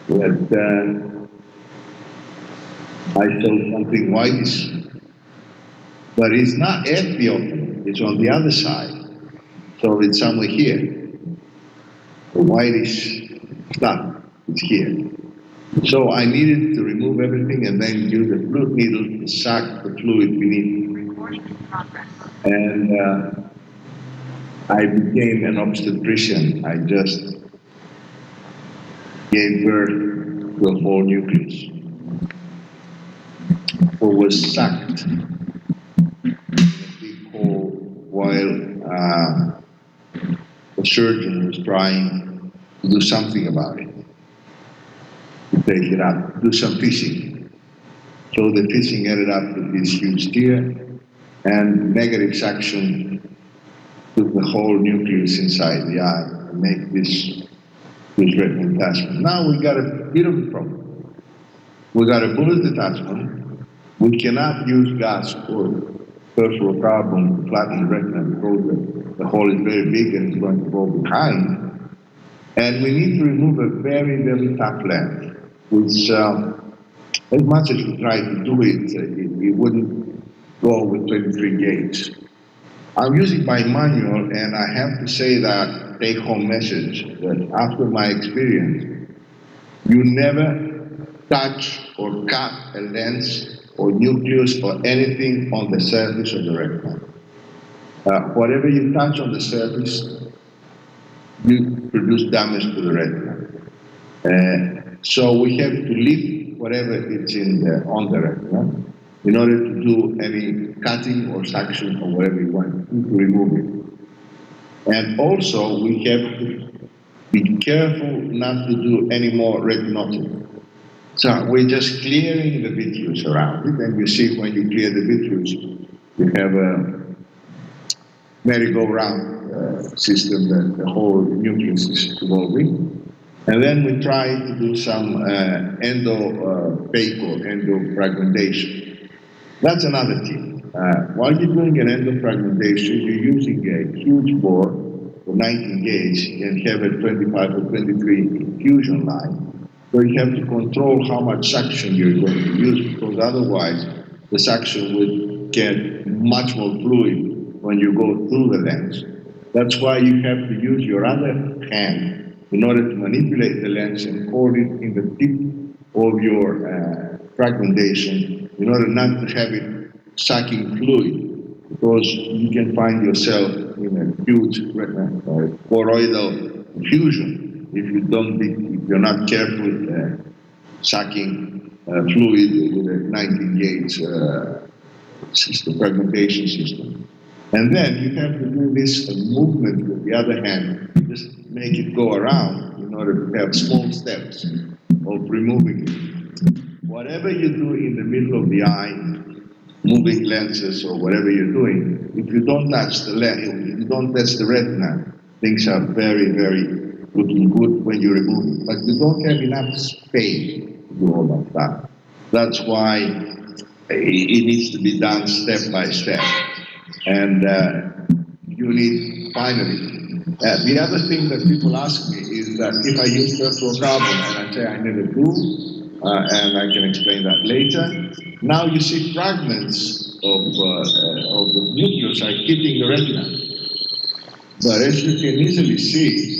That I saw something whitish, but it's not at the opening, it's on the other side. So it's somewhere here. The whitish stuff is here. So I needed to remove everything and then use a fluid needle to suck the fluid beneath. And I became an obstetrician. I just gave birth to a whole nucleus, or was sucked in a big hole while the surgeon was trying to do something about it, to take it out, do some fishing. So the fishing ended up with this huge tear, and negative suction took the whole nucleus inside the eye and make this retinal detachment. Now we got a bit of a problem. We got a bullous detachment. We cannot use gas or perfluorocarbon to flatten the retina because the hole is very big and it's going to go behind. And we need to remove a very, very tough lens, which as much as we try to do it, it wouldn't go with 23 gauge. I'm using bimanual, and I have to say that take-home message that after my experience, you never touch or cut a lens or nucleus or anything on the surface of the retina. Whatever you touch on the surface, you produce damage to the retina. So we have to lift whatever is on the retina in order to do any cutting or suction or whatever you want to remove it. And also we have to be careful not to do any more retinotomy. So we're just clearing the vitreous around it, and you see when you clear the vitreous, you have a merry-go-round system that the whole nucleus is evolving. And then we try to do some endo-fake or endo-fragmentation. That's another tip. While you're doing an endofragmentation, you're using a huge bore for 19 gauge and have a 25 or 23 infusion line, where you have to control how much suction you're going to use, because otherwise the suction would get much more fluid when you go through the lens. That's why you have to use your other hand in order to manipulate the lens and hold it in the tip of your fragmentation, in order not to have it sucking fluid, because you can find yourself in a huge choroidal effusion if you're not careful with sucking fluid with a 19 gauge fragmentation system. And then you have to do this movement with the other hand, just make it go around in order to have small steps of removing it. Whatever you do in the middle of the eye, moving lenses or whatever you're doing, if you don't touch the lens, if you don't touch the retina, things are very, very looking good when you remove it. But you don't have enough space to do all of that. That's why it needs to be done step by step. And you need finally. The other thing that people ask me is that if I use perfluorocarbon and I say I never do, and I can explain that later. Now you see fragments of the nucleus are hitting the retina. But as you can easily see,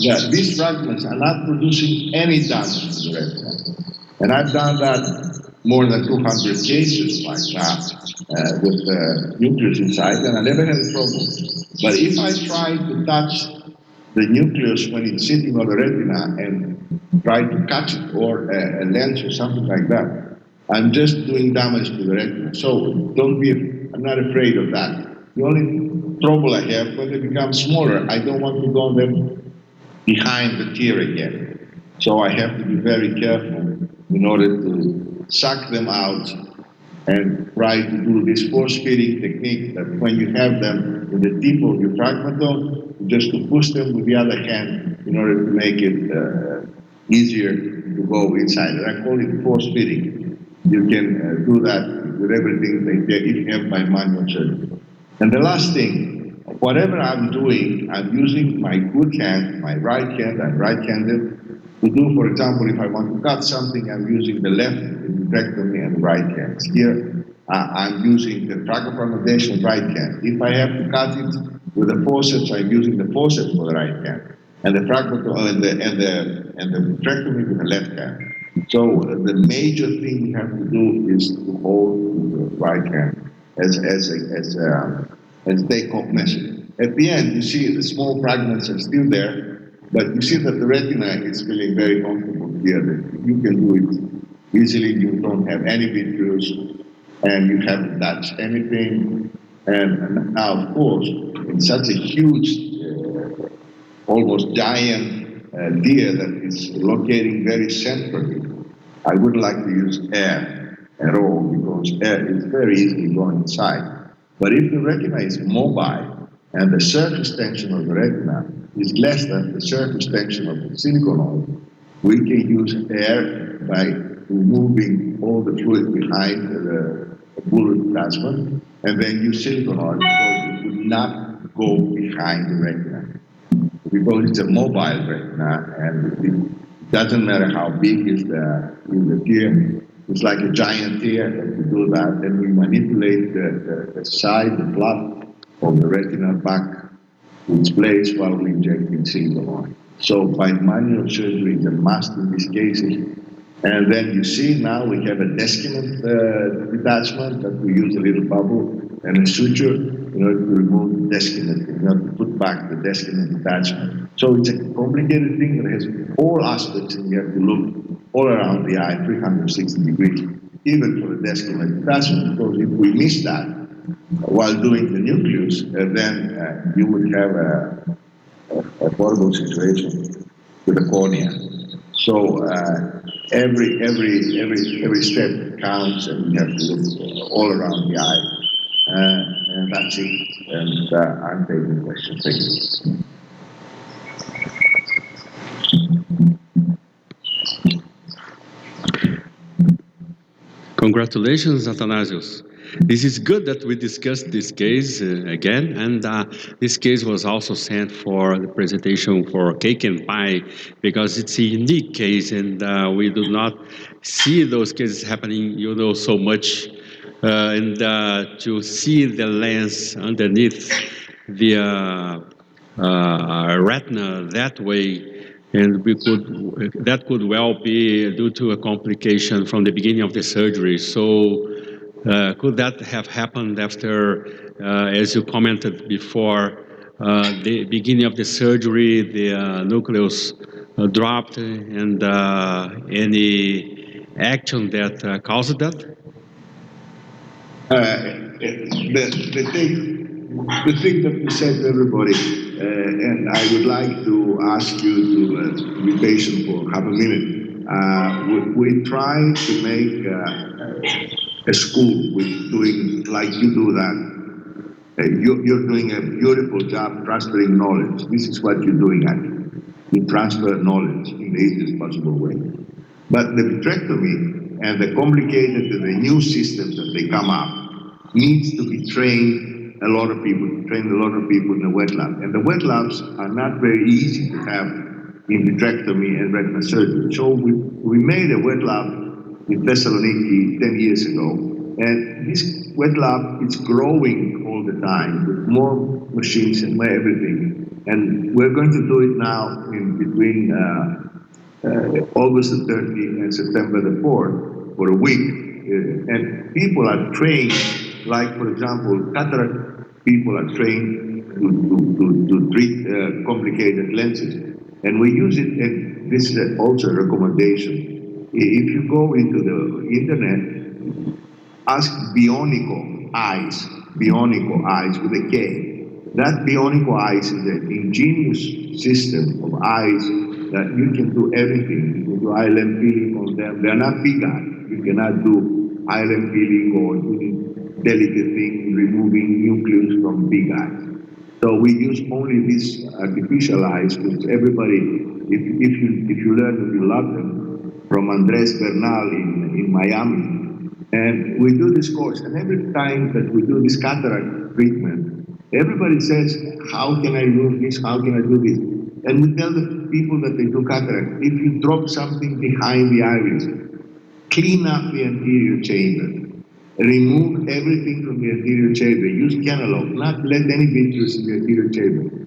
that these fragments are not producing any damage to the retina. And I've done that more than 200 cases like that with the nucleus inside, and I never had a problem. But if I try to touch the nucleus when it's sitting on the retina and try to catch it, or a lens or something like that, I'm just doing damage to the retina. So I'm not afraid of that. The only trouble I have when they become smaller, I don't want to go them behind the tear again. So I have to be very careful in order to suck them out and try to do this force-feeding technique that when you have them in the tip of your fragmentome, just to push them with the other hand in order to make it easier to go inside. And I call it force-feeding. You can do that with everything if you have my manual surgery. And the last thing, whatever I'm doing, I'm using my good hand, my right hand, I'm right-handed, to do, for example, if I want to cut something, I'm using the left vitrectomy and right hands. Here, I'm using the tracheobronchodilation right hand. If I have to cut it with the forceps, I'm using the forceps for the right hand, and the vitrectomy with the left hand. So the major thing you have to do is to hold with the right hand as they measure. At the end, you see the small fragments are still there. But you see that the retina is feeling very comfortable here. That you can do it easily. You don't have any vitreous, and you haven't touched anything. And now, of course, in such a huge, almost giant tear that is locating very centrally, I wouldn't like to use air at all because air is very easily going inside. But if the retina is mobile and the surface tension of the retina is less than the surface tension of the silicone oil, we can use air by removing all the fluid behind the bullet attachment and then use silicone oil because it would not go behind the retina. Because it's a mobile retina and it doesn't matter how big is the tear. It's like a giant tear, and to do that, then we manipulate the side, the blood of the retina back to its place while we inject in silicone oil. So by manual surgery is a must in these cases. And then you see now we have a desciment detachment that we use a little bubble and a suture in order to remove the desciment, in order to put back the desciment detachment. So it's a complicated thing that has all aspects, and you have to look all around the eye, 360 degrees, even for the desciment detachment, because if we miss that while doing the nucleus, then you would have a horrible situation with the cornea. So every step counts, and you have to look all around the eye, and that's it. And I'm taking questions. Thank you. Congratulations, Athanasios. This is good that we discussed this case again, and this case was also sent for the presentation for Cake and Pie because it's a unique case, and we do not see those cases happening, so much. And to see the lens underneath the retina that way, and that could well be due to a complication from the beginning of the surgery. So could that have happened after, as you commented before, the beginning of the surgery, the nucleus dropped, and any action that caused that? The thing that we said to everybody, and I would like to ask you to be patient for half a minute. We try to make a school with doing like you do that. You're doing a beautiful job transferring knowledge. This is what you're doing actually. You transfer knowledge in the easiest possible way. But the vitrectomy and the complicated and the new systems that they come up needs to be trained a lot of people, trained a lot of people in the wet lab. And the wet labs are not very easy to have in vitrectomy and retina surgery. So we made a wet lab in Thessaloniki 10 years ago. And this wet lab is growing all the time with more machines and more everything. And we're going to do it now in between August the 30th and September the 4th for a week. And people are trained, like for example, cataract people are trained to treat complicated lenses. And we use it, and this is also a recommendation. If you go into the internet, ask Bionico eyes with a K. That Bionico eyes is an ingenious system of eyes that you can do everything. You can do eyelid peeling on them. They're not big eyes. You cannot do eyelid peeling or doing delicate things, removing nucleus from big eyes. So we use only these artificial eyes, which everybody, if you learn them, you love them, from Andres Bernal in Miami. And we do this course, and every time that we do this cataract treatment, everybody says, how can I do this, how can I do this? And we tell the people that they do cataract, if you drop something behind the iris, clean up the anterior chamber, remove everything from the anterior chamber, use cannulum, not let any vitreous in the anterior chamber.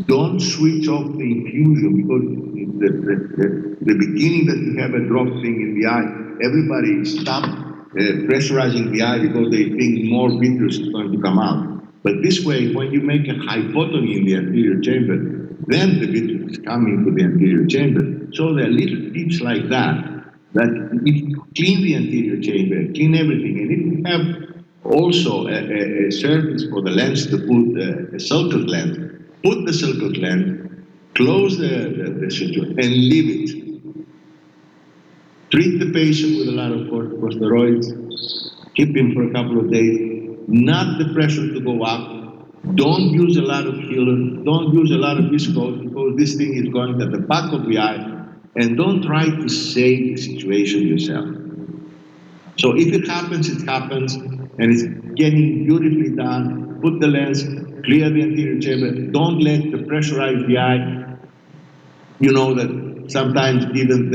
Don't switch off the infusion, because the beginning that you have a drop thing in the eye, everybody stops pressurizing the eye because they think more vitreous is going to come out. But this way, when you make a hypotomy in the anterior chamber, then the vitreous is coming to the anterior chamber. So there are little tips like that, that if you clean the anterior chamber, clean everything, and if you have also a surface for the lens to put a sulcus lens, put the sulcus lens, close the suture, and leave it. Treat the patient with a lot of corticosteroids, keep him for a couple of days, not the pressure to go up, don't use a lot of filler, don't use a lot of viscose, because this thing is going at the back of the eye, and don't try to save the situation yourself. So if it happens, and it's getting beautifully done, put the lens, clear the anterior chamber, don't let the pressurize the eye. You know that sometimes even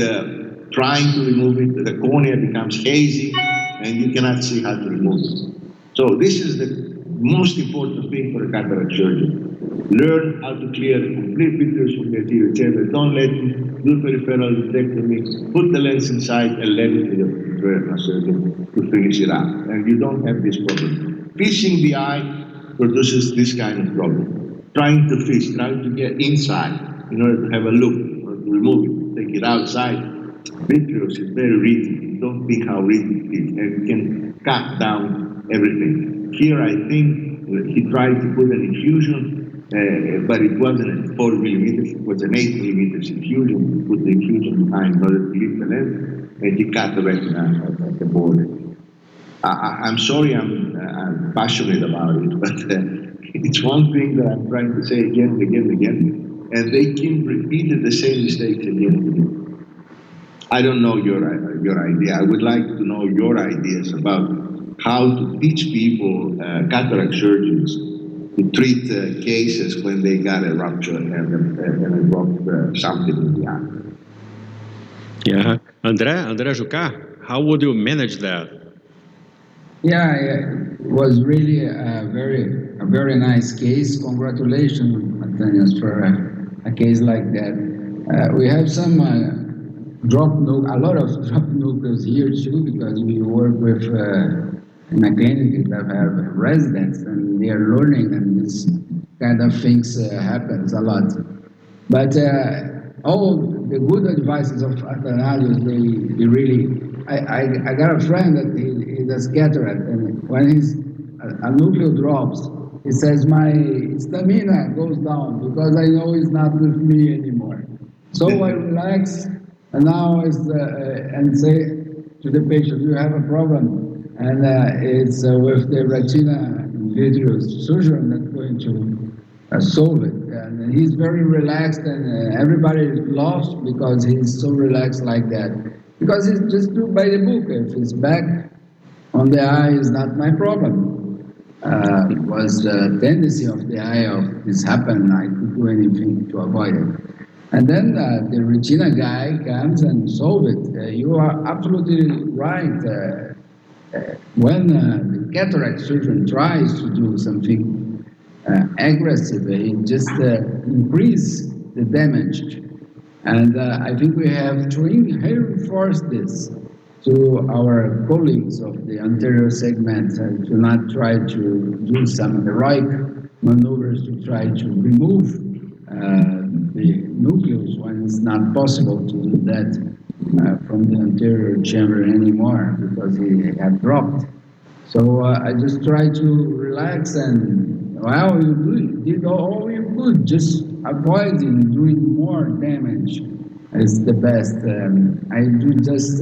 trying to remove it, the cornea becomes hazy, and you cannot see how to remove it. So this is the most important thing for a cataract surgeon. Learn how to clear complete vitreous from the anterior chamber. Don't let it do peripheral vitrectomy. Put the lens inside and let it to the retinal surgeon to finish it up. And you don't have this problem. Fishing the eye produces this kind of problem. Trying to fish, trying to get inside in order to have a look, or to remove it, take it outside. Vitreous is very rigid. You don't think how rigid it is, and you can cut down everything. Here, I think he tried to put an infusion, but it wasn't a 4 millimeters, it was an 8 millimeters infusion. He put the infusion behind in order to lift the lens, and he cut the retina at the border. I'm sorry I'm passionate about it, but it's one thing that I'm trying to say again and again and again, and they keep repeating the same mistakes again and again. I don't know your idea. I would like to know your ideas about how to teach people, cataract surgeons, to treat cases when they got a rupture and dropped something in the eye. Yeah, André Jucá, how would you manage that? Yeah, it was really a very nice case. Congratulations, Matthias, for a case like that. We have some a lot of drop nucleus here too, because we work with in a clinic that have residents and they are learning, and this kind of things happens a lot. But all the good advices of Athanasius, they really. I got a friend that he does cataract, and when a nucleus drops, he says my stamina goes down because I know it's not with me anymore. So I relax, and now and say to the patient, you have a problem, and it's with the retina vitreous suture that's going to solve it. And he's very relaxed, and everybody laughs because he's so relaxed like that. Because it's just do by the book. If it's back on the eye, is not my problem. was the tendency of the eye of this happened, I could do anything to avoid it. And then the retina guy comes and solves it. You are absolutely right. When the cataract surgeon tries to do something aggressive, he just increase the damage. And I think we have to reinforce this to our colleagues of the anterior segment to not try to do some heroic maneuvers to try to remove the nucleus when it's not possible to do that from the anterior chamber anymore because he had dropped. So I just try to relax and, well, you did all you could, just avoiding doing more damage is the best. I do just,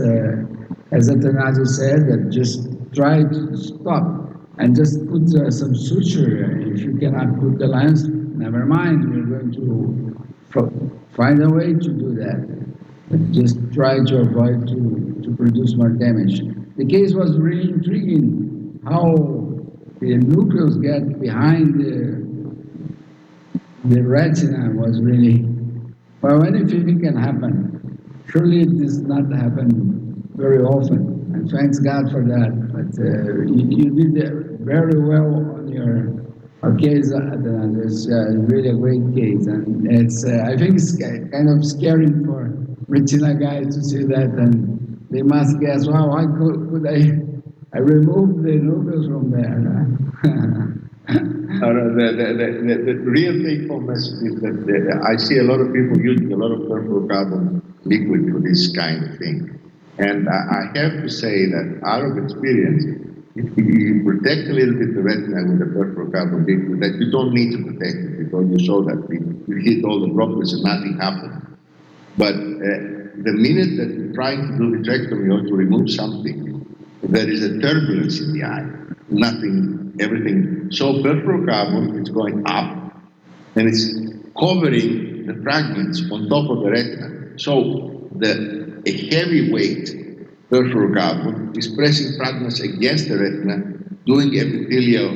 as Atanasio said, that just try to stop and just put some suture. If you cannot put the lens, never mind, we're going to find a way to do that. But just try to avoid to produce more damage. The case was really intriguing, how the nucleus get behind the retina was really, well, anything can happen. Surely it does not happen very often, and thanks God for that. But you did very well on your case, Atanasio. It's really a great case, and it's I think it's kind of scary for retina guys to see that, and they must guess, wow, why could I remove the nucleus from there? The real take home message is that I see a lot of people using a lot of perfluorocarbon liquid for this kind of thing. And I have to say that out of experience, if you protect a little bit the retina with the perfluorocarbon liquid, that you don't need to protect it because you saw that you hit all the droplets and nothing happened. But the minute that you're trying to do vitrectomy or to remove something, there is a turbulence in the eye. Nothing, everything. So perfluorocarbon is going up and it's covering the fragments on top of the retina. So a heavy weight perfluorocarbon is pressing fragments against the retina, doing epithelial,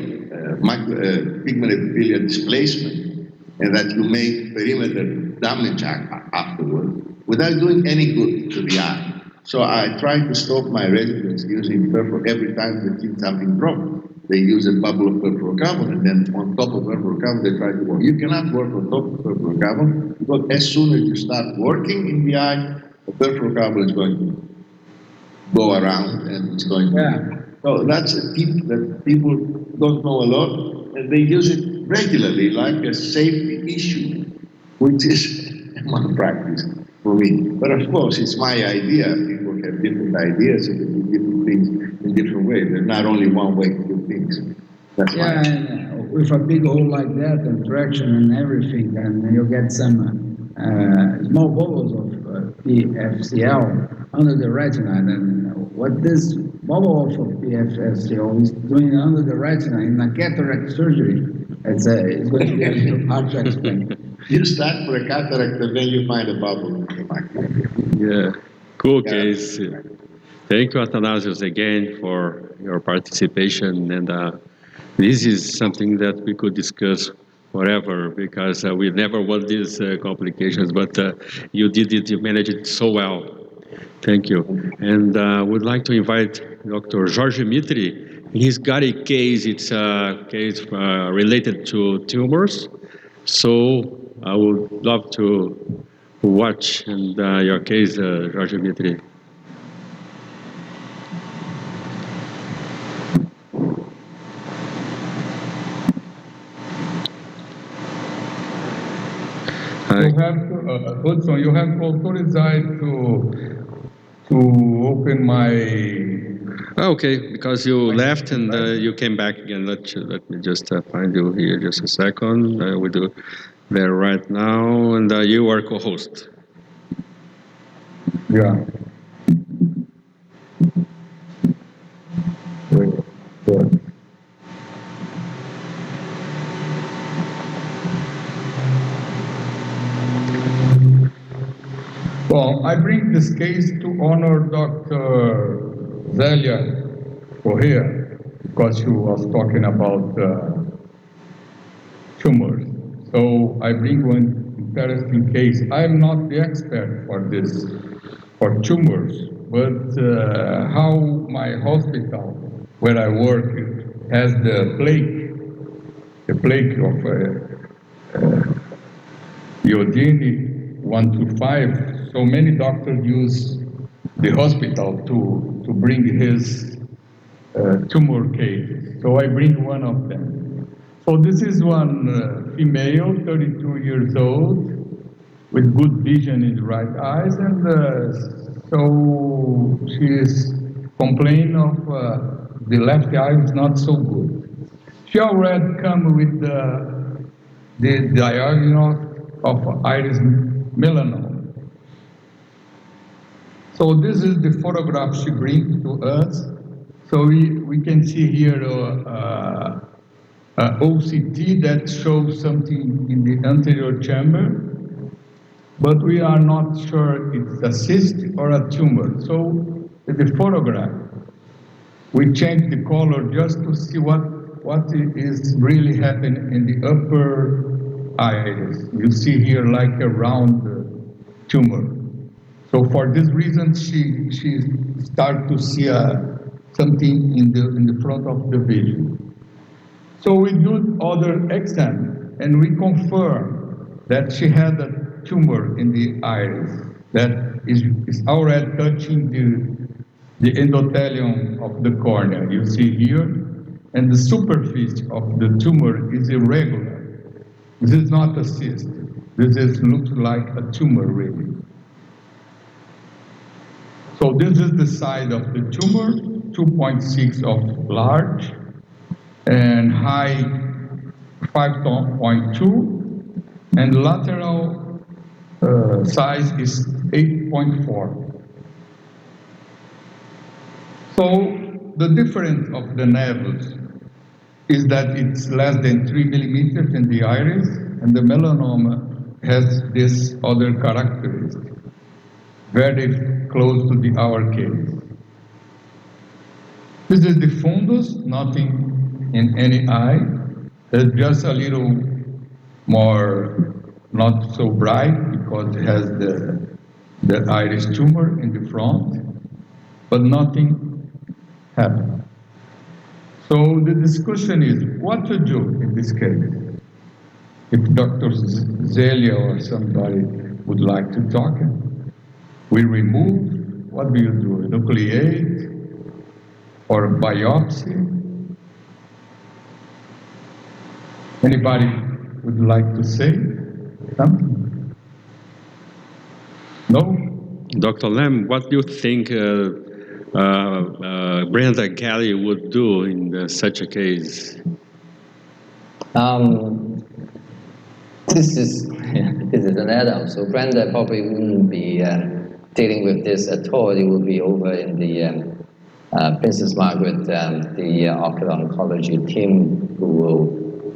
pigment epithelial displacement, and that you make perimeter damage afterward without doing any good to the eye. So I try to stop my residents using perfluorocarbon every time they see something wrong. They use a bubble of perfluorocarbon, and then on top of perfluorocarbon they try to work. You cannot work on top of perfluorocarbon because as soon as you start working in the eye, the perfluorocarbon is going to go around and it's going to... So that's a tip that people don't know a lot, and they use it regularly like a safety issue, which is a malpractice for me. But of course, it's my idea. People have different ideas and they do different things in different ways. There's not only one way to do things. That's and with a big hole like that and traction and everything, and you get some small bubbles of PFCL under the retina, and what this bubble of PFCL is doing under the retina in a cataract surgery, it's going to be a little hard to explain. You start for a cataract and then you find a bubble. Yeah, cool case. Thank you, Athanasios, again for your participation. And this is something that we could discuss forever because we never want these complications, but you did it, you managed it so well. Thank you. And I would like to invite Dr. Jorge Mitri. He's got a case, it's a case related to tumors. So I would love to watch and your case, Jorge Mitri. You have to, Hudson, you have to authorize to open my... Okay, because you left and you came back again. Let me just find you here just a second. We do there right now, and you are co-host. Yeah. Good. Well, I bring this case to honor Dr. Zelia for here. because she was talking about tumors. So I bring one interesting case. I'm not the expert for this, for tumors, but how my hospital where I work has the plague of iodine 1 to 5. So many doctors use the hospital to bring his tumor case. So I bring one of them. So this is one female, 32 years old, with good vision in the right eyes, and so she is complaining of the left eye is not so good. She already come with the diagnosis of iris melanoma. So this is the photograph she brings to us. So we can see here OCT that shows something in the anterior chamber, but we are not sure it's a cyst or a tumor. So with the photograph, we change the color just to see what is really happening in the upper iris. You see here like a round tumor. So for this reason, she start to see something in the front of the vision. So we do other exam, and we confirm that she had a tumor in the iris that is already touching the endothelium of the cornea. You see here, and the superficie of the tumor is irregular. This is not a cyst. This looks like a tumor, really. So this is the side of the tumor, 2.6 of large, and high 5.2, and lateral size is 8.4. So the difference of the nerves is that it's less than 3 millimeters in the iris, and the melanoma has this other characteristic, very close to our case. This is the fundus, nothing in any eye. It's just a little more, not so bright because it has the iris tumor in the front, but nothing happened. So the discussion is what to do in this case. If Dr. Zelia or somebody would like to talk, we remove, what do you do, enucleate or biopsy? Anybody would like to say something? No? Dr. Lam, what do you think Brenda Kelly would do in such a case? This is an add-on, so Brenda probably wouldn't be dealing with this at all. It will be over in the Princess Margaret, the ocular oncology team who will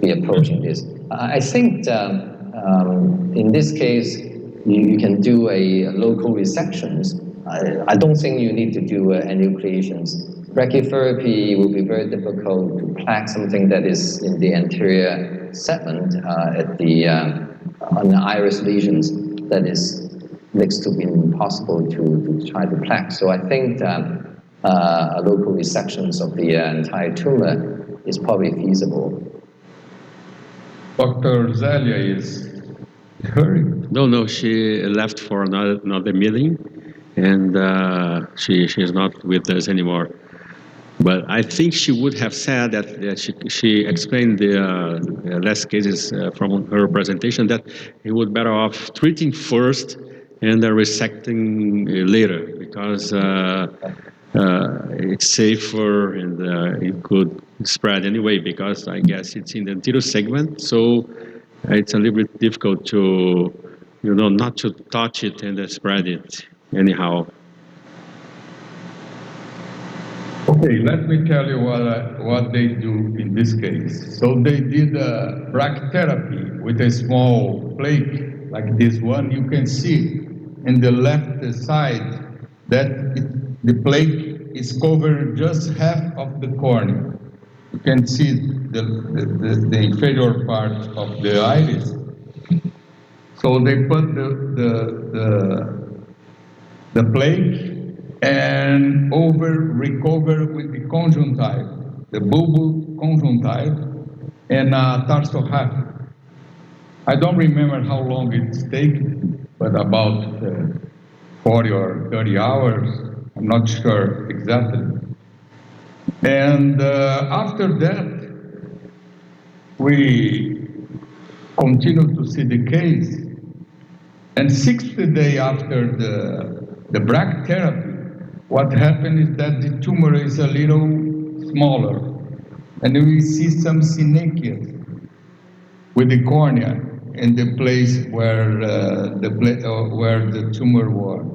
be approaching this. I think in this case, you can do a local resections. I don't think you need to do enucleations. Brachytherapy will be very difficult to plaque something that is in the anterior segment at the on the iris lesions that is next to impossible to try to plaque. So I think a local resections of the entire tumor is probably feasible. Dr. Zelia is hurrying. No, she left for another meeting, and she is not with us anymore. But I think she would have said that she explained the last cases from her presentation that it would better off treating first and resecting later because it's safer and it could spread anyway because I guess it's in the anterior segment, so it's a little bit difficult to, not to touch it and spread it anyhow. Okay, let me tell you what they do in this case. So they did brachytherapy with a small plate like this one. You can see in the left side that the plate is covering just half of the cornea. You can see the inferior part of the iris. So they put the plaque and recover with the conjunctive, the bulbal conjunctive, and tarsohaph. I don't remember how long it's taken, but about 40 or 30 hours. I'm not sure exactly. And after that, we continue to see the case. And 60 days after the brachytherapy, what happened is that the tumor is a little smaller. And we see some synechias with the cornea in the place where the tumor was.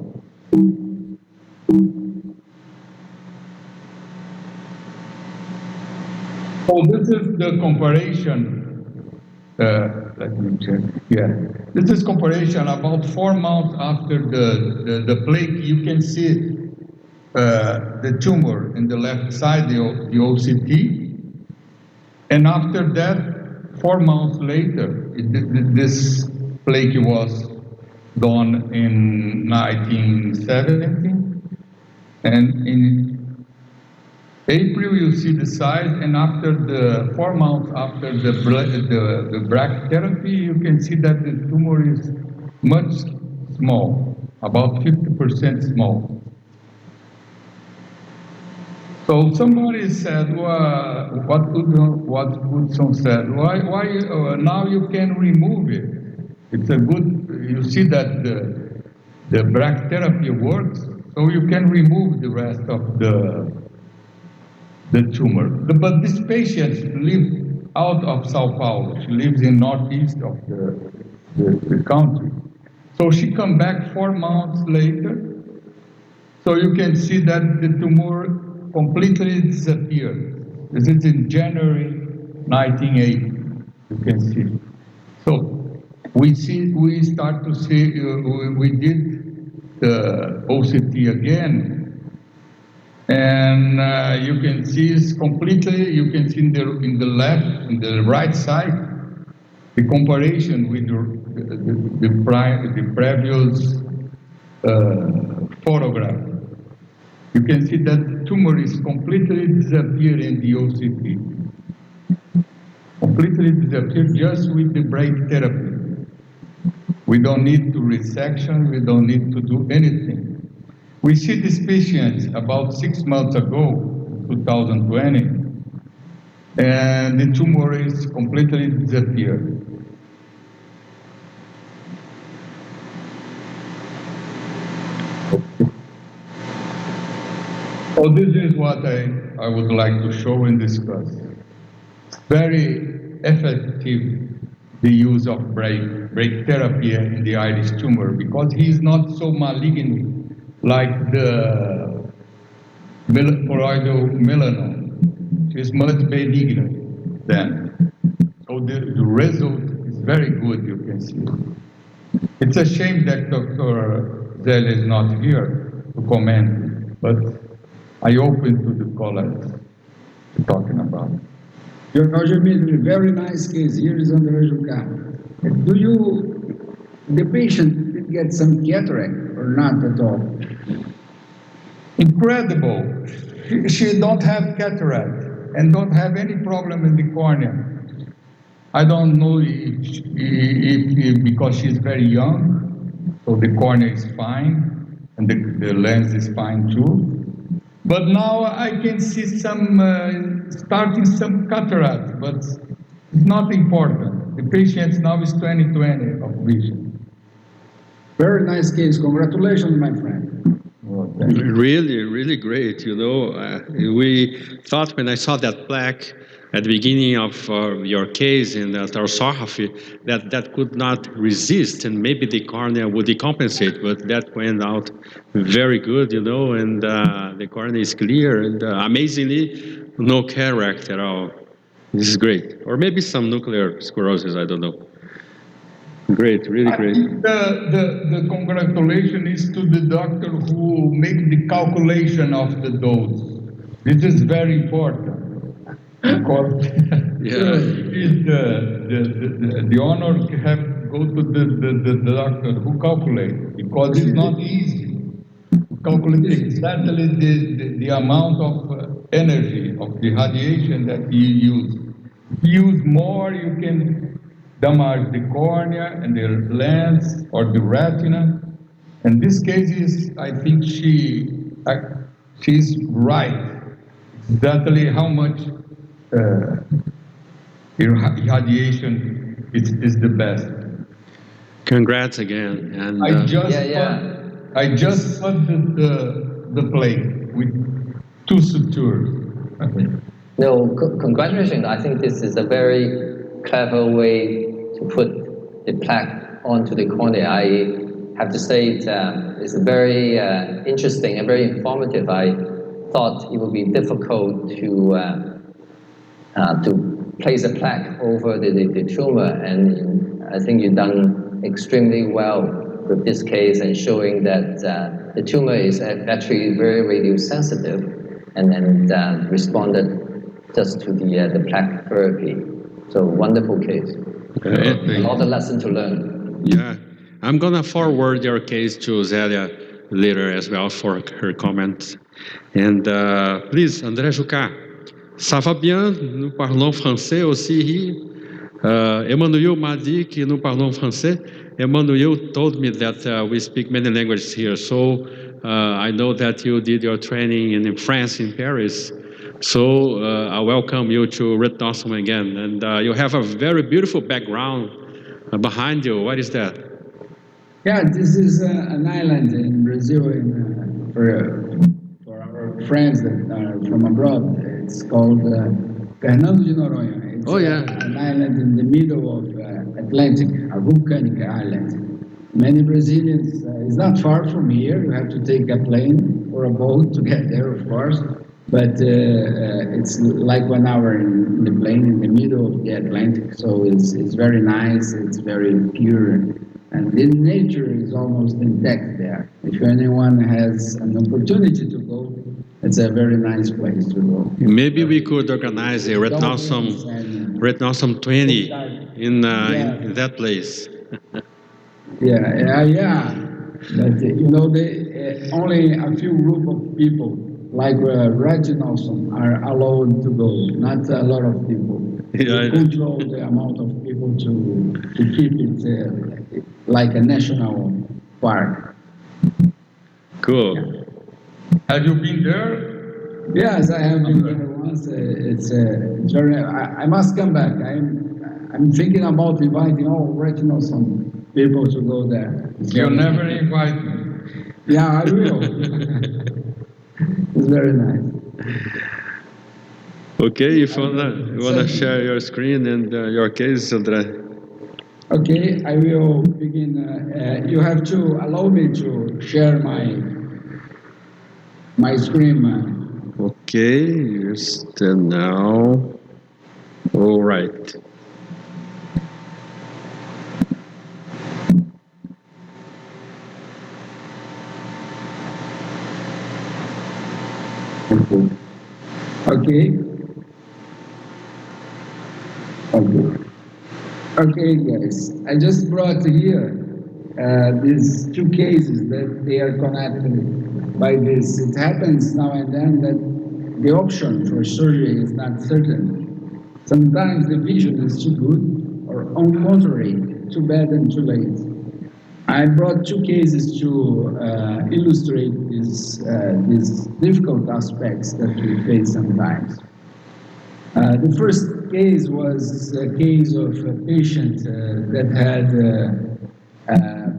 So this is the comparison. Let me check. Yeah, this is comparison about 4 months after the plaque. You can see the tumor in the left side, the OCT, and after that, 4 months later, this plaque was done in 1970, and in April you see the size, and after the 4 months after the brachytherapy, you can see that the tumor is much small, about 50% small. So somebody said, well, what Goodson said, why now you can remove it? It's a good, you see that the brachytherapy works, so you can remove the rest of the tumor. But this patient lives out of Sao Paulo. She lives in northeast of the country. So she come back 4 months later. So you can see that the tumor completely disappeared. This is in January 1980. You can see. So we start to see. We did the OCT again. And you can see it's completely, you can see in the right side, the comparison with the previous photograph. You can see that the tumor is completely disappeared in the OCT. Completely disappeared just with the brachytherapy. We don't need to resection, we don't need to do anything. We see this patient about 6 months ago, 2020, and the tumor is completely disappeared. So this is what I would like to show and discuss. Very effective, the use of brachytherapy in the iris tumor, because he is not so malignant like the choroidal melanoma. It's much benignant then. So the result is very good, you can see. It's a shame that Dr. Zell is not here to comment, but I open to the colleagues to talking about it. Dr. Dimitri, very nice case. Here is André Jucá. The patient did get some cataract or not at all? Incredible. She don't have cataract and don't have any problem in the cornea. I don't know if because she's very young, so the cornea is fine and the lens is fine too. But now I can see some starting some cataract, but it's not important. The patient now is 20/20 of vision. Very nice case. Congratulations, my friend. Really, really great. You know, we thought when I saw that plaque at the beginning of your case in tarsorrhaphy that could not resist, and maybe the cornea would decompensate, but that went out very good, you know, and the cornea is clear, and amazingly, no cataract at all. This is great. Or maybe some nuclear sclerosis, I don't know. Great, really great. I think the congratulation is to the doctor who make the calculation of the dose. This is very important. Because the honor to have go to the doctor who calculate, because it's not easy to calculate exactly the amount of energy of the radiation that you use. If you use more, you can damage the cornea and the lens or the retina. In this case, I think she's right. Exactly how much irradiation is the best. Congrats again. And I just put the plate with 2 sutures. No, congratulations. I think this is a very clever way to put the plaque onto the cornea. I have to say it's very interesting and very informative. I thought it would be difficult to place a plaque over the tumor, and I think you've done extremely well with this case and showing that the tumor is actually very radiosensitive and then responded just to the plaque therapy. So wonderful case. A lot of lesson to learn. Yeah, I'm gonna forward your case to Zélia later as well for her comments. And please, André Jucá. Ça va bien, nous parlons français aussi. Emmanuel Madik, nous parlons français. Emmanuel told me that we speak many languages here, so I know that you did your training in France, in Paris. So I welcome you to Retinawesome again. And you have a very beautiful background behind you. What is that? Yeah, this is an island in Brazil for our friends that are from abroad. It's called Fernando de Noronha. It's an island in the middle of Atlantic, a volcanic island. Many Brazilians, it's not far from here. You have to take a plane or a boat to get there, of course. But it's like 1 hour in the plane in the middle of the Atlantic. So it's very nice, it's very pure. And the nature is almost intact there. If anyone has an opportunity to go, it's a very nice place to go. Maybe we could organize a Retinawesome 20 in that place. Yeah. But you know, only a few group of people like Retinawesome are allowed to go, not a lot of people. Yeah, control the amount of people to keep it like a national park. Cool. Yeah. Have you been there? Yes, I have been there once. It's very. I must come back. I'm thinking about inviting all Retinawesome people to go there. You'll never invite me. Yeah, I will. It's very nice. Okay, if you wanna share your screen and your case, André. Okay, I will begin. You have to allow me to share my screen. Okay, just now. All right. Okay. Okay, guys. I just brought here these 2 cases that they are connected by this. It happens now and then that the option for surgery is not certain. Sometimes the vision is too good, or on contrary, too bad and too late. I brought 2 cases to illustrate these difficult aspects that we face sometimes. The first case was a case of a patient that had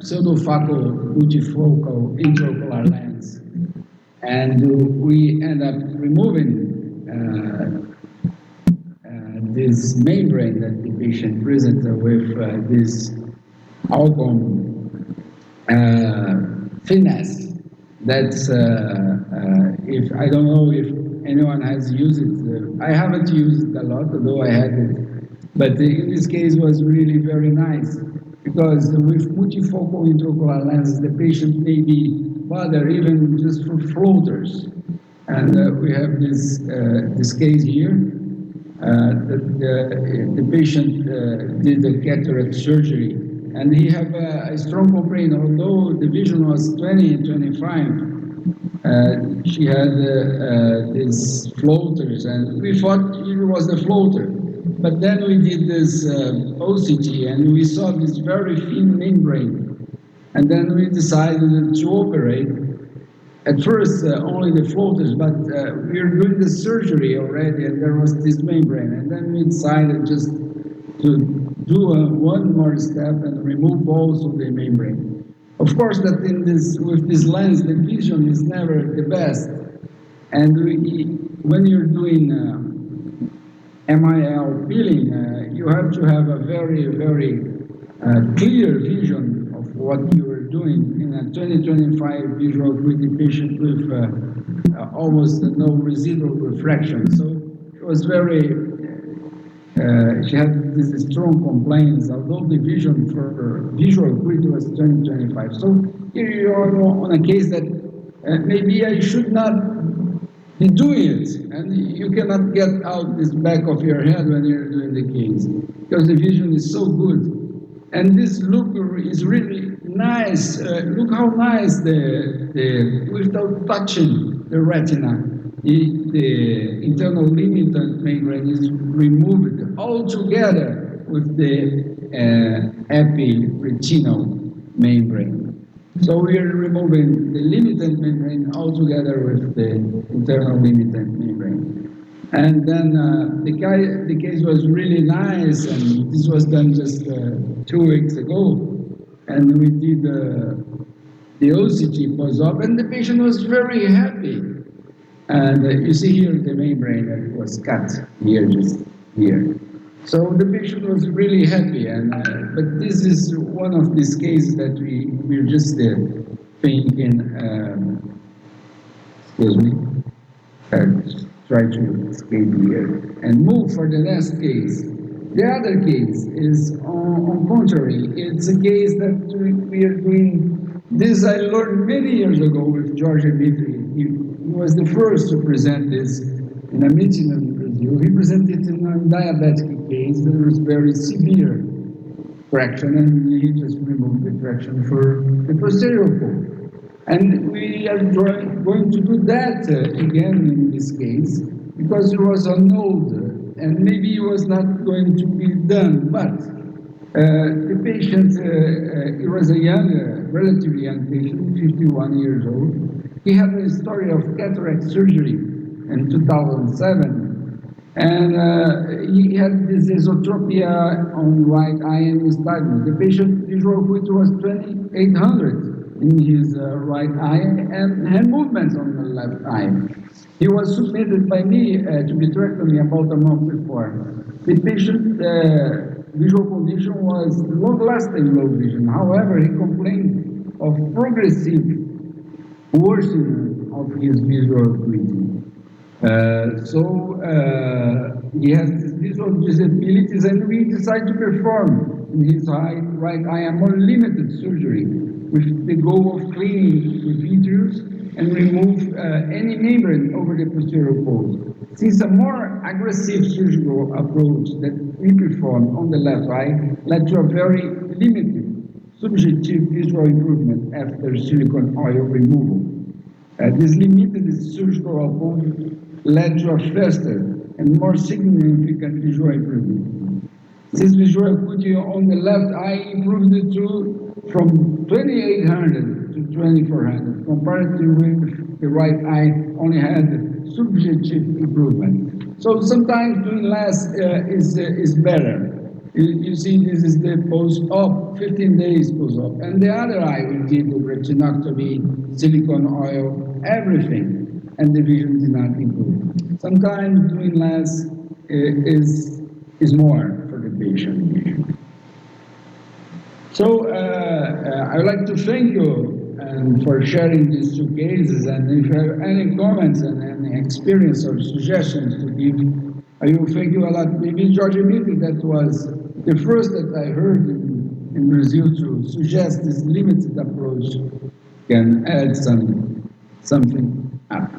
pseudofocal multifocal intraocular lens. And we end up removing this membrane that the patient presented with this album finesse. That's, if I don't know if anyone has used it. I haven't used it a lot, although I had it. But in this case was really very nice, because with multifocal intraocular lenses, the patient may be bothered even just for floaters. And we have this case here. the patient did the cataract surgery, and he had a strong complaint. Although the vision was 20/25, she had these floaters, and we thought it was a floater. But then we did this OCT, and we saw this very thin membrane. And then we decided to operate. At first, only the floaters, but we were doing the surgery already, and there was this membrane. And then we decided just to do one more step and remove also the membrane. Of course, that with this lens, the vision is never the best. And when you're doing MIL peeling, you have to have a very, very clear vision of what you are doing in a 20/25 visual acuity patient with almost no residual refraction. So it was very, she had these strong complaints, although the vision for her visual acuity was 20/25. So here you are on a case that maybe I should not be doing it, and you cannot get out this back of your head when you're doing the case, because the vision is so good. And this look is really nice. Look how nice without touching the retina, the internal limited membrane is removed altogether with the epiretinal membrane. So we are removing the limited membrane altogether with the internal limited membrane. And then the case was really nice, and this was done just 2 weeks ago. And we did the OCT post-op, and the patient was very happy. And you see here the membrane that was cut here, just here. So the patient was really happy, but this is one of these cases that we're just thinking, excuse me, try to escape here and move for the next case. The other case is on contrary. It's a case that we are doing. This I learned many years ago with George Dimitri. He was the first to present this in a meeting in Brazil. He presented in a diabetic case that was very severe fraction, and he just removed the fraction for the posterior pole. And we are going to do that again in this case, because it was a node, and maybe it was not going to be done, but the patient, he was a young, relatively young patient, 51 years old. He had a story of cataract surgery in 2007, and he had this esotropia on right eye and nystagmus. The patient visual acuity was 2800 in his right eye and hand movements on the left eye. He was submitted by me to vitrectomy about a month before. The patient visual condition was long-lasting low vision. However, he complained of progressive worsening of his visual acuity. He has visual disabilities, and we decided to perform in his right eye a more limited surgery with the goal of cleaning the vitreous and remove any membrane over the posterior pole. Since a more aggressive surgical approach that we performed on the left eye led to a very limited subjective visual improvement after silicone oil removal. This limited surgical approach led to a faster and more significant visual improvement. This visual acuity on the left eye improved from 2800 to 2400, compared to with the right eye only had subjective improvement. So sometimes doing less is better. You see, this is the post-op, 15 days post-op. And the other eye, we did the retinectomy, silicone oil, everything, and the vision did not improve. Sometimes doing less is more for the patient. So I would like to thank you for sharing these two cases, and if you have any comments and any experience or suggestions to give, I will thank you a lot. Maybe George Dimitri, that was the first that I heard in Brazil to suggest this limited approach can add something up.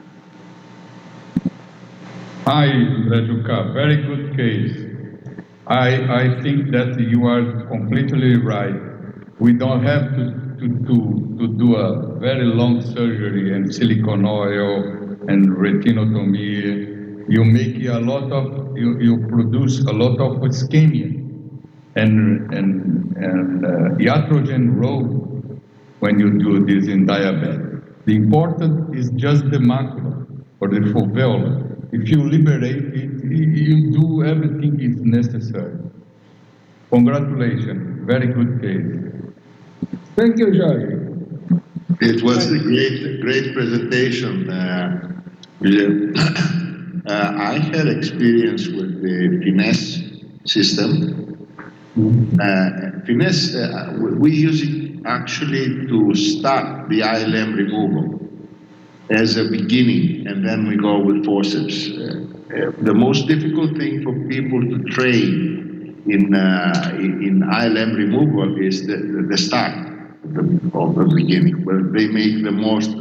Hi, Rajuka. Very good case. I think that you are completely right. We don't have to do a very long surgery and silicone oil and retinotomy. You make a lot of, you produce a lot of ischemia and iatrogen road when you do this in diabetes. The important is just the macula or the foveola. If you liberate it, you do everything is necessary. Congratulations, very good case. Thank you, George. It was a great presentation. I had experience with the finesse system. Finesse, we use it actually to start the ILM removal as a beginning, and then we go with forceps. The most difficult thing for people to train in ILM removal is the start of the beginning, where they make the most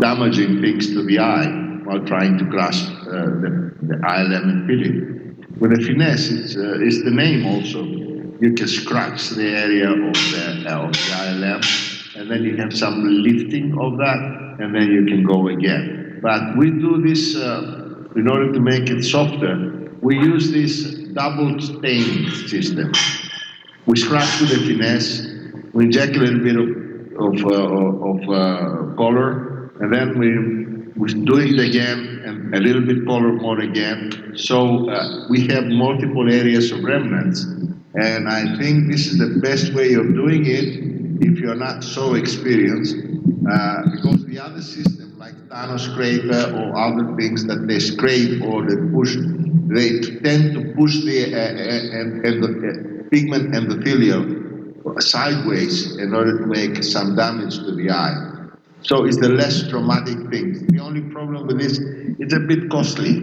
damaging things to the eye while trying to grasp the ILM and fill it. With the finesse, it's the name also. You can scratch the area of the ILM, and then you have some lifting of that, and then you can go again. But we do this in order to make it softer. We use this double stain system. We scratch with the finesse, we inject a little bit of color, and then we do it again, and a little bit color more again. So we have multiple areas of remnants, and I think this is the best way of doing it if you're not so experienced, because the other system, like Thanos scraper or other things that they scrape or they push, they tend to push the pigment endothelium sideways in order to make some damage to the eye. So it's the less traumatic thing. The only problem with this, it's a bit costly.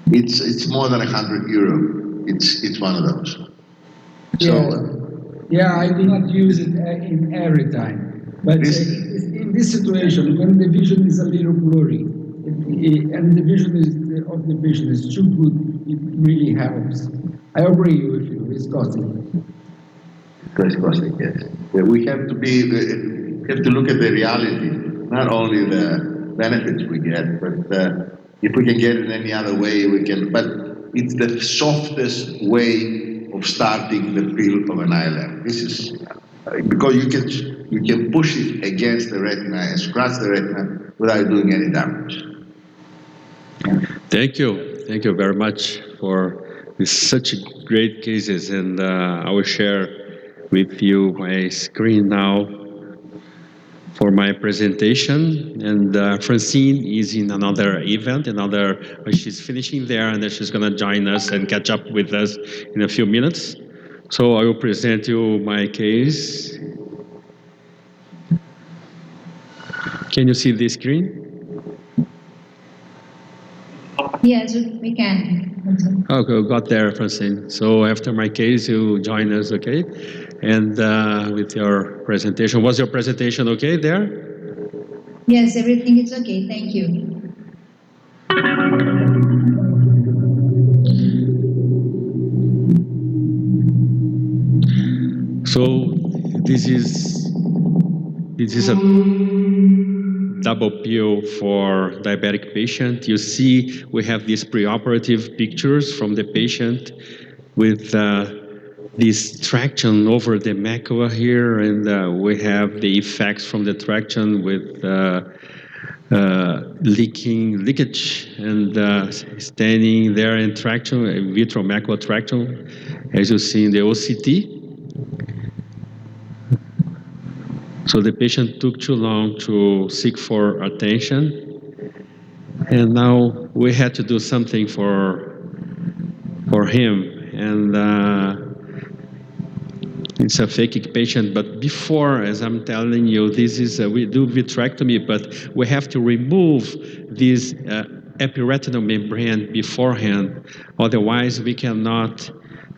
It's more than €100. It's one of those. So. Yeah, I do not use it in every time. But in this situation, when the vision is a little blurry, and the vision of the vision is too good, it really helps. I agree with you, it's costly. It's costly, yes. We have to look at the reality, not only the benefits we get, but if we can get it any other way, we can. But it's the softest way of starting the field of an ILM. This is because you can push it against the retina and scratch the retina without doing any damage. Thank you very much for such great cases, and I will share with you my screen now for my presentation. And Francine is in another event, she's finishing there, and then she's gonna join us and catch up with us in a few minutes. So I will present you my case. Can you see the screen? Yes, we can. Okay, got there, Francine. So after my case, you join us, okay? And with your presentation, was your presentation okay there? Yes, everything is okay, thank you. So this is a double peel for diabetic patient. You see, we have these preoperative pictures from the patient with this traction over the macula here, and we have the effects from the traction with leakage and standing there in traction, vitreomacular traction, as you see in the OCT. So the patient took too long to seek for attention, and now we had to do something for him, and it's a phakic patient. But before, as I'm telling you, this is we do vitrectomy, but we have to remove this epiretinal membrane beforehand. Otherwise, we cannot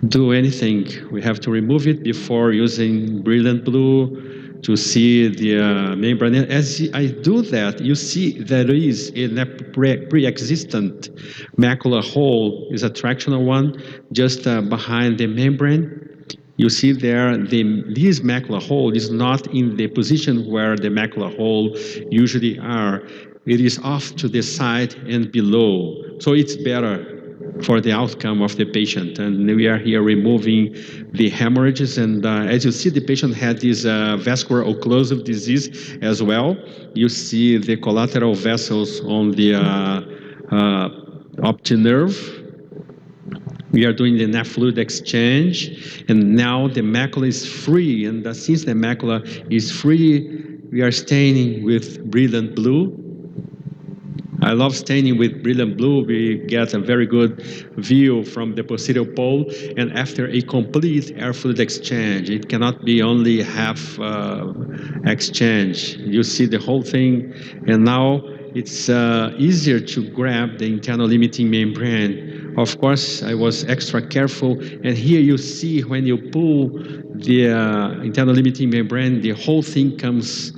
do anything. We have to remove it before using brilliant blue, to see the membrane. And as I do that, you see there is a pre-existent macular hole, is a tractional one, just behind the membrane. You see there, this macular hole is not in the position where the macular hole usually are. It is off to the side and below. So it's better for the outcome of the patient. And we are here removing the hemorrhages. And as you see, the patient had this vascular occlusive disease as well. You see the collateral vessels on the optic nerve. We are doing the nerve fluid exchange, and now the macula is free. And since the macula is free, we are staining with brilliant blue. I love staining with brilliant blue. We get a very good view from the posterior pole, and after a complete air fluid exchange, it cannot be only half exchange. You see the whole thing, and now it's easier to grab the internal limiting membrane. Of course, I was extra careful, and here you see when you pull the internal limiting membrane, the whole thing comes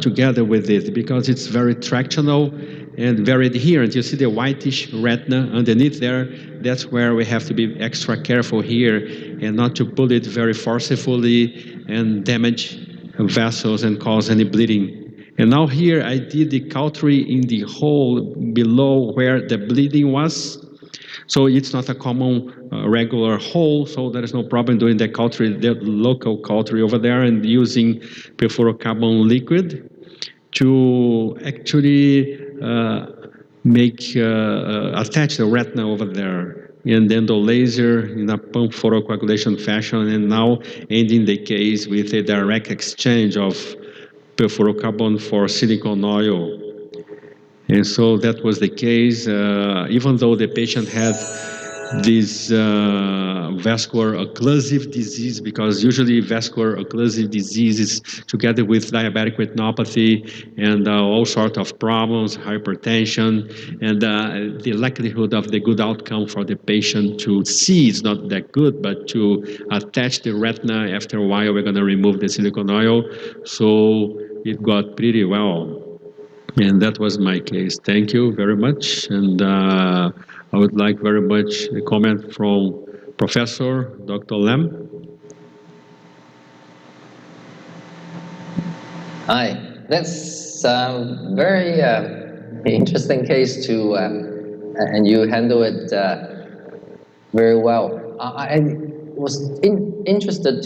together with it because it's very tractional and very adherent. You see the whitish retina underneath there. That's where we have to be extra careful here and not to pull it very forcefully and damage vessels and cause any bleeding. And now here I did the cautery in the hole below where the bleeding was. So it's not a common regular hole, so there is no problem doing the cautery, the local cautery over there, and using perfluorocarbon liquid to actually attach the retina over there, and then the laser in a pump photocoagulation fashion, and now ending the case with a direct exchange of perfluorocarbon for silicone oil. And so that was the case, even though the patient had this vascular occlusive disease, because usually vascular occlusive disease is together with diabetic retinopathy and all sorts of problems, hypertension, and the likelihood of the good outcome for the patient to see is not that good, but to attach the retina, after a while we're going to remove the silicone oil. So it got pretty well. And that was my case. Thank you very much. And I would like very much a comment from Professor Dr. Lam. Hi, that's a very interesting case to, and you handle it very well. I was interested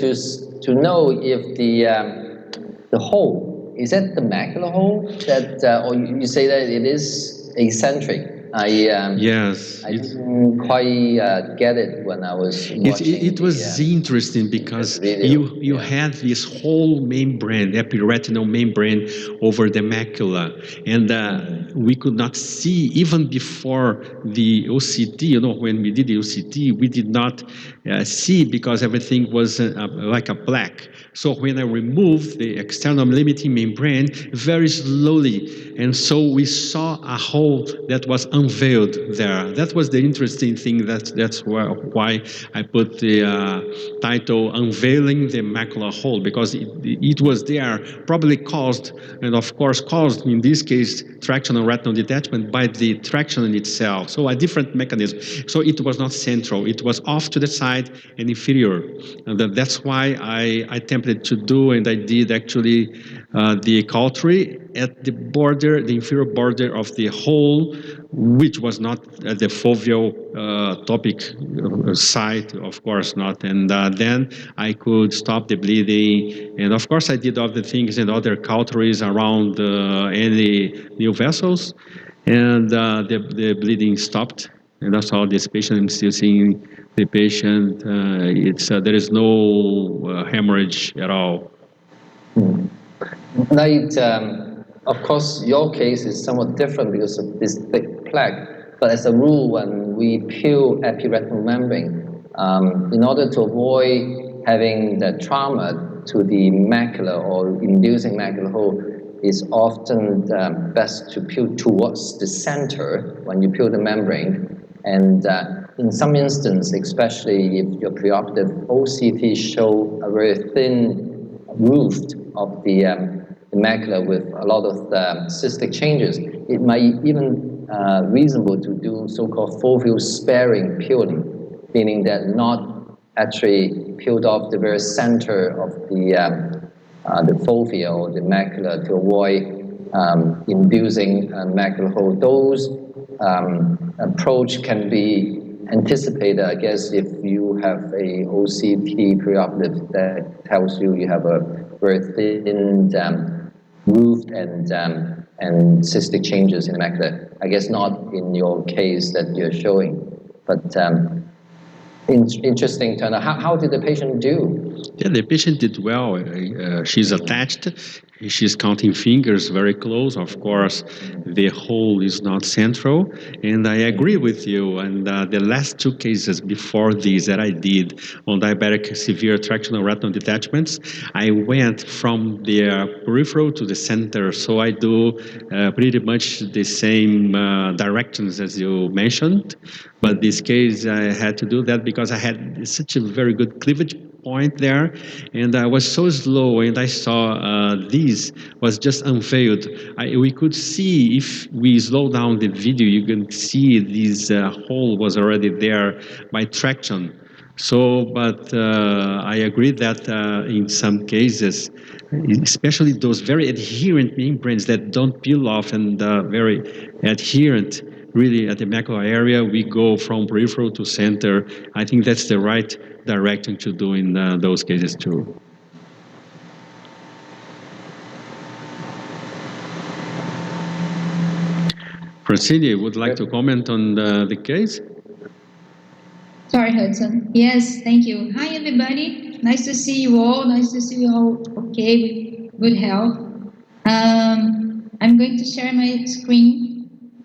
to know if the hole, is that the macular hole that, or you say that it is eccentric? Yes. I didn't quite get it when I was watching. It was interesting because you had this whole membrane, epiretinal membrane over the macula, and we could not see even before the OCT. You know, when we did the OCT, we did not see because everything was like a black. So when I removed the external limiting membrane very slowly, and so we saw a hole that was unveiled there. That was the interesting thing. That's why I put the title "Unveiling the Macular Hole," because it was there, probably caused, and of course caused in this case tractional retinal detachment by the traction itself. So a different mechanism. So it was not central. It was off to the side and inferior. And that's why I attempted to do, and I did actually the cautery at the border, the inferior border of the hole, which was not at the foveal topic site, of course not. And then I could stop the bleeding. And of course I did other things and other cauteries around any new vessels, and the bleeding stopped. And that's how this patient, I'm still seeing the patient, there is no hemorrhage at all. Like, of course, your case is somewhat different because of this big plaque. But as a rule, when we peel epiretinal membrane, in order to avoid having the trauma to the macula or inducing macular hole, it's often best to peel towards the center when you peel the membrane. And in some instances, especially if your preoperative OCT show a very thin roofed of the macula with a lot of cystic changes, it might even reasonable to do so-called foveal sparing peeling, meaning that not actually peeled off the very center of the fovea or the macula to avoid inducing macular hole. Those approach can be anticipated, I guess, if you have a OCT preoperative that tells you you have a very thin root and cystic changes in macula. I guess not in your case that you're showing, but interesting to know. How did the patient do? Yeah, the patient did well. She's attached. She's counting fingers very close. Of course, the hole is not central. And I agree with you. And the last two cases before these that I did on diabetic severe tractional retinal detachments, I went from the peripheral to the center. So I do pretty much the same directions as you mentioned. But this case, I had to do that because I had such a very good cleavage point there, and I was so slow, and I saw this was just unveiled. We could see, if we slow down the video, you can see this hole was already there by traction. So, but I agree that in some cases, especially those very adherent membranes that don't peel off and very adherent, really at the macular area, we go from peripheral to center. I think that's the right direction to do in those cases too. Francine, would like to comment on the case? Sorry, Hudson. Yes, thank you. Hi, everybody. Nice to see you all. Nice to see you all okay, with good health. I'm going to share my screen.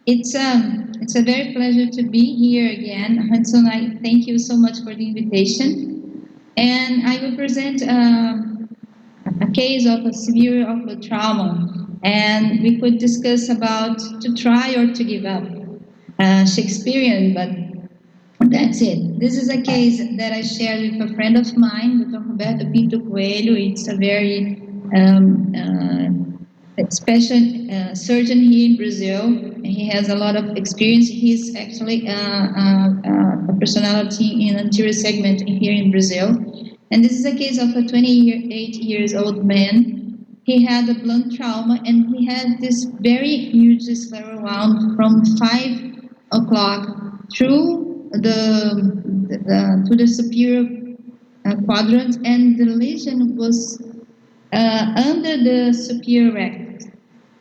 It's a very pleasure to be here again. Hudson, I thank you so much for the invitation. And I will present a case of a severe ocular trauma. And we could discuss about to try or to give up Shakespearean, but that's it. This is a case that I shared with a friend of mine, Dr. Roberto Pinto Coelho. It's a very special surgeon here in Brazil. He has a lot of experience. He's actually a personality in anterior segment here in Brazil. And this is a case of a 28 years old man. He had a blunt trauma, and he had this very huge scleral wound from 5 o'clock through to the superior quadrant, and the lesion was under the superior rectus.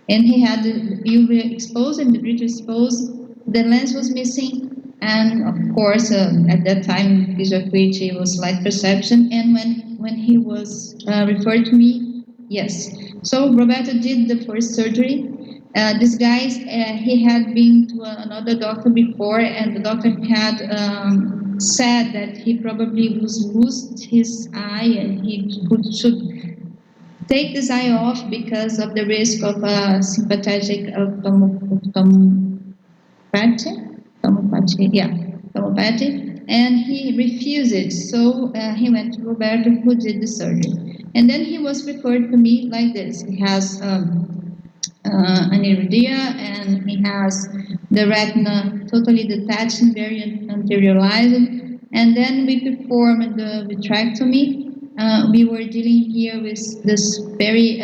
And he had the UV exposed and the vitreous exposed. The lens was missing, and of course, at that time, visual acuity was light perception. And when he was referred to me, yes. So Roberto did the first surgery. This guy, he had been to another doctor before, and the doctor had said that he probably was lost his eye, and he should take this eye off because of the risk of sympathetic tomopathy, and he refused it. So he went to Roberto, who did the surgery. And then he was referred to me like this. He has an iridia, and he has the retina totally detached and very anteriorized. And then we performed the vitrectomy. We were dealing here with this very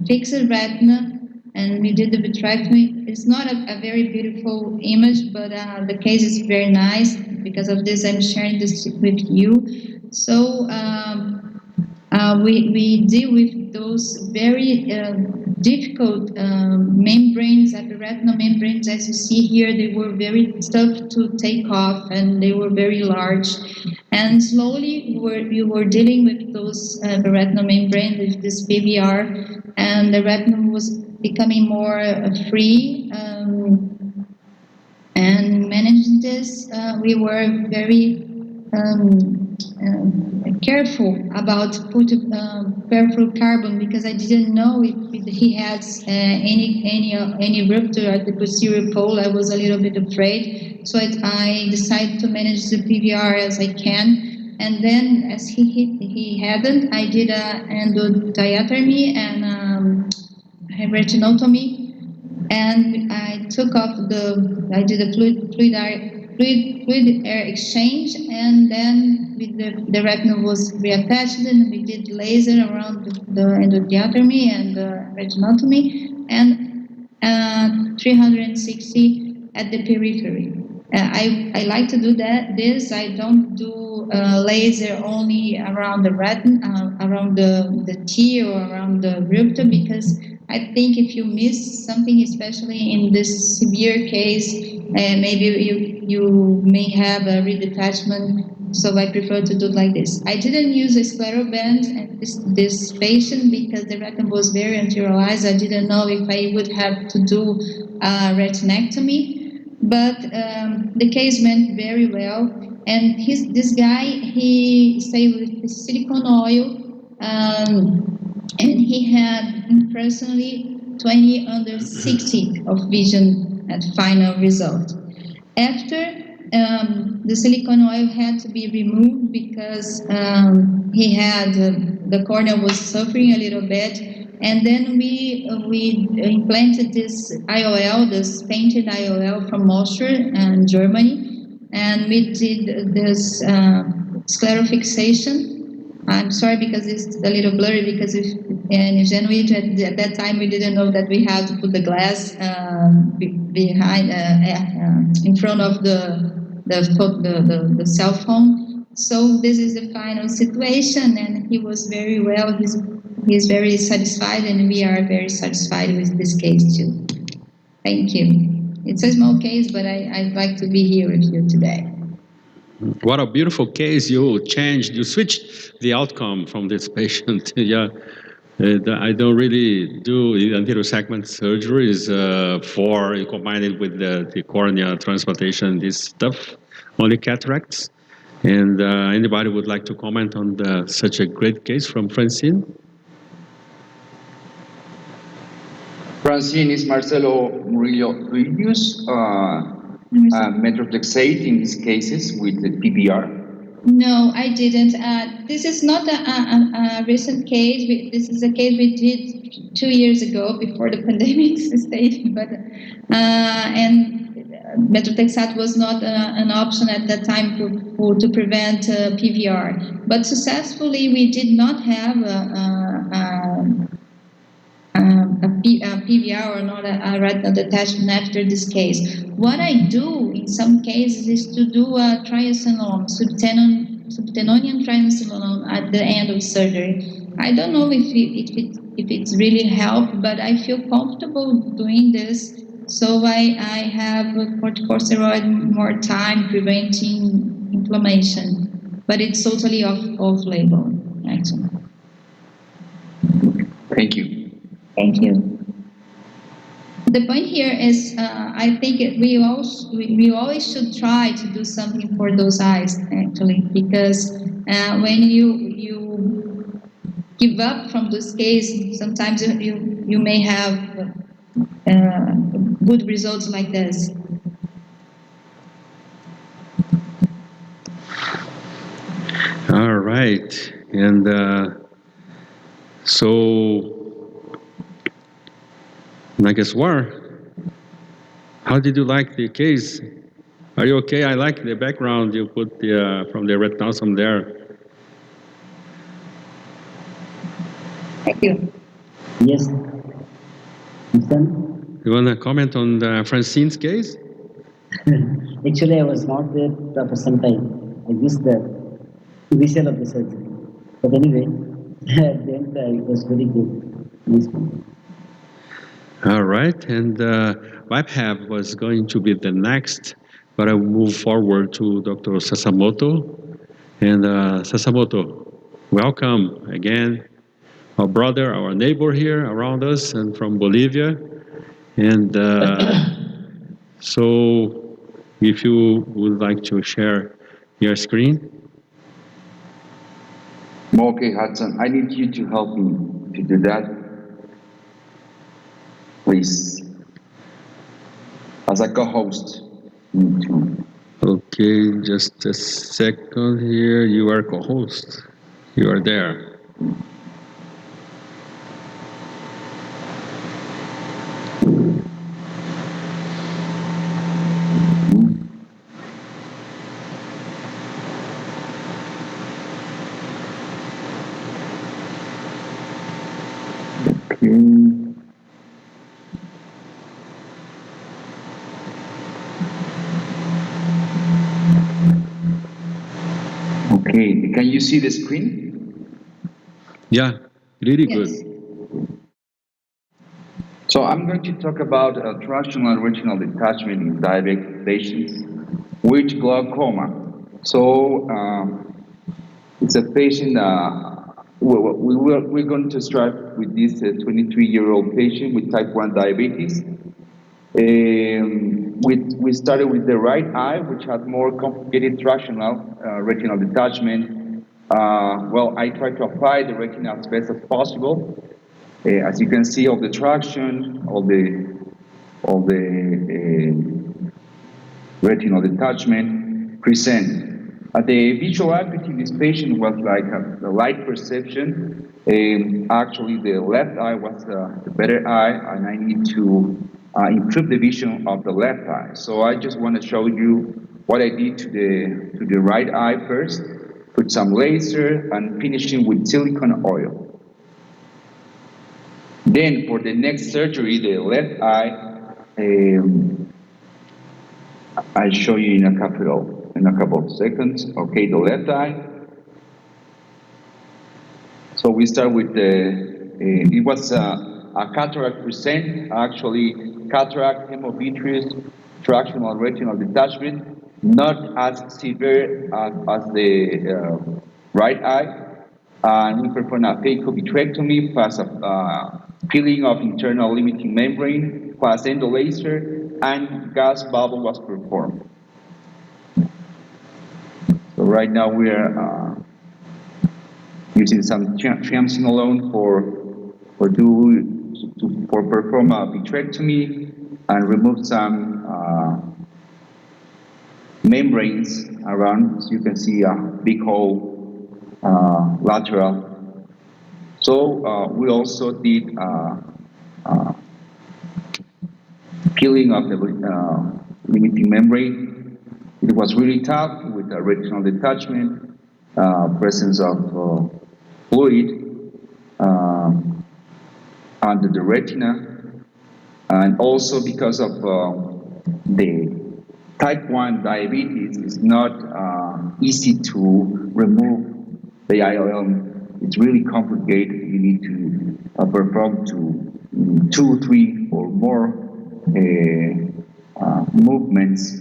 fixed retina, and we did the vitrectomy. It's not a very beautiful image, but the case is very nice. Because of this, I'm sharing this with you. So we deal with those very difficult membranes, epiretinal membranes. As you see here, they were very tough to take off, and they were very large. And slowly we were dealing with those retinal membrane with this PVR, and the retina was becoming more free. And managing this, we were very careful about putting peripheral carbon, because I didn't know if he had any rupture at the posterior pole. I was a little bit afraid, so I decided to manage the PVR as I can. and then as he hadn't, I did a endodiathermy and retinotomy, and I took off I did a fluid air exchange, and then the retinal was reattached, and we did laser around the endodiathermy and the retinotomy, and 360 at the periphery. I like to do this. I don't do laser only around the retina, around the T or around the rupture, because I think if you miss something, especially in this severe case, maybe you may have a redetachment. So I prefer to do it like this. I didn't use a scleral band at this patient because the retina was very anterioralized. I didn't know if I would have to do a retinectomy, but the case went very well. And this guy, he stayed with the silicone oil, and he had personally 20/60 of vision at final result. After the silicone oil had to be removed because he had the cornea was suffering a little bit, and then we implanted this IOL, this painted IOL from Austria and Germany, and we did this sclerofixation. I'm sorry because it's a little blurry because in January at that time we didn't know that we had to put the glass behind in front of the cell phone. So this is the final situation, and he was very well. He's very satisfied, and we are very satisfied with this case too. Thank you. It's a small case, but I'd like to be here with you today. What a beautiful case. You switched the outcome from this patient. Yeah. I don't really do anterior segment surgeries for combine it with the cornea transplantation, this stuff, only cataracts. And anybody would like to comment on such a great case from Francine? Francine, is Marcelo Murillo, do you use methotrexate in these cases with the PVR? No, I didn't. This is not a recent case. This is a case we did 2 years ago before the pandemic stayed. But and methotrexate was not an option at that time to prevent PVR. But successfully, we did not have a PVR or not a retinal detachment after this case. What I do in some cases is to do a triamcinolone, subtenon triamcinolone at the end of surgery. I don't know if it's really helped, but I feel comfortable doing this. So I have corticosteroid more time preventing inflammation, but it's totally off-label, actually. Thank you. Thank you. The point here is, I think we always should try to do something for those eyes, actually, because when you give up from this case, sometimes you may have good results like this. All right, and so. I guess how did you like the case? Are you okay? I like the background you put from the Retinawesome there. Thank you. Yes. You want to comment on Francine's case? Actually, I was not there for some time. I missed the initial of the surgery. But anyway, at the end, it was very good. All right, and WebHab was going to be the next, but I will move forward to Dr. Sasamoto. And Sasamoto, welcome again, our brother, our neighbor here around us, and from Bolivia. And so, if you would like to share your screen. Okay, Hudson, I need you to help me to do that. Please, as a co-host. Okay. Okay, just a second here. You are co-host. You are there. Okay, can you see the screen? Yeah, really Yes. good. So I'm going to talk about tractional retinal detachment in diabetic patients with glaucoma. So it's a patient, we're going to start with this 23-year-old patient with type 1 diabetes. We started with the right eye, which had more complicated tractional retinal detachment. Well, I tried to apply the retina as best as possible. As you can see, all the traction, all the retinal detachment present. The visual acuity in this patient was like a light perception. Actually, the left eye was the better eye, and I need to improve the vision of the left eye. So I just want to show you what I did to the right eye first. Put some laser and finishing with silicone oil. Then for the next surgery, the left eye, I'll show you in a couple of seconds. Okay, the left eye. So we start with it was a cataract present, actually cataract, hemovitreous, tractional retinal detachment, not as severe as the right eye. And we performed a phaco-vitrectomy plus a peeling of internal limiting membrane, plus endolaser, and gas bubble was performed. So right now we are using some triamcinolone for perform a vitrectomy and remove some membranes around. So you can see a big hole lateral. So we also did peeling of the limiting membrane. It was really tough with a retinal detachment, presence of fluid under the retina, and also because of the type 1 diabetes is not easy to remove the IOL. It's really complicated. You need to perform 2, 3, or more movements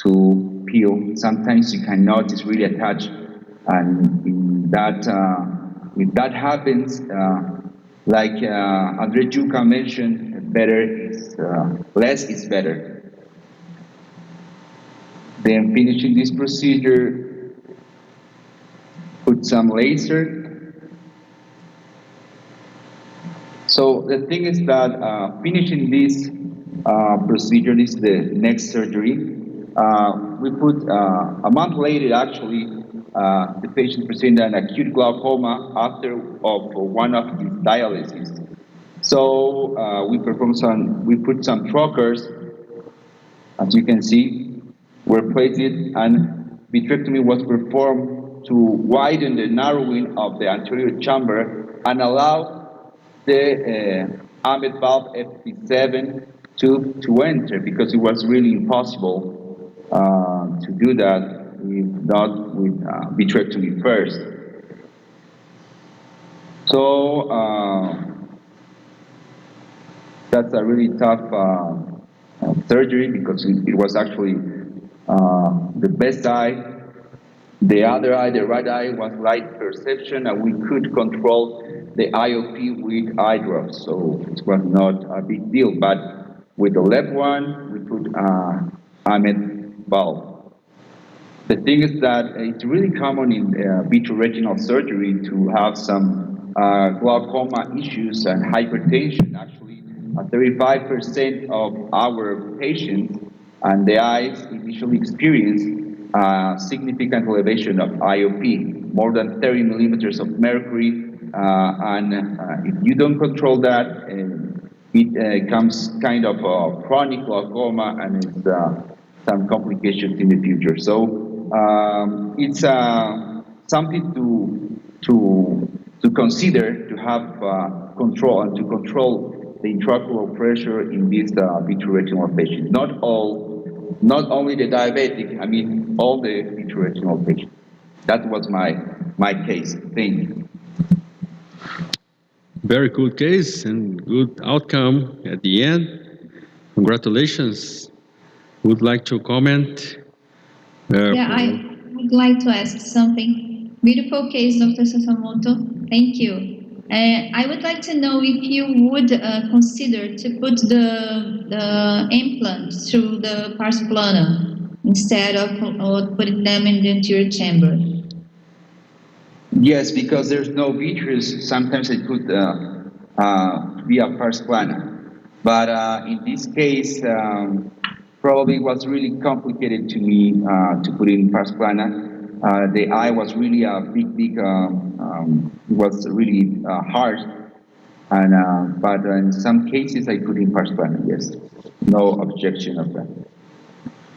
to peel. Sometimes you cannot, it's really attached, and in that, if that happens, like Andre Juca mentioned, better is less is better. Then finishing this procedure, put some laser. So the thing is that finishing this procedure, this is the next surgery. We put a month later, actually, the patient presented an acute glaucoma after one of his dialysis. So we put some trocars, as you can see, were placed, and vitrectomy was performed to widen the narrowing of the anterior chamber and allow the AMET valve FP7 tube to enter, because it was really impossible to do that if not with vitrectomy first. So that's a really tough surgery, because it was actually the best eye. The other eye, the right eye, was light perception, and we could control the IOP with eye drops, so it was not a big deal. But with the left one, we put AMET valve. The thing is that it's really common in vitreoretinal surgery to have some glaucoma issues and hypertension. Actually, 35% of our patients and the eyes initially experience significant elevation of IOP, more than 30 millimeters of mercury, and if you don't control that, it becomes kind of a chronic glaucoma and it's some complications in the future. So it's something to consider, to have control and to control the intraocular pressure in these vitreoretinal patients. Not only the diabetic, I mean all the vitreoretinal patients. That was my case. Thank you. Very good case and good outcome at the end. Congratulations. Would like to comment? Yeah, I would like to ask something. Beautiful case, Dr. Sakamoto. Thank you. I would like to know if you would consider to put the implant through the pars plana instead of putting them in the anterior chamber. Yes, because there's no vitreous. Sometimes I could be a pars plana, but in this case, probably was really complicated to me to put in pars plana. The eye was really a big. It was really hard, and but in some cases I put in pars plana. Yes, no objection of that.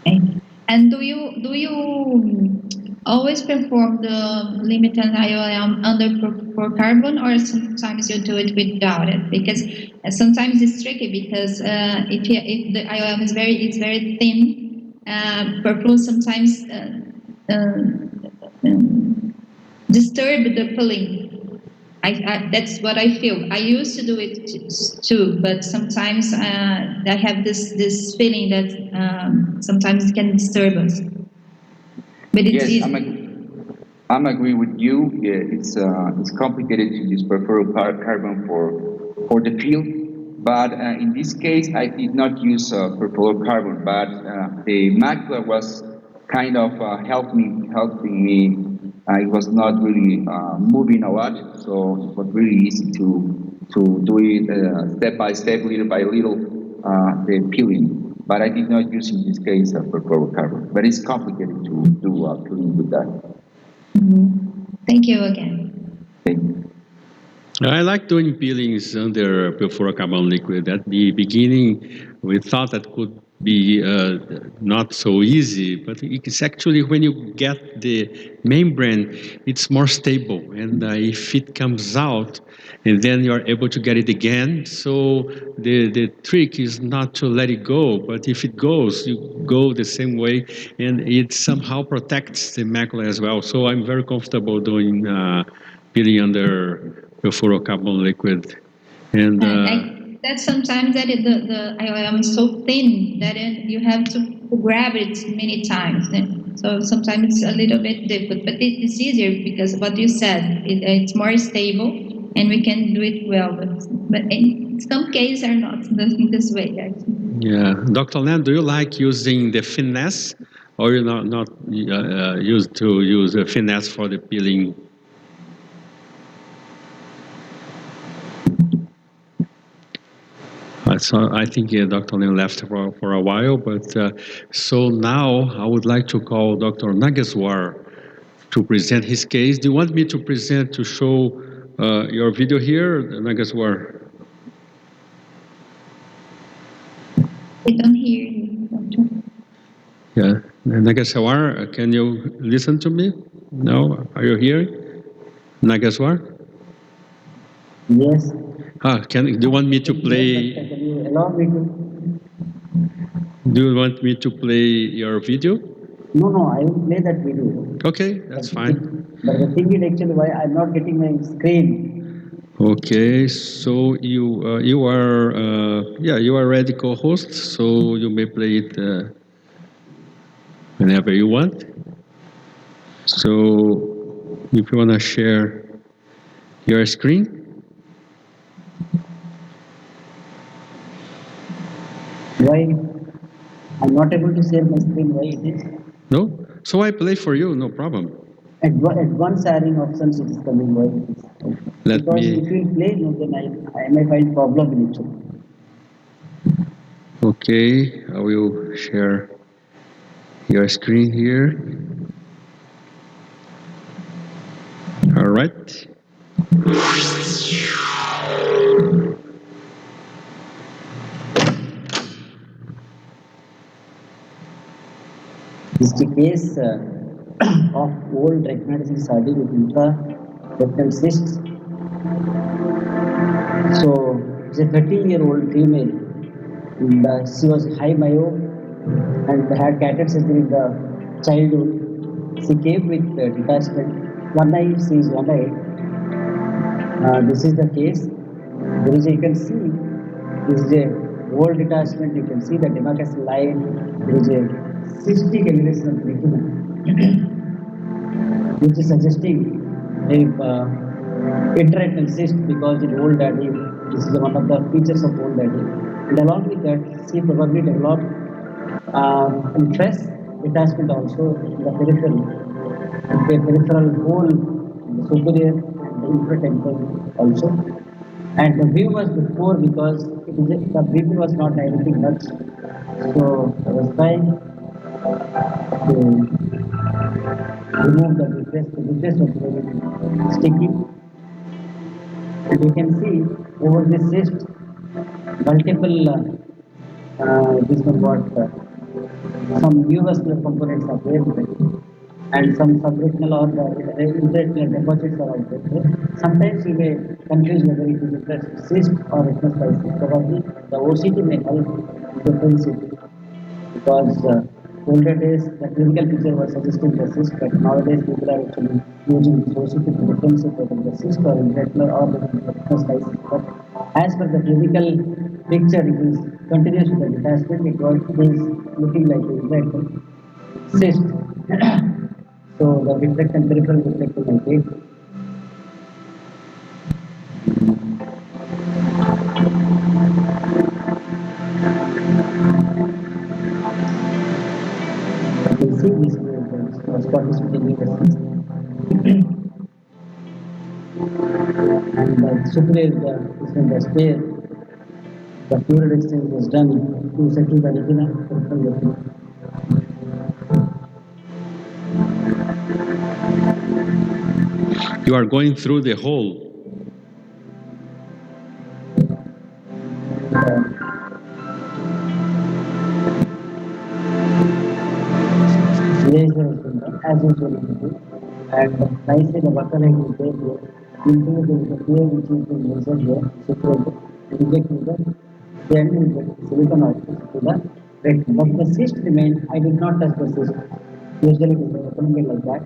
Okay. And do you always perform the limited IOM under carbon, or sometimes you do it without it? Because sometimes it's tricky because if the IOM is very thin, purple sometimes disturb the pulling. That's what I feel. I used to do it too, but sometimes I have this feeling that sometimes it can disturb us. But it's yes, easy. I'm agree with you. Yeah, it's complicated to use perfluorocarbon for the field, but in this case I did not use perfluorocarbon, but the macula was kind of helping me. It was not really moving a lot, so it was really easy to do it step by step, little by little, the peeling. But I did not use in this case perfluorocarbon. But it's complicated to do peeling with that. Mm-hmm. Thank you again. Thank you. I like doing peelings under perfluorocarbon liquid. At the beginning, we thought that could be not so easy, but it's actually when you get the membrane, it's more stable. And if it comes out, and then you're able to get it again. So the trick is not to let it go, but if it goes, you go the same way, and it somehow protects the macula as well. So I'm very comfortable doing peeling under perfluorocarbon liquid. And that's sometimes that the IOM is so thin that you have to grab it many times. So sometimes it's a little bit difficult, but it's easier because what you said, it's more stable and we can do it well. But in some cases are not in this way, actually. Yeah, Dr. Lam, do you like using the finesse, or you're not used to use a finesse for the peeling? So I think Dr. Lin left for a while, but so now I would like to call Dr. Nageswar to present his case. Do you want me to show your video here, Nageswar? I don't hear you, Doctor. Yeah, Nageswar, can you listen to me? No, are you here, Nageswar? Yes. Do you want me to play? Do you want me to play your video? No, I will play that video. Okay, that's fine. But the thing is actually why I'm not getting my screen. Okay, so you are ready co-host, so you may play it whenever you want. So if you want to share your screen. Why? I'm not able to share my screen. Why it is? No? So I play for you, no problem. Advanced sharing options it is coming. Why? Because if you play, then I may find problem in it. Okay, I will share your screen here. All right. This is the case of old retinoids surgery with intraretinal cysts. So it's a 13-year-old female. And, she was high myope and had cataract surgery in the childhood. She came with detachment. One eye sees one eye. This is the case. There is, you can see, this is a wall detachment. You can see the demarcation line. There is a cystic elevation of the retina, which is suggesting a intraretinal cyst because in old daddy, this is one of the features of old daddy. And along with that, she probably developed interest detachment also in the peripheral, the peripheral whole, the superior and the infratemporal also. And the view was before because the breathing was not dilating much. So I was trying to remove the vitreous. The vitreous was very sticky. And you can see over this cyst, multiple this one got some neovascular components are there with it, and some subretinal or the intraretinal deposits are out there. Sometimes you may confuse whether it is a cyst or retinospisis. Probably the OCT may help differentiate because older days the clinical picture was suggesting the cyst, but nowadays people are actually using this OCT to differentiate whether the cyst or intraretinal or the retinospisis. But as per the clinical picture, it is continuous with the detachment. It is looking like a intraretinal cyst. So the vitrectomy, peripheral vitrectomy is great. You can see this was participating in the cyst. And the superior, the spare, the fluid exchange was done to settle the retina, peripheral retina. You are going through the hole. Laser has been done as usual in the book. And nicely the butter line is there here. Usually there is a pier which is being laser here, situated, and inject the end will get silicon also to the retina. But the cyst remains, I did not touch the cyst. Usually it is recommended like that.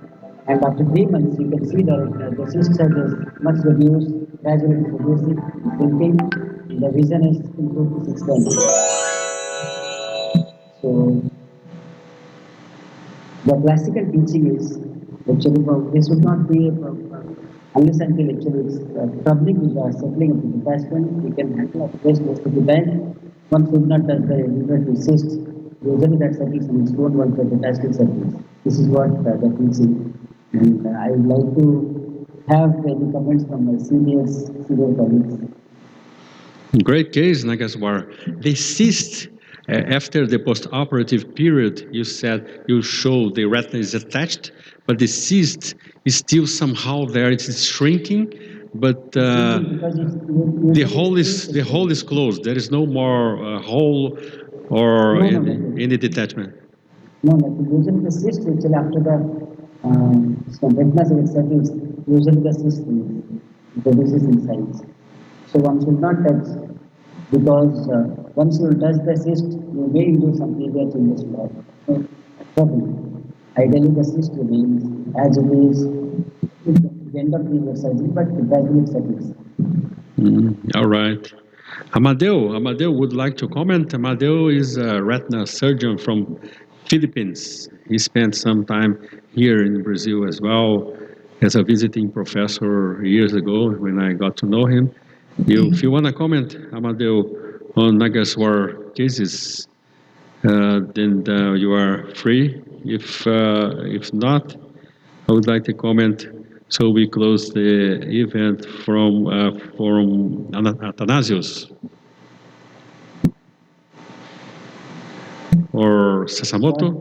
And after 3 months, you can see the cyst size is much reduced, gradually it is reducing, shrinking. The vision is improved to 6 times. So the classical teaching is actually this would not be unless until actually it's troubling with the settling of the detachment, we can handle a place most of the time. One should not touch the intraretinal cyst. Usually that settles on its own once the detachment settles. This is what the teaching. And I would like to have any comments from my senior colleagues. Great case, Nagaswar. The cyst, after the post-operative period, you said you show the retina is attached, but the cyst is still somehow there. It is shrinking, but the hole is closed. There is no more hole or any detachment. No, usually the cyst actually after the retina settles, usually the cyst reduces in size. So one should not touch because once you touch the cyst, you may do some previous changes to problem. Ideally, the cyst remains as it is at the end of the surgery, but gradually it settles. All right. Amadeo would like to comment. Amadeo is a retina surgeon from Philippines. He spent some time here in Brazil as well as a visiting professor years ago when I got to know him. If you want to comment, Amadeo, on Nagaswar cases, then you are free. If not, I would like to comment. So we close the event from Athanasius or Sasamoto.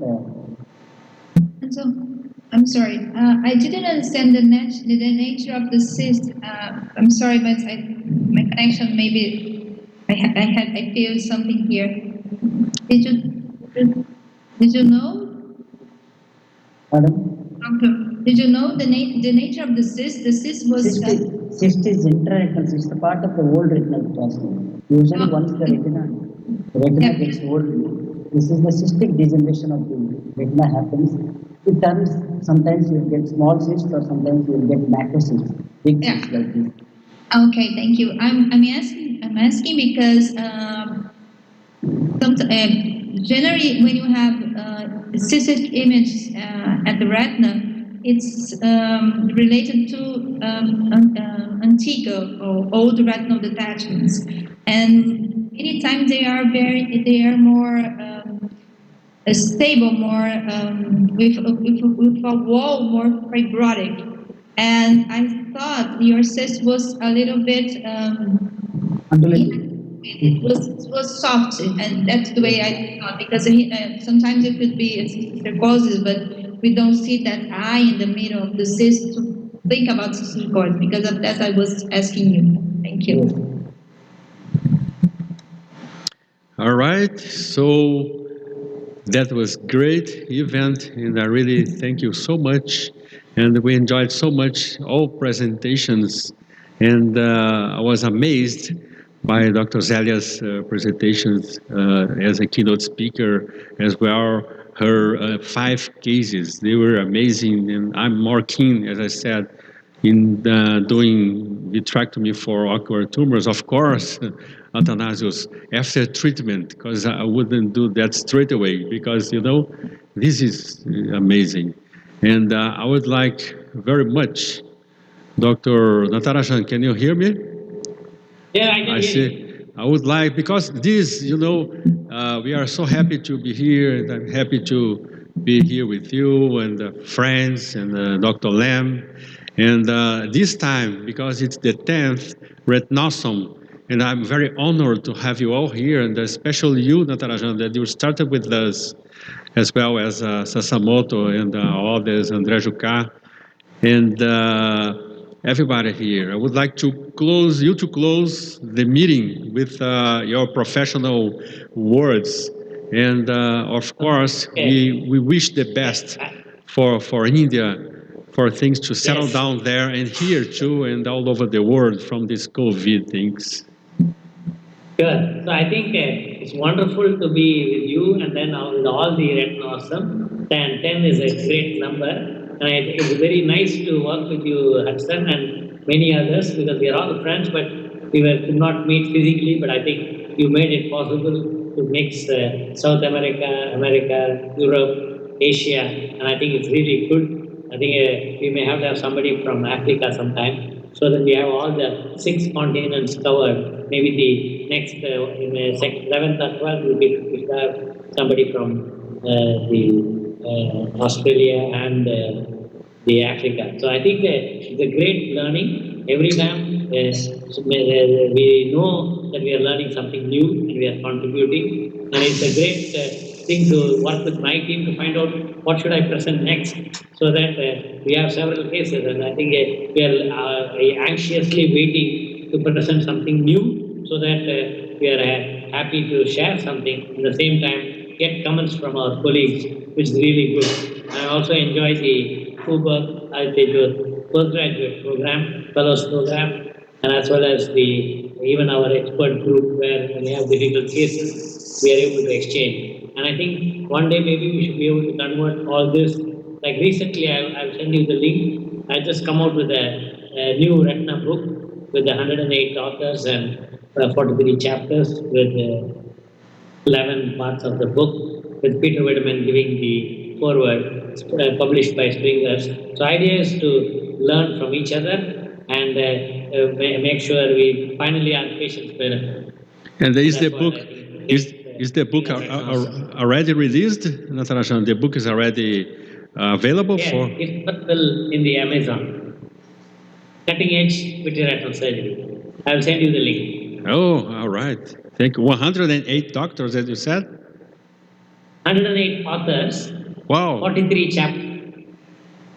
And so, I'm sorry, I didn't understand the nature of the cyst. I'm sorry, but my connection maybe, I feel something here. Did you know? Madam? Doctor, did you know the nature of the cyst? The cyst was... Cyst is intraretinal cyst, the part of the old retinal detachment. Usually once the retina gets old, this is the cystic degeneration of the retina happens. It turns, sometimes you get small cysts or sometimes you get macrocysts, big cysts like this. Okay, thank you. I'm asking because generally when you have cystic image at the retina, it's related to antique or old retinal detachments, and many times they are more stable, more with a wall more fibrotic. And I thought your cyst was a little bit it was soft, and that's the way I thought, because sometimes it could be cysticercosis, but we don't see that eye in the middle of the cyst to think about cysticercosis. Because of that, I was asking you. Thank you. All right, so that was great event, and I really thank you so much. And we enjoyed so much all presentations, and I was amazed by Dr. Zelia's presentations as a keynote speaker, as well her 5 cases. They were amazing, and I'm more keen, as I said, in doing vitrectomy for ocular tumors, of course, Athanasius, after treatment, because I wouldn't do that straight away, because, you know, this is amazing. And I would like very much, Dr. Natarajan, can you hear me? Yeah, I can hear you. I would like, because this, you know, we are so happy to be here, and I'm happy to be here with you and friends and Dr. Lam. And this time, because it's the 10th Retinawesome, and I'm very honored to have you all here, and especially you, Natarajan, that you started with us, as well as Sasamoto and others, André Jucá, and everybody here. I would like to close the meeting with your professional words. And of course, we wish the best for India, for things to settle down there and here too, and all over the world from this COVID things. Sure. So I think it's wonderful to be with you, and then with all the Retinawesome. 10 is a great number, and I think it's very nice to work with you, Hudson, and many others, because we are all friends, but we could not meet physically. But I think you made it possible to mix South America, Europe, Asia, and I think it's really good. I think we may have to have somebody from Africa sometime, so that we have all the 6 continents covered. Maybe the next, in the 11th or 12th, we should have somebody from Australia and the Africa. So I think it's a great learning. Every time we know that we are learning something new and we are contributing, and it's a great thing to work with my team to find out what should I present next, so that we have several cases, and I think we are anxiously waiting to present something new, so that we are happy to share something, at the same time get comments from our colleagues, which is really good. I also enjoy the postgraduate program, fellows program, and as well as even our expert group, where when we have difficult cases, we are able to exchange. And I think one day maybe we should be able to convert all this. Like recently, I'll send you the link. I just come out with a new retina book with 108 authors and 43 chapters with 11 parts of the book, with Peter Wideman giving the foreword, published by Springers. So idea is to learn from each other and make sure we finally are patients better. And is the book is the book already released, Natarajan? The book is already available for? It's available in the Amazon. Cutting Edge Vitreoretinal Surgery. I'll send you the link. Oh, all right. Thank you. 108 doctors, as you said? 108 authors. Wow. 43 chapters.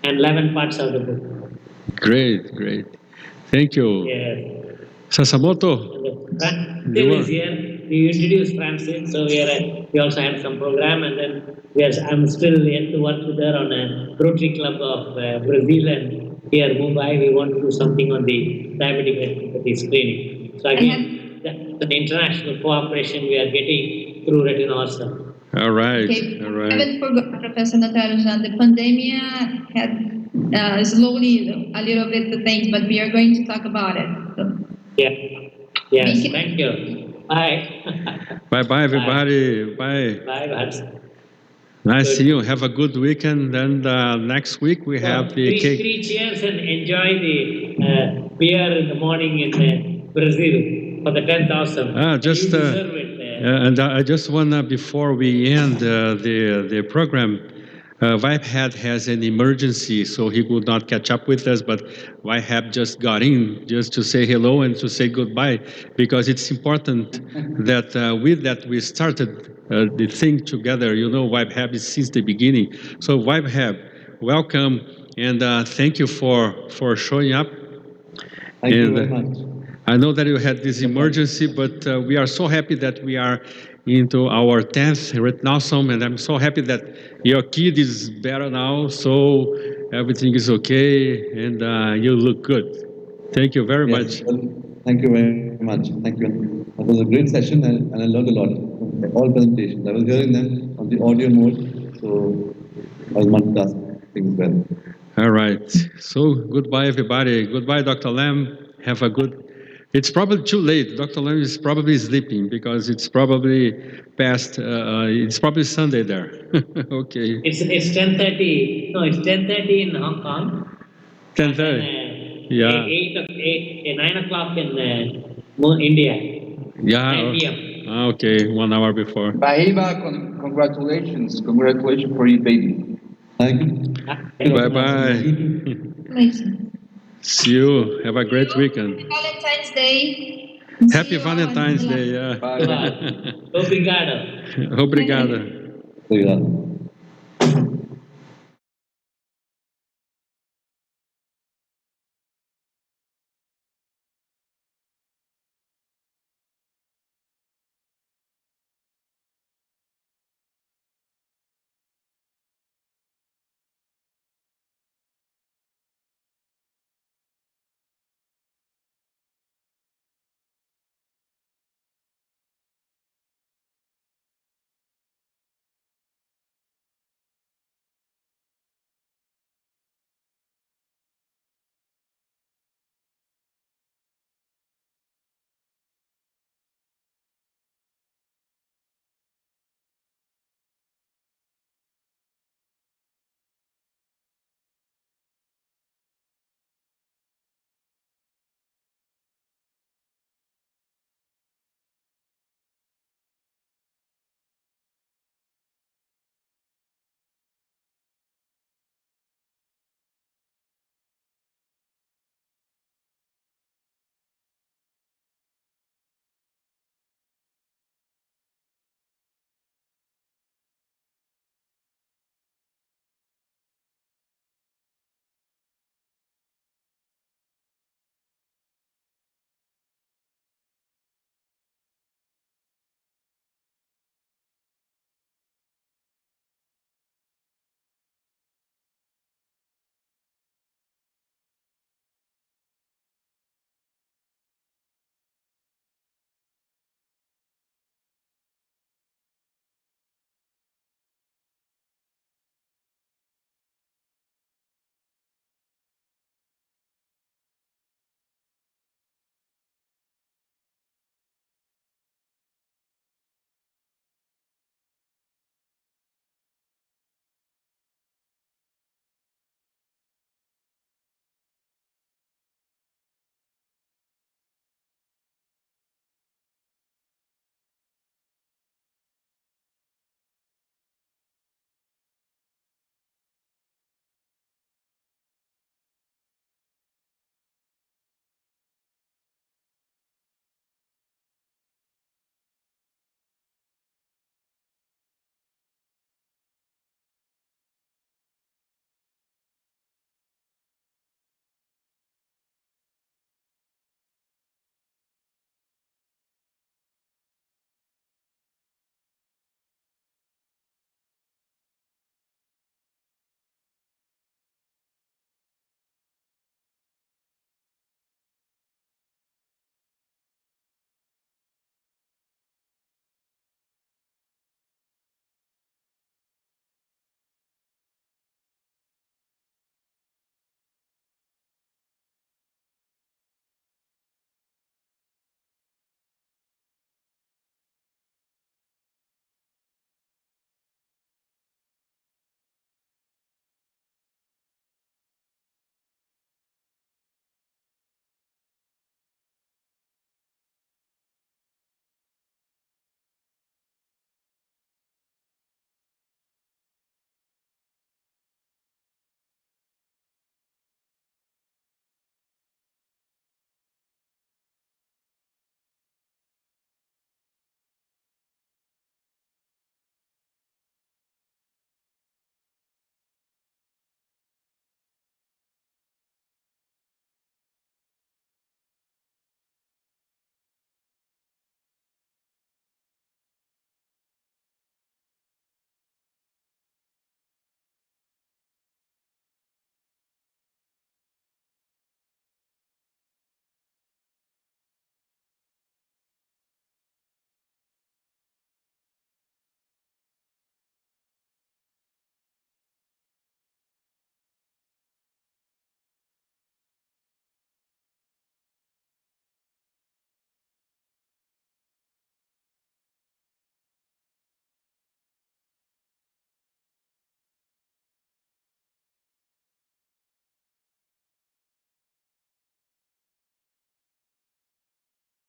and 11 parts of the book. Great, great. Thank you. Yes. Sasamoto. Tim is here. We introduced Francis, so we also had some program, and then I'm still yet to work with her on a Rotary Club of Brazil, and here Mumbai we want to do something on the diabetic retinopathy screening. So again, that's an international cooperation we are getting through Retinawesome. All right, Okay. all right. I haven't forgotten, Professor Natarajan. The pandemic had slowly a little bit the things, but we are going to talk about it. So. Yeah. Yes. Thank you. Bye. Bye, everybody. Bye. Bye. Nice see you. Have a good weekend. And next week we have the cake. Three cheers and enjoy the beer in the morning in Brazil for the 10,000. Just and I just wanna, before we end the program, Vibehab has an emergency, so he could not catch up with us, but Vibehab just got in just to say hello and to say goodbye, because it's important that with that we started the thing together. You know, Vibehab is since the beginning. So Vibehab, welcome, and thank you for showing up. Thank you very much. I know that you had this emergency, but we are so happy that we are into our 10th Retinawesome, and I'm so happy that your kid is better now, so everything is okay, and you look good. Thank you very much. Well, thank you very much. Thank you. It was a great session, and I learned a lot from all presentations. I was hearing them on the audio mode, so I was multitasking things well. All right. So goodbye, everybody. Goodbye, Dr. Lam. Have a good... It's probably too late. Dr. Lam is probably sleeping because it's probably past, it's probably Sunday there. Okay. It's 10:30. No, it's 10:30 in Hong Kong. 10:30. Yeah. 9 o'clock in India. Yeah. 9 p.m. Okay, 1 hour before. Bahiba, congratulations. Congratulations for your baby. Thank you. Bye-bye. Amazing. See you. Have a great weekend. Valentine's Day. Happy Valentine's Day. Yeah. Obrigado. Obrigado. Obrigado.